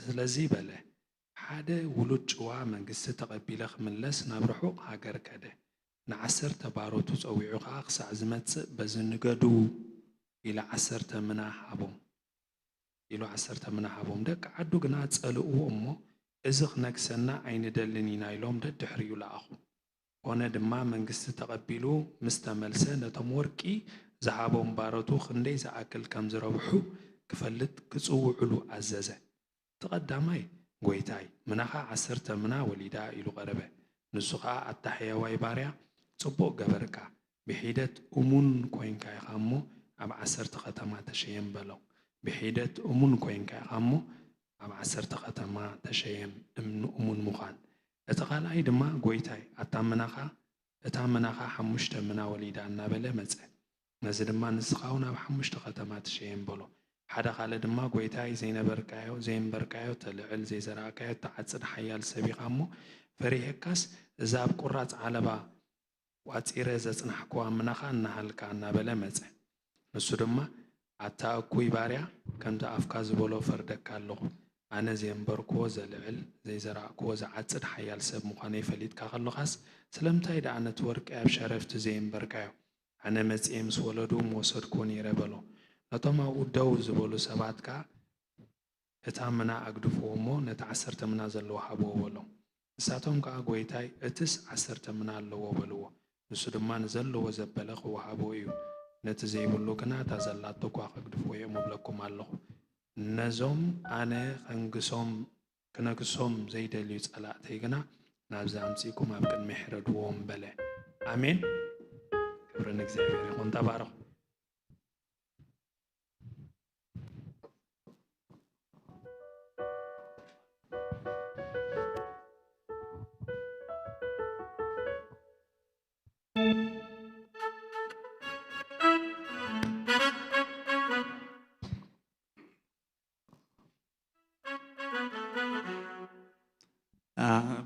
ስለዚ በለ ሓደ ውሉድ ጭዋ መንግስቲ ተቐቢለ ክምለስ ናብ ርሑቕ ሃገር ከደ ን10 ባሮቱ ፀዊዑ ከዓ ክሳዕ ዝመጽእ በዚ ንገዱ ኢሉ 10 ምና ሃቦም ደቂ ዓዱ ግና ጸልእዎ እሞ እዚ ክነግሰና ኣይንደልን ኢና ኢሎም ደድሕሪዩ ለኣኹ ኮነ ድማ መንግስቲ ተቐቢሉ ምስ ተመልሰ ነቶም ወርቂ ዝሃቦም ባሮቱ ክንደይ ዝኣክል ከም ዝረብሑ ክፈልጥ ክጽውዕሉ ኣዘዘ ተቐዳማይ ጎይታይ ምናኻ 10 ምና ወሊዳ ኢሉ ቀረበ ንሱኻ ኣታሕያ ዋይ ባርያ ጽቡቕ ገበርካ ብሂደት እሙን ኮይንካ ኢኻ እሞ ኣብ 10 ከተማ ተሸየም በለው ብሂደት እሙን ኮይንካ ኢኻ እሞ ኣብ 10 ከተማ ተሸየም እሙን ምዃን እቲ ኻልኣይ ድማ ጎይታይ እታ ምናኻ 5 ምና ወሊዳ እናበለ መጸ ነዚ ድማ ንስኻውን ኣብ 5 ከተማ ተሸየም በለው ሓደ ኻለ ድማ ጎይታይ ዘይንበርካዮ ተልዕል ዘይዘራእካዮ ተዓጽድ ሓያል ሰቢኻ እሞ ፈሪሄካስ እዛ ኣብ ቁራጽ ዓለባ ዋፂረ ዘጽናሕክዋ ምናኻ እናሃልካ እናበለ መጸ ንሱ ድማ ኣታ እኩይ ባርያ ከምቲ ኣፍካ ዝበሎ ፈርደካ ኣለኹ ኣነ ዘይንበርክዎ ዘልዕል ዘይዘራእክዎ ዝዓጽድ ሓያል ሰብ ምዃነይ ፈሊጥካ ከለኻስ ስለምንታይ ደኣ ነቲ ወርቂ ኣብ ሸረፍቲ ዘይንበርካዮ ኣነ መጺአ ምስ ወለዱ ምወሰድክዎ ነይረ በሎ ነቶም ኣብኡ ደው ዝበሉ ሰባትካ እታ ምና ኣግድፍዎ እሞ ነቲ 10 ምና ዘለዎ ሃብዎ በሎ ንሳቶም ከዓ ጎይታይ እትስ 10 ምና ኣለዎ በልዎ ንሱ ድማ ንዘለዎ ዘበለ ክወሃቦ እዩ ነቲ ዘይብሉ ግና እታ ዘላቶ እኳ ከግድፍዎ እዮም እብለኩም ኣለኹ ነዞም ኣነ ክነግሶም ዘይደልዩ ጸላእተይ ግና ናብዚ ኣምጺእኩም ኣብ ቅድሚ ይሕረድዎም በለ ኣሜን ክብሪ ንእግዚኣብሔር ይኹን ተባረኹ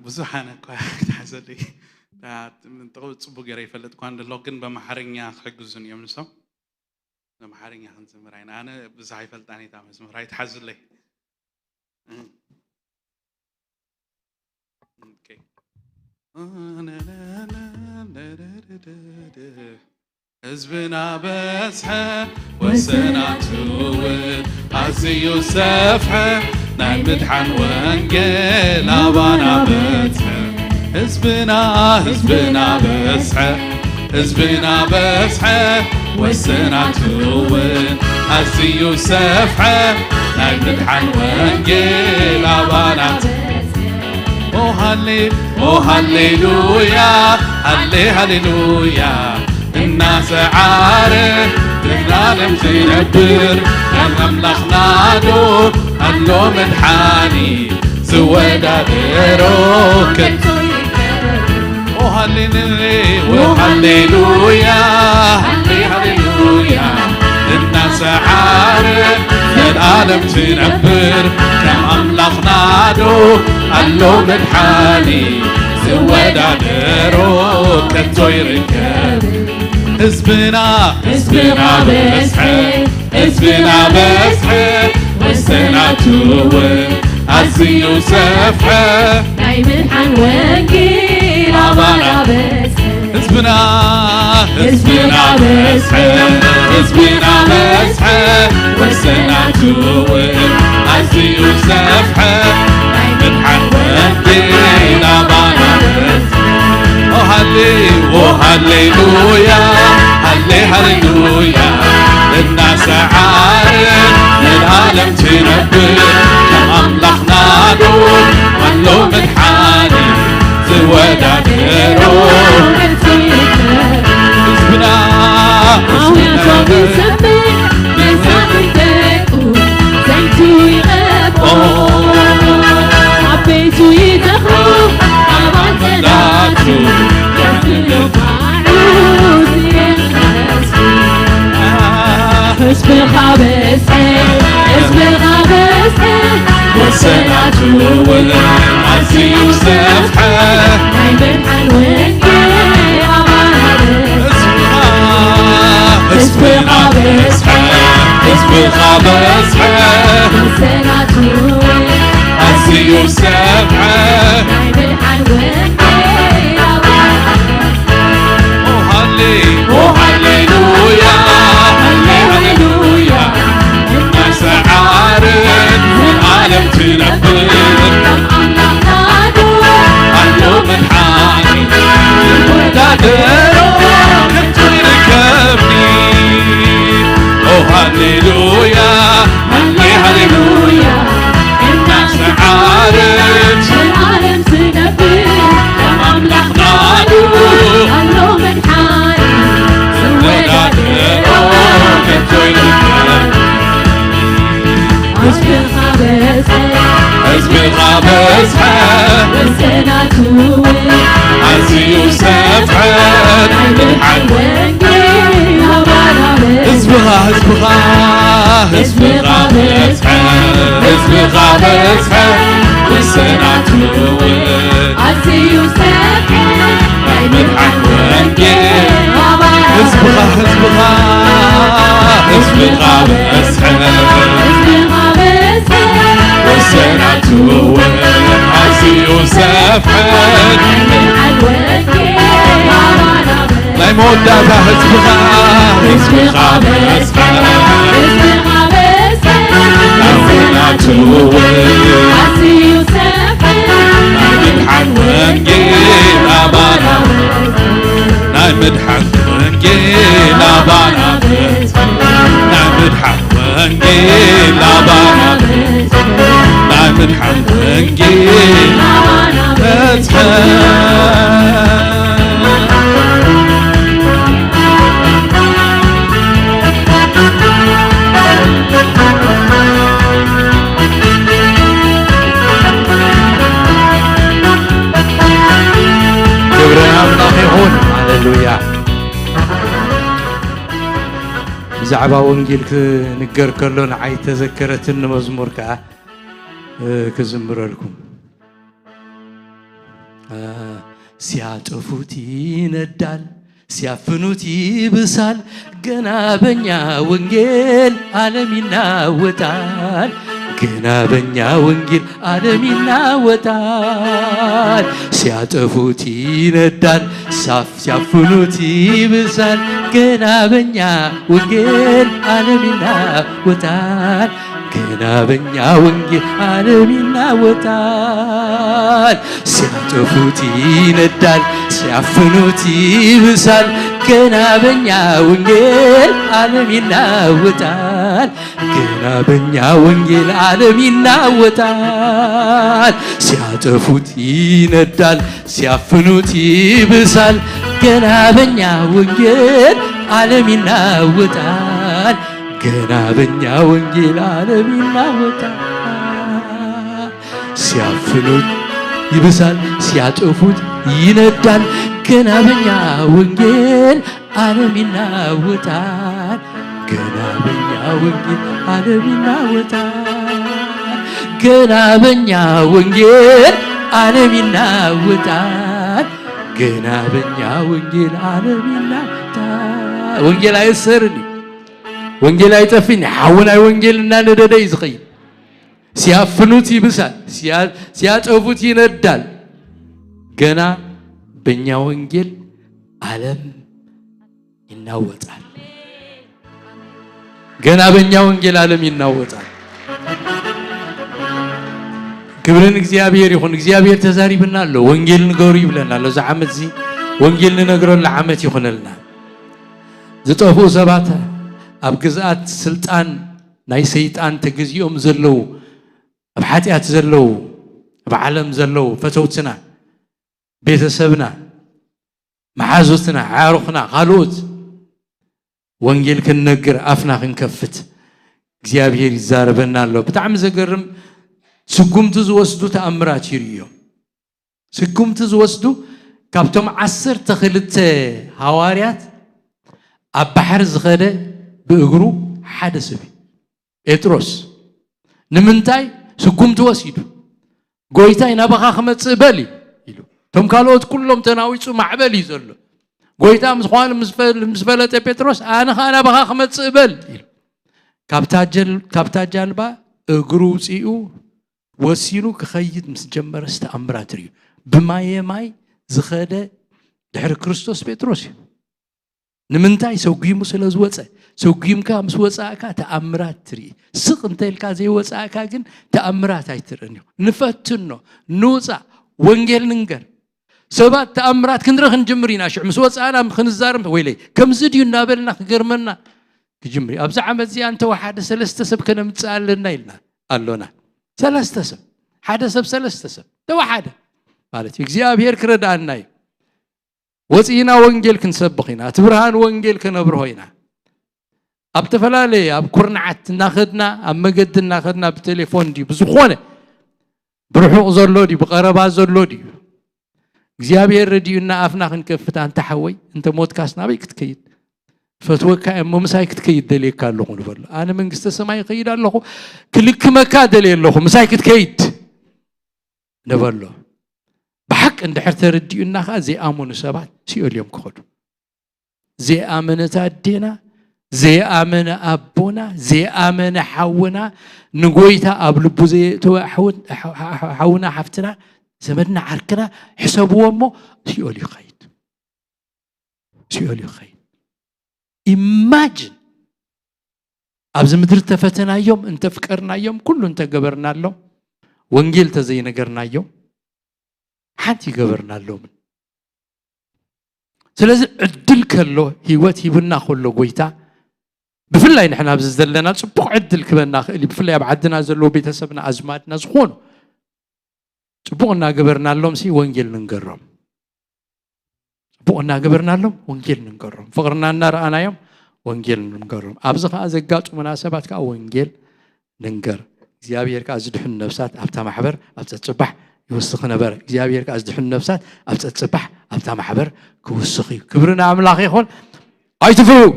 ብዙሕ ኣነ እኳ ክትሓዘለይ ጽቡቕ ገይረ ይፈልጥ እኳ እንደሎ ግን በማሕርኛ ክሕግዙን እዮም ንሶም በማሕርኛ ክንዝምር ኢና ኣነ ብዙሕ ኣይፈልጣን እታ መዝሙር ኣይትሓዝለይ ህዝብና በዝሐ ወሰናቱ እውን ኣዝዩ ሰፍሐ ናይ ምድሓን ወንጌል ኣባና በዝሐ ህዝብና በዝሐ ወሰናቱ እውን ኣዝዩ ሰፍሐ ናይ ምድሓን ወንጌል ኣባና ሃሌሉያ ሃሌሉያ እናሰዓረ ትናለም ዝነብር ኣምላኽናዶ ኣሎ መድሓኒ ዝወዳደሮ ከቶ ሃሌሉያ ሃሌሉያ እናሰዓረ ትናለም ዝነብር ከም ኣምላኽናዶ ኣሎ መድሓኒ ዝወዳደሮ ከቶ ይርከብ ህዝብና በዝሐ ወሰናቱ እውን ኣዝዩ ሰፍሐ ናይ ምድሓን ወንጌል ኣባና በዝሐ ህዝብና በዝሐ ወሰናቱ እውን ኣዝዩ ሰፍሐ ናይ ምድሓን ወንጌል ኣባና በዝሐ ሃሌሉያ ሃሌሉያ እናሰዓረ ለዓለም ትነብር ከም ኣምላኽናዶ ኣሎ መድሓኒ ዝወዳደሮ ህዝብና ዘይቱ ይቐብኦ ዓበይቱ ይዘኽሩ ኣባልተዳቱ ህዝብኻ በዝሐ ወሰናቱ እውን ኣዝዩ ሰፍሐ ናይ ምድሓን ወንጌል ኣባና ህዝብኻ በዝሐ ወሰናቱ እውን ኣዝዩ ሰፍሐ ናይ ምድሓን ወንጌል ኣባና ሃሌሉያ ሃሌሉያ እናሰዓረ ዓለም ትነብር ከም ኣምላኽናዶ ኣሎ መድሓኒ ዝወዳደሮ ከቶ ይርከብኒ ሃሌሉያ እናሰዓረ هزبغا هزبغا هزبغا والسنة تولد عزيو سبحان مدحن وانجيل هزبغا هزبغا هزبغا والسنة تولد عزيو سبحان لا يموت دابا هزبغا هزبغا والسنة تولد عزيو سبحان مدحن وانجيل أبانا ناي مدحن وانجيل أبانا ناي مدحن وانجيل أبانا ناي مدحن وانجيل أتحن هاليلويا زعبا وانجيل كنقر كلون عاي تذكرتن مزمور كا كزمر لكم سياطفوتي ندال سيافنوتي بسال قنابنيا وانجيل عالمينا وتال قنابنيا وانجيل عالمينا وتال سياطفوتي ندال سيافنوتي بسال قنابنيا وانجيل عالمينا وتال قنابنيا وانجيل عالمينا وتال سياطفوتي ندال سيافنوتي بسال قنابنيا وانجيل عالمينا وتال قنابنيا وانجيل عالمينا وتال سياطفوتي ندال سيافنوتي بسال قنابنيا وانجيل عالمينا وتال قنابنيا وانجيل عالمينا وتال سيافنوت يبسال سياطفوت يندال قنابنيا وانجيل عالمينا وتال قنابنيا وانجيل عالمينا وتال قنابنيا وانجيل عالمينا وتال قنابنيا وانجيل عالمينا وتال وانجيل يسرني وانجيل يطفيني حاونا وانجيلنا نددي زخي سيافنوت يبسال سياطفوت يندال ገና በእኛ ወንጌል ዓለም ይናወጣል። ገና በእኛ ወንጌል ዓለም ይናወጣል። ክብርን እግዚአብሔር ይሁን። እግዚአብሔር ተዛሪብናል። ወንጌል ንገሩ ይብለናል። ለዛ ዓመት ዚ ወንጌል ንነግረን ለዓመት ይሆነልና ዝጠፉ ሰባት ኣብ ግዛት ስልጣን ናይ ሰይጣን ተግዚኦም ዘለው ኣብ ኃጢአት ዘለው ኣብ ዓለም ዘለው ፈተውትና ቤተሰብና መሓዙትና ዓሩኽና ካልኦት ወንጌል ክንነግር ኣፍና ክንከፍት እግዚአብሔር ይዛረበና ኣሎ። ብጣዕሚ ዘገርም ስጉምቲ ዝወስዱ ተኣምራት ይርዮም። ስጉምቲ ዝወስዱ ካብቶም 12 ሐዋርያት ኣብ ባሕር ዝኸደ ብእግሩ ሓደ ሰብ ጴጥሮስ ንምንታይ ስጉምቲ ወሲዱ ጎይታይ ናባኻ ክመጽእ በል ኢሉ ቶም ካልኦት ኩሎም ተናዊጹ ማዕበል እዩ ዘሎ ጎይታ ምስኳን ምስ ፈለጠ ጴጥሮስ ኣነ ኸ ናባኻ ክመጽእ በል ኢሉ ካብታ ጃልባ እግሩ ውፂኡ ወሲኑ ክኸይድ ምስ ጀመረ ተኣምራት እዩ። ብማየማይ ዝኸደ ድሕሪ ክርስቶስ ጴጥሮስ እዩ። ንምንታይ ሰጉሙ ስለ ዝወፀ ሰጉምካ ምስ ወፃእካ ተኣምራት ትርኢ። ስቕ እንተልካ ዘይወፃእካ ግን ተኣምራት ኣይትርእን እዩ። ንፈትኖ ንውፃእ ወንጌል ንንገር ሰባት ተኣምራት ክንረኽ እንጅምር ኢና ሽዕ ምስ ወፃእና ክንዛረም ወይለይ ከምዚ ድዩ እናበልና ክገርመና ክጅምር ኣብዚ ዓመት እዚኣ እንተ ሓደ 3 ሰብ ከነምፅእ ኣለና ኢልና ኣሎና 3 ሰብ ሓደ ሰብ 3 ሰብ ተዋሓደ ማለት እግዚአብሔር ክረዳና እዩ። ወፂና ወንጌል ክንሰብኽ ኢና ትብርሃን ወንጌል ከነብርሆ ኢና ኣብ ተፈላለየ ኣብ ኩርናዓት እናኸድና ኣብ መገዲ እናኸድና ብቴሌፎን ዲ ብዝኾነ ብርሑቕ ዘሎ ዲ ብቐረባ ዘሎ ዲ እግዚአብሔር ረዲዩና ኣፍና ክንከፍታ እንተ ሓወይ እንተ ሞትካስ ናበይ ክትከይድ فتوكا أمو مسايكت كيد دليل كاللهو نبالو أنا من قصة سماي قيد اللهو كلك مكا دليل اللهو مسايكت كيد نبالو بحق عند حرت ردي إنها زي آمون سبات سيقول اليوم كخدو زي آمنة الدينا زي آمنة أبونا زي آمنة حونا نقويتا أبلبو زي تو حونا حفتنا زمدنا عركنا حسابو أمو سيقول يخيد سيقول يخيد imagine أبز مدر تفتنا يوم انت فكرنا يوم كله انت قبرنا له وانجيل تزين قرنا يوم حتى قبرنا له سلازم عدل كله هيوات يبنا خلو قويتا بفلا نحن أبز زلنا صبح عدل كبنا اللي بفلا يبعدنا زلو بيتسبنا أزماتنا زخون صبحنا قبرنا لهم سي وانجيل نقرم بقولنا قبرنا لهم وانجيل نقرم فقرنا النار أنا يوم وانجيل نقرم أبزخ أزقات مناسبات كا وانجيل ننقر زيابير كأزدح النفسات أبتا محبر أبتا تصبح يوسخنا بر زيابير كأزدح النفسات أبتا تصبح أبتا محبر كوسخي كبرنا عملاقي يقول أي تفرو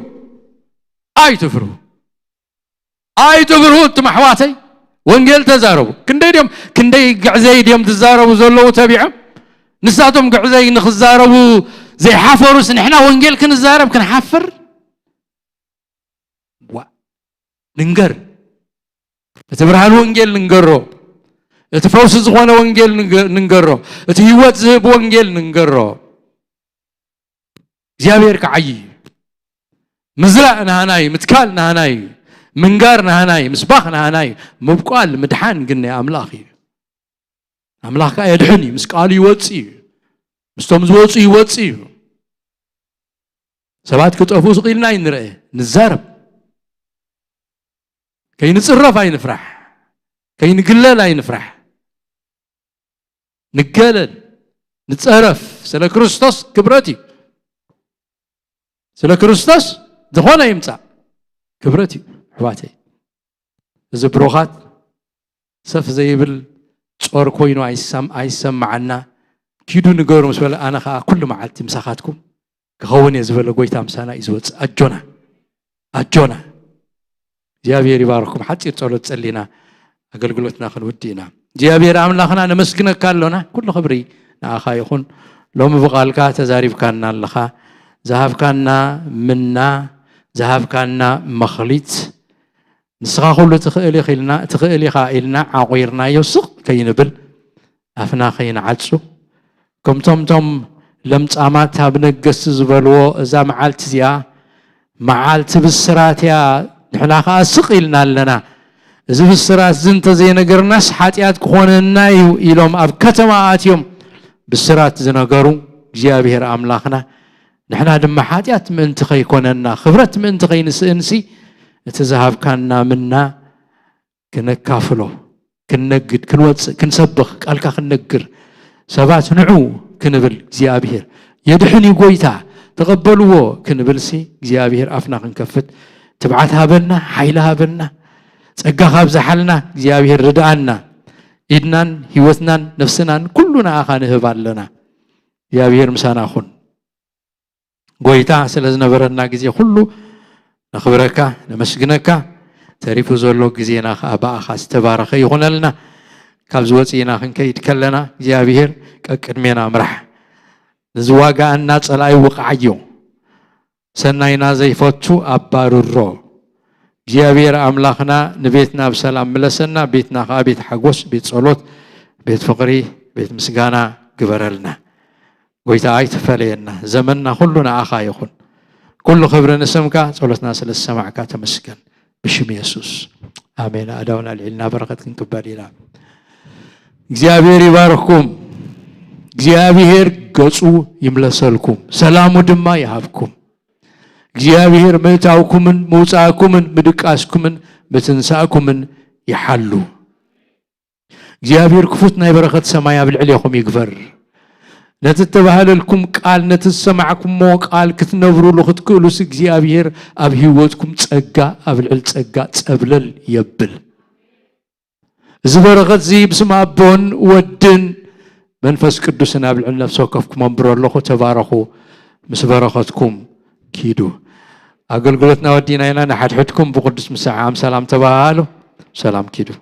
تمحواتي وانجيل تزاربوا كندي قعزيد يوم تزاربوا زلوا تبعهم نساتهم قعزي نخزاربوا زي حافروس نحنا وانجيل كنزارب كنحفر ننقر تبرهان وانجيل ننقرو تفوس زغوانا وانجيل ننقرو تهيوات زهب وانجيل ننقرو زيابير كعي مزرع نهاناي متكال نهاناي منقار نهاناي مسباخ نهاناي مبقال مدحان قلنا يا أملاخي يدحني مسكالي يوتسي مستوم زوتسي يوتسي سبات كتوفوس قيلنا ينرأي نزارب كي نتصرف أي نفرح كي نقلل أي نفرح نقلل نتصرف سلا كريستوس كبرتي سلا كريستوس دخونا يمتع كبرتي حواتي إذا بروخات سف زي بال صور كوينو عيسام معنا كيدو نقول مسؤول أنا خا كل ما عدت مساحاتكم كهون يزبل قويت أمسانا إزوت أجونا جابير يباركم حتى يتصلوا تسلينا أقول قلتنا خل ودينا جابير عملنا خنا نمسكنا كلنا كل خبري نأخا يخون لو مبقالك تزاريف كنا لخا ذهب كنا منا ذهب كنا مخليت نسخا خلو تخيلي خائلنا عقيرنا يوسق كي نبل أفنا خينا عدسو كم توم لم تأمات بنقص زبلو إذا معالت زيا معالت بالسرات يا نحنا خاسقيلنا لنا إذا بالسرات زنت زي نقرناس حاتيات كوننا يلوم أب كتمات يوم بالسرات زنقرو جابير أملاخنا نحنا دم حاتيات من تخي كوننا خبرت من تخي نسي تذهب كنا منا كنكافلو كنقد كنسبخ قالك خنقر سبات نعو كنبل زيابير يدحني قويتا تقبلوه كنبلسي زيابير أفنا كنكفت تبعتها بلنا حيلها بلنا تسقاها بزحلنا زيابير ردعنا إدنان هيوثنان نفسنا كلنا آخانه بالنا زيابير مسانا خون قويتا سلزنا برنا قزي خلو نخبرك نمسجنك تعرفوا زولو قزينا أبا أخاس تبارك يقول لنا كابزوتينا خنكي يتكلنا زيابير كأكدمينا مرح زواجا الناس لا يوقعيو سناينا زي فتو أبارو زيابير أملاخنا نبيتنا بسلام ملسنا بيتنا بيت حقوس بيت صلوت بيت فقري بيت مسجانا قبرلنا قويتا عيت فلينا زمننا كلنا أخا يخون كل خبر نسمك صلتنا سلسمعك تمسكن بشم يسوس آمين أدونا العلنا بركتكم كبالينا እግዚአብሔር ይባርኩም እግዚአብሔር ገጹ ይምለሰልኩም ሰላሙ ድማ ይሃብኩም እግዚአብሔር መታውኩምን መውጻኩምን ምድቃስኩምን በትንሳኩምን ይሐሉ እግዚአብሔር ክፉት ናይ በረከት ሰማይ አብልዕልኩም ይግበር ነተተባሃለልኩም ቃል ነተሰማዕኩም ቃል ክትነብሩ ለኽትክሉስ እግዚአብሔር አብ ህይወትኩም ጸጋ አብልዕል ጸጋ ጸብለል ይብል زبرغت زي بسم أبون ودن منفس قدسنا بالعلم نفسه كفكم أمبر الله تباركوا مسبرغتكم كيدو أقول قلتنا ودينا هنا نحد حدكم بقدس مساعام سلام تبالو سلام كيدو